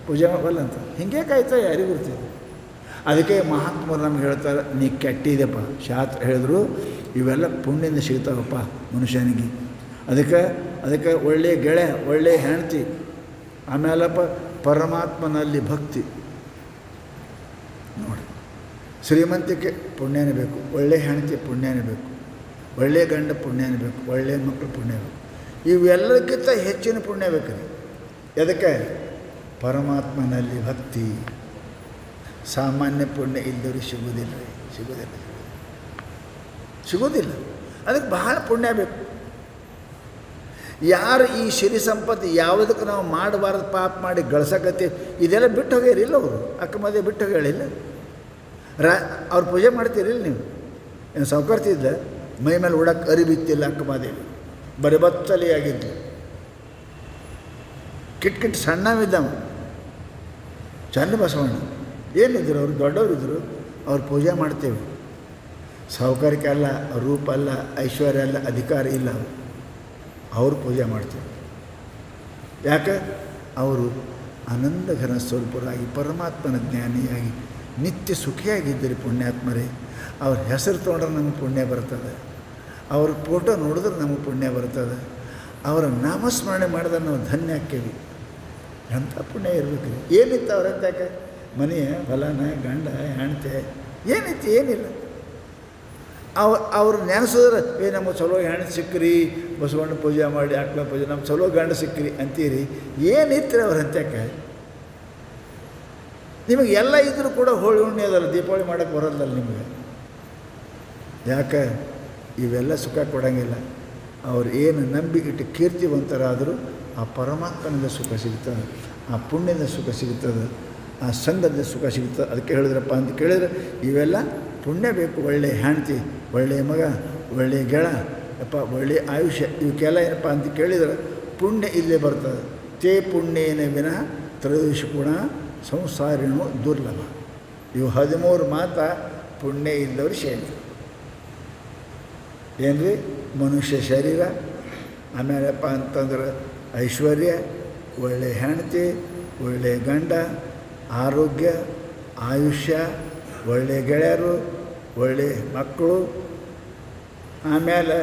A: ಪೂಜೆ ವಲ್ಲಂತ, ಹಿಂಗೆ ಕಾಯ್ತಾ ಯಾರಿಗೂ ಬರ್ತಿದ್ದೆ. ಅದಕ್ಕೆ ಮಹಾತ್ಮರು ನಮ್ಗೆ ಹೇಳ್ತಾರೆ, ನೀ ಕೆಟ್ಟಿದೆಪ್ಪ. ಶಾಸ್ತ್ರ ಹೇಳಿದ್ರು ಇವೆಲ್ಲ ಪುಣ್ಯದಿಂದ ಸಿಗ್ತಾವಪ್ಪ ಮನುಷ್ಯನಿಗೆ. ಅದಕ್ಕೆ ಒಳ್ಳೆಯ ಗೆಳೆ, ಒಳ್ಳೆಯ ಹೆಂಡತಿ, ಆಮೇಲಪ್ಪ ಪರಮಾತ್ಮನಲ್ಲಿ ಭಕ್ತಿ. ನೋಡಿ, ಶ್ರೀಮಂತಿಕೆ ಪುಣ್ಯನೇ ಬೇಕು, ಒಳ್ಳೆಯ ಹೆಂಡತಿ ಪುಣ್ಯನೇ ಬೇಕು, ಒಳ್ಳೆಯ ಗಂಡ ಪುಣ್ಯನೇ ಬೇಕು, ಒಳ್ಳೆಯ ಮಕ್ಕಳು ಪುಣ್ಯ ಬೇಕು. ಇವೆಲ್ಲಕ್ಕಿಂತ ಹೆಚ್ಚಿನ ಪುಣ್ಯ ಬೇಕು ರೀ. ಅದಕ್ಕೆ ಪರಮಾತ್ಮನಲ್ಲಿ ಭಕ್ತಿ. ಸಾಮಾನ್ಯ ಪುಣ್ಯ ಇಲ್ಲದವ್ರಿಗೆ ಸಿಗೋದಿಲ್ಲ. ಅದಕ್ಕೆ ಬಹಳ ಪುಣ್ಯ ಬೇಕು. ಯಾರು ಈ ಸಿರಿ ಸಂಪತ್ತು ಯಾವುದಕ್ಕೆ ನಾವು ಮಾಡಬಾರ್ದು ಪಾಪ ಮಾಡಿ ಗಳಿಸಕತ್ತಿ ಇದೆಲ್ಲ ಬಿಟ್ಟು ಹೋಗ್ಯಾರಿಲ್ಲ ಅವರು. ಅಕ್ಕ ಮದುವೆ ಬಿಟ್ಟು ಹೋಗ್ಯಾಳಿಲ್ಲ, ಅವ್ರು ಪೂಜೆ ಮಾಡ್ತೀರಿಲ್ಲ ನೀವು. ಏನು ಸೌಕರ್ತಿದ್ದ ಮೈ ಮೇಲೆ ಉಡಕ್ಕೆ ಅರಿಬಿತ್ತಿಲ್ಲ. ಅಕ್ಕ ಮದುವೆ ಬರೀ ಬತ್ತಲಿಯಾಗಿದ್ದು, ಕಿಟ್ ಸಣ್ಣವಿದ್ದವ. ಚನ್ನ ಬಸವಣ್ಣ ಏನಿದ್ರು, ಅವರು ದೊಡ್ಡವರಿದ್ದರು, ಅವ್ರು ಪೂಜೆ ಮಾಡ್ತೇವೆ. ಸಾಹುಕಾರಿಕೆ ಅಲ್ಲ, ರೂಪ ಅಲ್ಲ, ಐಶ್ವರ್ಯ ಅಲ್ಲ, ಅಧಿಕಾರ ಇಲ್ಲ, ಅವರು ಪೂಜೆ ಮಾಡ್ತೇವೆ. ಯಾಕೆ? ಅವರು ಆನಂದಘನ ಸ್ವರೂಪರಾಗಿ ಪರಮಾತ್ಮನ ಜ್ಞಾನಿಯಾಗಿ ನಿತ್ಯ ಸುಖಿಯಾಗಿದ್ದೀರಿ ಪುಣ್ಯಾತ್ಮರೇ. ಅವ್ರ ಹೆಸರು ತೊಗೊಂಡ್ರೆ ನಮಗೆ ಪುಣ್ಯ ಬರ್ತದೆ, ಅವ್ರ ಫೋಟೋ ನೋಡಿದ್ರೆ ನಮಗೆ ಪುಣ್ಯ ಬರ್ತದೆ, ಅವರ ನಾಮಸ್ಮರಣೆ ಮಾಡಿದ್ರೆ ನಾವು ಧನ್ಯ ಆಕ್ಕೇವಿ. ಎಂಥ ಪುಣ್ಯ ಇರಬೇಕು. ಏನಿತ್ತು ಅವ್ರಂತ? ಯಾಕೆ ಮನೆಯ ಹೊಲನ ಗಂಡ ಹೆಣ್ತೆ ಏನಿತ್ತು? ಏನಿಲ್ಲ. ಅವ್ರು ನೆನೆಸಿದ್ರೆ ನಮಗೆ ಚಲೋ ಹೆಣ್ಣು ಸಿಕ್ಕ್ರಿ, ಬಸವಣ್ಣ ಪೂಜೆ ಮಾಡಿ ಆಕ್ಳ ಪೂಜೆ, ನಮ್ಗೆ ಚಲೋ ಗಂಡ ಸಿಕ್ಕ್ರಿ ಅಂತೀರಿ. ಏನಿತ್ತು ಅವ್ರ ಅಂತ್ಯಕ್ಕೆ? ನಿಮಗೆ ಎಲ್ಲ ಇದ್ದರೂ ಕೂಡ ಹೋಳಿ ಹುಣ್ಣಿ ಅದಲ್ಲ, ದೀಪಾವಳಿ ಮಾಡೋಕ್ಕೆ ಬರೋದಲ್ಲ ನಿಮಗೆ. ಯಾಕೆ? ಇವೆಲ್ಲ ಸುಖ ಕೊಡೋಂಗಿಲ್ಲ. ಅವ್ರು ಏನು ನಂಬಿ ಇಟ್ಟು ಕೀರ್ತಿವಂತರಾದರೂ ಆ ಪರಮಾತ್ಮನಿಂದ ಸುಖ ಸಿಗ್ತದೆ, ಆ ಪುಣ್ಯದ ಸುಖ ಸಿಗ್ತದೆ, ಆ ಸಂಘದ ಸುಖ ಸಿಗ್ತದೆ. ಅದಕ್ಕೆ ಹೇಳಿದ್ರಪ್ಪ ಅಂತ ಕೇಳಿದರೆ ಇವೆಲ್ಲ ಪುಣ್ಯ ಬೇಕು. ಒಳ್ಳೆಯ ಹೆಂಡತಿ, ಒಳ್ಳೆಯ ಮಗ, ಒಳ್ಳೆಯ ಗೆಳ, ಒಳ್ಳೆಯ ಆಯುಷ್ಯ, ಇವಕ್ಕೆಲ್ಲ ಏನಪ್ಪ ಅಂತ ಕೇಳಿದರೆ ಪುಣ್ಯ ಇಲ್ಲೇ ಬರ್ತದೆ. ತೇ ಪುಣ್ಯೇನ ವಿನಃ ತ್ರಯೋದಶ ಗುಣ ಸಂಸಾರಿಣೋ ದುರ್ಲಭ. ಇವು 13 ಮಾತ ಪುಣ್ಯ ಇಲ್ಲದವ್ರು ಶೇಷ. ಏನು ರೀ? ಮನುಷ್ಯ ಶರೀರ, ಆಮೇಲೆಪ್ಪ ಅಂತಂದ್ರೆ ಐಶ್ವರ್ಯ, ಒಳ್ಳೆಯ ಹೆಂಡತಿ, ಒಳ್ಳೆಯ ಗಂಡ, ಆರೋಗ್ಯ, ಆಯುಷ್ಯ, ಒಳ್ಳೆಯ ಗೆಳೆಯರು, ಒಳ್ಳೆಯ ಮಕ್ಕಳು, ಆಮೇಲೆ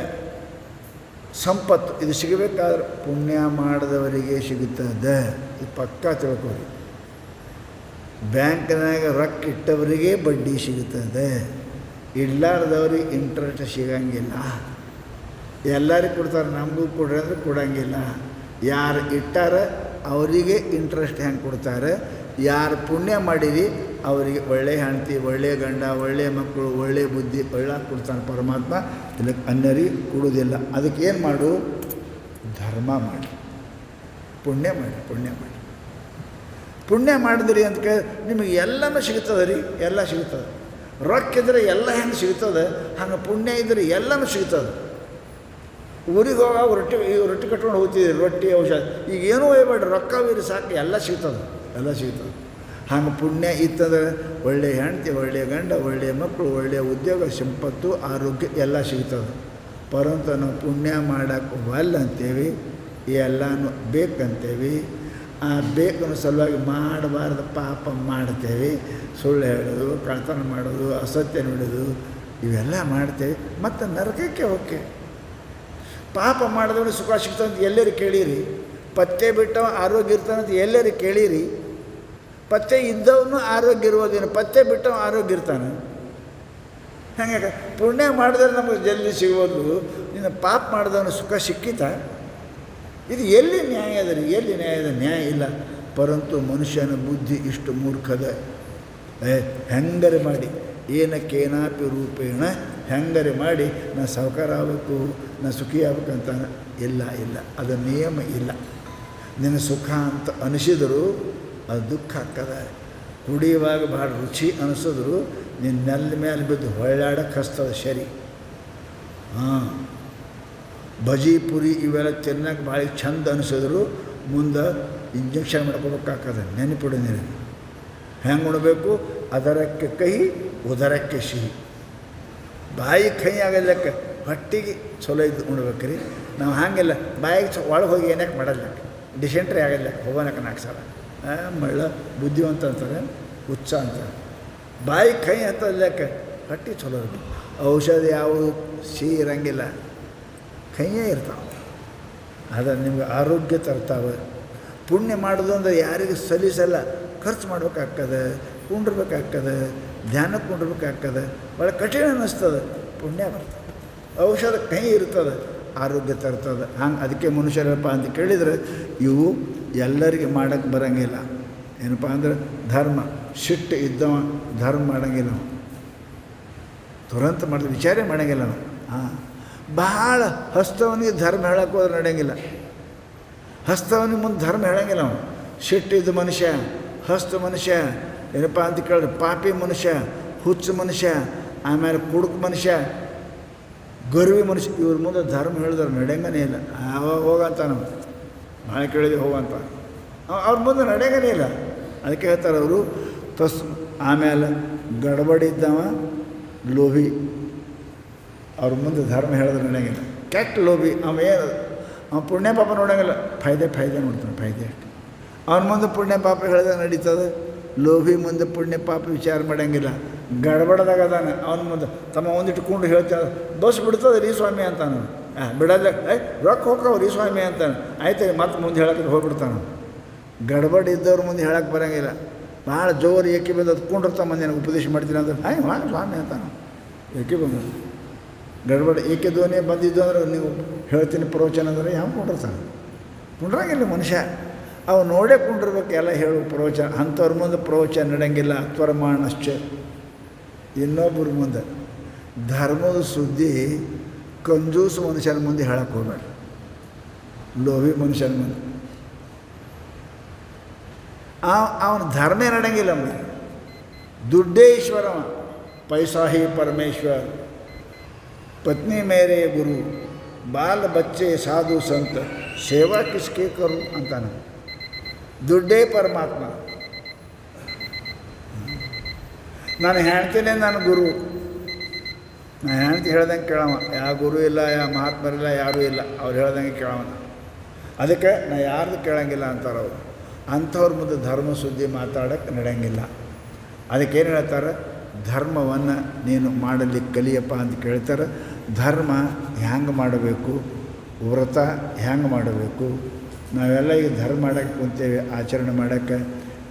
A: ಸಂಪತ್ತು. ಇದು ಸಿಗಬೇಕಾದ್ರೆ ಪುಣ್ಯ ಮಾಡಿದವರಿಗೆ ಸಿಗುತ್ತದೆ. ಇದು ಪಕ್ಕಾ ತಿಳ್ಕೊಳ್ಳಿ. ಬ್ಯಾಂಕ್ನಾಗ ರೊಕ್ಕ ಇಟ್ಟವರಿಗೆ ಬಡ್ಡಿ ಸಿಗುತ್ತದೆ, ಇಲ್ಲಾರ್ದವ್ರಿಗೆ ಇಂಟ್ರೆಸ್ಟ್ ಸಿಗಂಗಿಲ್ಲ. ಎಲ್ಲರಿಗೆ ಕೊಡ್ತಾರೆ, ನಮಗೂ ಕೊಡ್ರಿ ಅಂದರೆ ಕೊಡೋಂಗಿಲ್ಲ. ಯಾರು ಇಟ್ಟಾರ ಅವರಿಗೆ ಇಂಟ್ರೆಸ್ಟ್ ಹೆಂಗೆ ಕೊಡ್ತಾರೆ, ಯಾರು ಪುಣ್ಯ ಮಾಡಿರಿ ಅವರಿಗೆ ಒಳ್ಳೆಯ ಹೆಂಡತಿ, ಒಳ್ಳೆಯ ಗಂಡ, ಒಳ್ಳೆಯ ಮಕ್ಕಳು, ಒಳ್ಳೆಯ ಬುದ್ಧಿ ಒಳ್ಳೆ ಕೊಡ್ತಾನೆ ಪರಮಾತ್ಮ. ಇದಕ್ಕೆ ಅನ್ಯರಿಗೆ ಕೊಡೋದಿಲ್ಲ. ಅದಕ್ಕೆ ಏನು ಮಾಡು? ಧರ್ಮ ಮಾಡಿ, ಪುಣ್ಯ ಮಾಡಿ. ಪುಣ್ಯ ಮಾಡಿದ್ರಿ ಅಂತ ಕೇಳಿ ನಿಮಗೆ ಎಲ್ಲನೂ ಸಿಗ್ತದೆ ರೀ, ಎಲ್ಲ ಸಿಗ್ತದೆ. ರೊಕ್ಕ ಇದ್ರೆ ಎಲ್ಲ ಹೆಂಗೆ ಸಿಗ್ತದೆ, ಹಂಗೆ ಪುಣ್ಯ ಇದ್ರೆ ಎಲ್ಲನೂ ಸಿಗ್ತದೆ. ಊರಿಗೆ ಹೋಗ ರೊಟ್ಟಿ ಕಟ್ಕೊಂಡು ಹೋಗ್ತಿದ್ದೀರಿ, ರೊಟ್ಟಿ ಔಷಧ, ಈಗ ಏನೂ ಒಯ್ಯಬೇಡ್ರಿ, ರೊಕ್ಕ ಬೀರಿ ಸಾಕು, ಎಲ್ಲ ಸಿಗ್ತದೆ. ಹಂಗೆ ಪುಣ್ಯ ಇತ್ತಂದ್ರೆ ಒಳ್ಳೆಯ ಹೆಂಡತಿ, ಒಳ್ಳೆಯ ಗಂಡ, ಒಳ್ಳೆಯ ಮಕ್ಕಳು, ಒಳ್ಳೆಯ ಉದ್ಯೋಗ, ಸಂಪತ್ತು, ಆರೋಗ್ಯ ಎಲ್ಲ ಸಿಗ್ತದೆ. ಪರಂತು ನಾವು ಪುಣ್ಯ ಮಾಡೋಕ್ಕೆ ಒಲ್ಲ ಅಂತೇವಿ, ಎಲ್ಲನೂ ಬೇಕಂತೇವಿ. ಆ ಬೇಕನ್ನು ಸಲುವಾಗಿ ಮಾಡಬಾರ್ದು ಪಾಪ ಮಾಡ್ತೇವೆ. ಸುಳ್ಳು ಹೇಳೋದು, ಕಳ್ತನ ಮಾಡೋದು, ಅಸತ್ಯ ನುಡಿಯೋದು ಇವೆಲ್ಲ ಮಾಡ್ತೇವೆ. ಮತ್ತು ನರಕಕ್ಕೆ ಹೋಗ್ತೇವೆ. ಪಾಪ ಮಾಡಿದವನು ಸುಖ ಸಿಗ್ತಾನಂತ ಎಲ್ಲರೂ ಕೇಳಿರಿ, ಪತ್ತೆ ಬಿಟ್ಟವ ಆರೋಗ್ಯ ಇರ್ತಾನಂತ ಎಲ್ಲರೂ ಕೇಳಿರಿ. ಪತ್ತೆ ಇದ್ದವನು ಆರೋಗ್ಯ ಇರುವುದೇನು, ಪತ್ತೆ ಬಿಟ್ಟವ ಆರೋಗ್ಯ ಇರ್ತಾನೆ. ಹಾಗೆ ಪುಣ್ಯ ಮಾಡಿದ್ರೆ ನಮಗೆ ಜಲ್ದಿ ಸಿಗೋದು, ಇನ್ನು ಪಾಪ ಮಾಡಿದವನು ಸುಖ ಸಿಕ್ಕಿತ? ಇದು ಎಲ್ಲಿ ನ್ಯಾಯ ಅದ ರೀ? ಎಲ್ಲಿ ನ್ಯಾಯ ಇದೆ? ನ್ಯಾಯ ಇಲ್ಲ. ಪರಂತು ಮನುಷ್ಯನ ಬುದ್ಧಿ ಇಷ್ಟು ಮೂರ್ಖದ. ಹೆಂಗರೆ ಮಾಡಿ ಏನಕ್ಕೇನಾಪಿ ರೂಪೇಣ ಹೆಂಗರೆ ಮಾಡಿ ನಾ ಸಾವುಕಾರ ಆಗಬೇಕು, ನಾ ಸುಖಿ ಆಗ್ಬೇಕಂತಾನೆ. ಇಲ್ಲ, ಅದು ನಿಯಮ ಇಲ್ಲ. ನಿನ್ನ ಸುಖ ಅಂತ ಅನಿಸಿದ್ರು ಅದು ದುಃಖ ಆಗ್ತದೆ. ಕುಡಿಯುವಾಗ ಭಾಳ ರುಚಿ ಅನಿಸಿದ್ರು ನಿನ್ನ ನೆಲ ಮೇಲೆ ಬಿದ್ದು ಹೊಳ್ಳಾಡಕ್ಕೆ ಹಸ್ತದ ಸರಿ. ಬಜಿ ಪುರಿ ಇವೆಲ್ಲ ತಿನ್ನಕ್ಕೆ ಭಾಳ ಚಂದ ಅನಿಸಿದ್ರು ಮುಂದೆ ಇಂಜೆಕ್ಷನ್ ಮಾಡ್ಕೋಬೇಕಾಗ್ತದೆ. ನೆನಪಿಡು ನೀನು ಹೆಂಗೆ ಉಣಬೇಕು? ಅದರಕ್ಕೆ ಕಹಿ ಉದರಕ್ಕೆ ಸಿಹಿ. ಬಾಯಿ ಕಹಿ ಆಗಲ್ಲಕ್ಕೆ ಹೊಟ್ಟಿಗೆ ಚಲೋ ಇದ್ದು ಉಣ್ಬೇಕ್ರಿ. ನಾವು ಹಾಗೆಲ್ಲ ಬಾಯಿಗೆ ಒಳಗೆ ಹೋಗಿ ಏನಕ್ಕೆ ಮಾಡಲ್ಲ, ಡಿಸೆಂಟ್ರಿ ಆಗಲ್ಲ, ಹೋಗೋಣಕ್ಕೆ 4 ಸಲ ಮಳ್ಳ ಬುದ್ಧಿವಂತ ಅಂತಾರೆ, ಹುಚ್ಚ ಅಂತಾರೆ. ಬಾಯಿ ಕಹಿ ಅಂತ ಅಲ್ಲಕ್ಕೆ ಹೊಟ್ಟೆ ಚಲೋ ಇರಬೇಕು. ಔಷಧಿ ಯಾವುದು ಸಿಹಿ ಇರಂಗಿಲ್ಲ, ಕೈಯೇ ಇರ್ತಾವೆ. ಅದನ್ನು ನಿಮ್ಗೆ ಆರೋಗ್ಯ ತರ್ತಾವೆ. ಪುಣ್ಯ ಮಾಡೋದು ಅಂದರೆ ಯಾರಿಗೆ ಸಲೀಸಲ್ಲ, ಖರ್ಚು ಮಾಡ್ಬೇಕಾಗ್ತದೆ, ಕುಂಡಿರ್ಬೇಕಾಗ್ತದೆ, ಧ್ಯಾನಕ್ಕೆ ಕುಂಡಿರ್ಬೇಕಾಗ್ತದೆ. ಭಾಳ ಕಠಿಣ ಅನ್ನಿಸ್ತದೆ. ಪುಣ್ಯ ಬರ್ತದೆ. ಔಷಧ ಕೈ ಇರ್ತದೆ, ಆರೋಗ್ಯ ತರ್ತದೆ. ಹಂಗೆ ಅದಕ್ಕೆ ಮನುಷ್ಯರಪ್ಪ ಅಂತ ಕೇಳಿದರೆ ಇವು ಎಲ್ಲರಿಗೆ ಮಾಡೋಕ್ಕೆ ಬರೋಂಗಿಲ್ಲ. ಏನಪ್ಪ ಅಂದ್ರೆ ಧರ್ಮ ಸಿಟ್ಟು ಇದ್ದವ ಧರ್ಮ ಮಾಡೋಂಗಿಲ್ಲ, ತುರಂತ ಮಾಡಿದ್ರೆ ವಿಚಾರ ಮಾಡೋಂಗಿಲ್ಲ. ಭಾಳ ಹಸ್ತವನಿಗೆ ಧರ್ಮ ಹೇಳಕ್ಕೆ ಹೋದ್ರೆ ನಡೆಯಂಗಿಲ್ಲ. ಹಸ್ತವನಿಗೆ ಮುಂದೆ ಧರ್ಮ ಹೇಳಂಗಿಲ್ಲ. ಅವನು ಸಿಟ್ಟಿದ್ದ ಮನುಷ್ಯ, ಹಸ್ತ ಮನುಷ್ಯ, ಏನಪ್ಪ ಅಂತ ಕೇಳಿದ್ರೆ ಪಾಪಿ ಮನುಷ್ಯ, ಹುಚ್ಚು ಮನುಷ್ಯ, ಆಮೇಲೆ ಕುಡುಕ ಮನುಷ್ಯ, ಗರ್ವಿ ಮನುಷ್ಯ. ಇವ್ರ ಮುಂದೆ ಧರ್ಮ ಹೇಳಿದ್ರೆ ನಡೆಯಂಗನೇ ಇಲ್ಲ. ಅವಾಗ ಹೋಗಂತ ನಾವು ಭಾಳ ಕೇಳಿದ್ವಿ ಹೋಗಂತ, ಅವ್ರ ಮುಂದೆ ನಡೆಯಂಗನೇ ಇಲ್ಲ. ಅದಕ್ಕೆ ಹೇಳ್ತಾರೆ ಅವರು ಆಮೇಲೆ ಗಡಬಡಿದ್ದವ ಲೋಭಿ, ಅವ್ರ ಮುಂದೆ ಧರ್ಮ ಹೇಳಿದ್ರೆ ನಡೆಯಂಗಿಲ್ಲ. ಕೆಟ್ಟ ಲೋಭಿ ಅವ ಪುಣ್ಯ ಪಾಪ ನೋಡೋಂಗಿಲ್ಲ, ಫಾಯ್ದೆ ನೋಡ್ತಾನೆ, ಫಾಯ್ದೆ ಅಷ್ಟೆ. ಅವನ ಮುಂದೆ ಪುಣ್ಯ ಪಾಪ ಹೇಳಿದ್ರೆ ನಡೀತದೆ. ಲೋಭಿ ಮುಂದೆ ಪುಣ್ಯ ಪಾಪ ವಿಚಾರ ಮಾಡೋಂಗಿಲ್ಲ. ಗಡಬಡದಾಗ ಅದಾನೆ ಅವನ ಮುಂದೆ ತಮ್ಮ ಒಂದಿಟ್ಕೊಂಡು ಹೇಳ್ತಾರೆ, ಬಸ್ ಬಿಡ್ತದೆ ರೀ ಸ್ವಾಮಿ ಅಂತಾನೆ. ಬಿಡಲ್ಲ, ರೊಕ್ಕ ಹೋಗ್ತಾವ ರೀ ಸ್ವಾಮಿ ಅಂತಾನೆ. ಆಯ್ತು ಮತ್ತೆ ಮುಂದೆ ಹೇಳಕ್ಕೆ ಹೋಗ್ಬಿಡ್ತಾನೆ. ಗಡಬಡಿ ಇದ್ದವ್ರ ಮುಂದೆ ಹೇಳಕ್ಕೆ ಬರೋಂಗಿಲ್ಲ. ಭಾಳ ಜೋರು ಏಕೆ ಬಂದು ಅದಕ್ಕೊಂಡಿರ್ತಾವ ಮಂದಿ ನನಗೆ ಉಪದೇಶ ಮಾಡ್ತೀನಿ ಅಂದ್ರೆ ಸ್ವಾಮಿ ಅಂತಾನೆ. ಏಕೆ ಬಂದದ್ದು ಗಡಬಡ ಏಕೆ ಧ್ವನಿ ಬಂದಿದ್ದು ಅಂದ್ರೆ ನೀವು ಹೇಳ್ತೀನಿ ಪ್ರವಚನ ಅಂದರೆ ಯಾವ ಕೊಂಡಿರ್ತಾನೆ? ಕುಂಡ್ರಂಗಿಲ್ಲ ಮನುಷ್ಯ. ಅವು ನೋಡೇ ಕುಂಡಿರ್ಬೇಕು ಎಲ್ಲ ಹೇಳು ಪ್ರವಚನ. ಅಂಥವ್ರ ಮುಂದೆ ಪ್ರವಚನ ನಡೆಯಂಗಿಲ್ಲ. ತ್ವರಮಾಣಶ್ಚ ಇನ್ನೊಬ್ಬರ ಮುಂದೆ ಧರ್ಮದ ಸುದ್ದಿ ಕಂಜೂಸು ಮನುಷ್ಯನ ಮುಂದೆ ಹೇಳಕ್ಕೆ ಹೋಗಬೇಡ. ಲೋಭಿ ಮನುಷ್ಯನ ಮುಂದೆ ಅವನ ಧರ್ಮ ನಡೆಯಂಗಿಲ್ಲ. ಅವನಿಗೆ ದುಡ್ಡೇ ಈಶ್ವರವ, ಪೈಸಾ ಹಿ ಪರಮೇಶ್ವರ್, ಪತ್ನಿ ಮೇರೆ ಗುರು, ಬಾಲ ಬಚ್ಚೆ ಸಾಧು ಸಂತ, ಸೇವಾ ಕಿಸ್ಕೆ ಕರು ಅಂತಾನೆ. ದುಡ್ಡೇ ಪರಮಾತ್ಮ. ನಾನು ಹೇಳ್ತೇನೆ ನನ್ನ ಗುರು, ನಾ ಹೆಂಡ್ತಿ ಹೇಳ್ದಂಗೆ ಕೇಳವ, ಯಾವ ಗುರು ಇಲ್ಲ, ಯಾವ ಮಹಾತ್ಮರಿಲ್ಲ, ಯಾರೂ ಇಲ್ಲ, ಅವ್ರು ಹೇಳ್ದಂಗೆ ಕೇಳವನ. ಅದಕ್ಕೆ ನಾ ಯಾರ್ದು ಕೇಳಂಗಿಲ್ಲ ಅಂತಾರೆ ಅವರು. ಅಂಥವ್ರ ಮುಂದೆ ಧರ್ಮ ಸುದ್ದಿ ಮಾತಾಡೋಕ್ಕೆ ನಡೆಯಂಗಿಲ್ಲ. ಅದಕ್ಕೇನು ಹೇಳ್ತಾರೆ, ಧರ್ಮವನ್ನು ನೀನು ಮಾಡಲಿಕ್ಕೆ ಕಲಿಯಪ್ಪ ಅಂತ ಕೇಳ್ತಾರೆ. ಧರ್ಮ ಹ್ಯಾಂಗೆ ಮಾಡಬೇಕು, ವ್ರತ ಹ್ಯಾಂಗೆ ಮಾಡಬೇಕು, ನಾವೆಲ್ಲ ಈಗ ಧರ್ಮ ಮಾಡೋಕ್ಕೆ ಕುಂತೇವೆ, ಆಚರಣೆ ಮಾಡೋಕ್ಕೆ.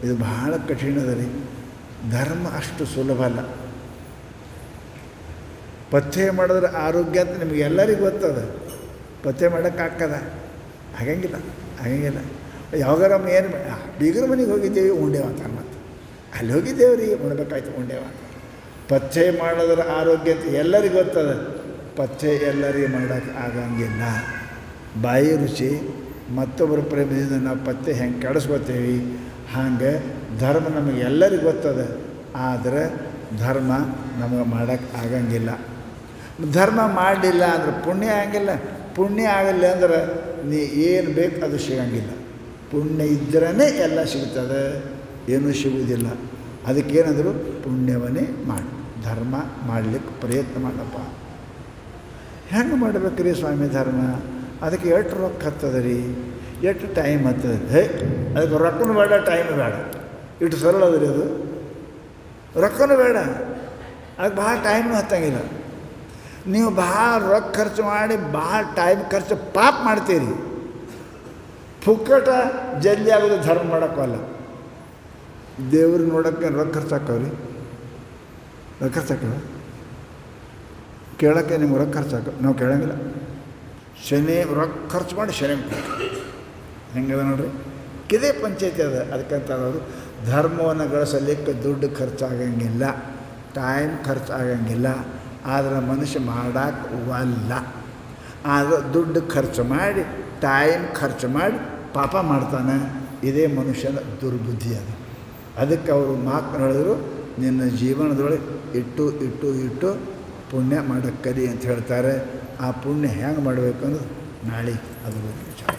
A: ಇದು ಭಾಳ ಕಠಿಣ ಅದ ರೀ. ಧರ್ಮ ಅಷ್ಟು ಸುಲಭ ಅಲ್ಲ. ಪಥ್ಯ ಮಾಡಿದ್ರೆ ಆರೋಗ್ಯ ಅಂತ ನಿಮಗೆ ಎಲ್ಲರಿಗೂ ಗೊತ್ತದ. ಪಥ್ಯ ಮಾಡೋಕ್ಕಾಗ್ತದ? ಆಗಂಗಿಲ್ಲ. ಯಾವಾಗಾರ ಏನು ಬೀಗರ ಮನೆಗೆ ಹೋಗಿದ್ದೇವೆ, ಉಂಡೇವ ಅಂತ ಮತ್ತು ಅಲ್ಲಿ ಹೋಗಿದ್ದೇವೆ ರೀ, ಉಣ್ಬೇಕಾಯ್ತು, ಉಂಡೇವ ಅಂತ. ಪಥ್ಯ ಮಾಡಿದ್ರೆ ಆರೋಗ್ಯ ಅಂತ ಎಲ್ಲರಿಗೂ ಗೊತ್ತದ. ಪಥ್ಯ ಎಲ್ಲರಿಗೂ ಮಾಡೋಕ್ಕೆ ಆಗಂಗಿಲ್ಲ. ಬಾಯಿ ರುಚಿ ಮತ್ತೊಬ್ಬರ ಪ್ರೇಮದಿಂದ ನಾವು ಪಥ್ಯ ಹೆಂಗೆ ಕೆಡಿಸ್ಕೋತೇವೆ, ಹಾಗೆ ಧರ್ಮ ನಮಗೆ ಎಲ್ಲರಿಗೂ ಗೊತ್ತದ. ಆದರೆ ಧರ್ಮ ನಮಗೆ ಮಾಡೋಕ್ಕೆ ಆಗಂಗಿಲ್ಲ. ಧರ್ಮ ಮಾಡಲಿಲ್ಲ ಅಂದ್ರೆ ಪುಣ್ಯ ಆಗಂಗಿಲ್ಲ. ಪುಣ್ಯ ಆಗಲ್ಲ ಅಂದ್ರೆ ನೀ ಏನು ಬೇಕು ಅದು ಸಿಗಂಗಿಲ್ಲ. ಪುಣ್ಯ ಇದ್ರೇ ಎಲ್ಲ ಸಿಗ್ತದೆ, ಏನೂ ಸಿಗುವುದಿಲ್ಲ. ಅದಕ್ಕೇನಂದ್ರು ಪುಣ್ಯವನ್ನೇ ಮಾಡಿ, ಧರ್ಮ ಮಾಡಲಿಕ್ಕೆ ಪ್ರಯತ್ನ ಮಾಡಪ್ಪ. ಹೆಂಗೆ ಮಾಡ್ಬೇಕು ರೀ ಸ್ವಾಮಿ ಧರ್ಮ? ಅದಕ್ಕೆ ಎಷ್ಟು ರೊಕ್ಕ ಹತ್ತದ ರೀ, ಎಷ್ಟು ಟೈಮ್ ಹತ್ತದ? ಅದಕ್ಕೆ ರೊಕ್ಕನೂ ಬೇಡ, ಟೈಮು ಬೇಡ. ಇಷ್ಟು ಸರಳ ಅದ ರೀ ಅದು. ರೊಕ್ಕನೂ ಬೇಡ, ಅದಕ್ಕೆ ಭಾಳ ಟೈಮ್ನೂ ಹತ್ತಂಗಿಲ್ಲ. ನೀವು ಭಾಳ ರೊಕ್ಕ ಖರ್ಚು ಮಾಡಿ ಭಾಳ ಟೈಮ್ ಖರ್ಚು ಪಾಪ ಮಾಡ್ತೀರಿ. ಪುಕ್ಕಟ ಜಲ್ದಿ ಆಗೋದು ಧರ್ಮ ಮಾಡೋಕ್ಕಲ್ಲ. ದೇವ್ರಿಗೆ ನೋಡೋಕ್ಕೆ ರೊಕ್ಕ ಖರ್ಚಾಕವ್ರಿ, ರೊಕ್ಕ ಖರ್ಚಾಕವ ಕೇಳೋಕ್ಕೆ ನಿಮ್ಗೆ ರೊಕ್ಕ ಖರ್ಚಾಕ ನಾವು ಕೇಳೋಂಗಿಲ್ಲ. ಶನಿ ರೊಕ್ಕ ಖರ್ಚು ಮಾಡಿ ಶನಿ ಹೆಂಗದ ನೋಡ್ರಿ, ಕಿದೇ ಪಂಚಾಯತಿ ಅದ. ಅದಕ್ಕಂತ ಅವರು ಧರ್ಮವನ್ನು ಗಳಿಸಲಿಕ್ಕೆ ದುಡ್ಡು ಖರ್ಚಾಗಂಗಿಲ್ಲ, ಟೈಮ್ ಖರ್ಚಾಗಂಗಿಲ್ಲ. ಆದರೆ ಮನುಷ್ಯ ಮಾಡೋಕ್ಕಲ್ಲ. ಆದರೆ ದುಡ್ಡು ಖರ್ಚು ಮಾಡಿ, ಟೈಮ್ ಖರ್ಚು ಮಾಡಿ ಪಾಪ ಮಾಡ್ತಾನೆ. ಇದೇ ಮನುಷ್ಯನ ದುರ್ಬುದ್ಧಿ ಅದು. ಅದಕ್ಕೆ ಅವರು ಮಾತು ಹೇಳಿದ್ರು, ನಿನ್ನ ಜೀವನದೊಳಗೆ ಇಟ್ಟು ಪುಣ್ಯ ಮಾಡೋಕ್ಕೆ ಕಲಿ ಅಂತ ಹೇಳ್ತಾರೆ. ಆ ಪುಣ್ಯ ಹೆಂಗೆ ಮಾಡಬೇಕು ಅನ್ನೋದು ನಾಳೆ ಅದ್ರ ಬಗ್ಗೆ ವಿಚಾರ.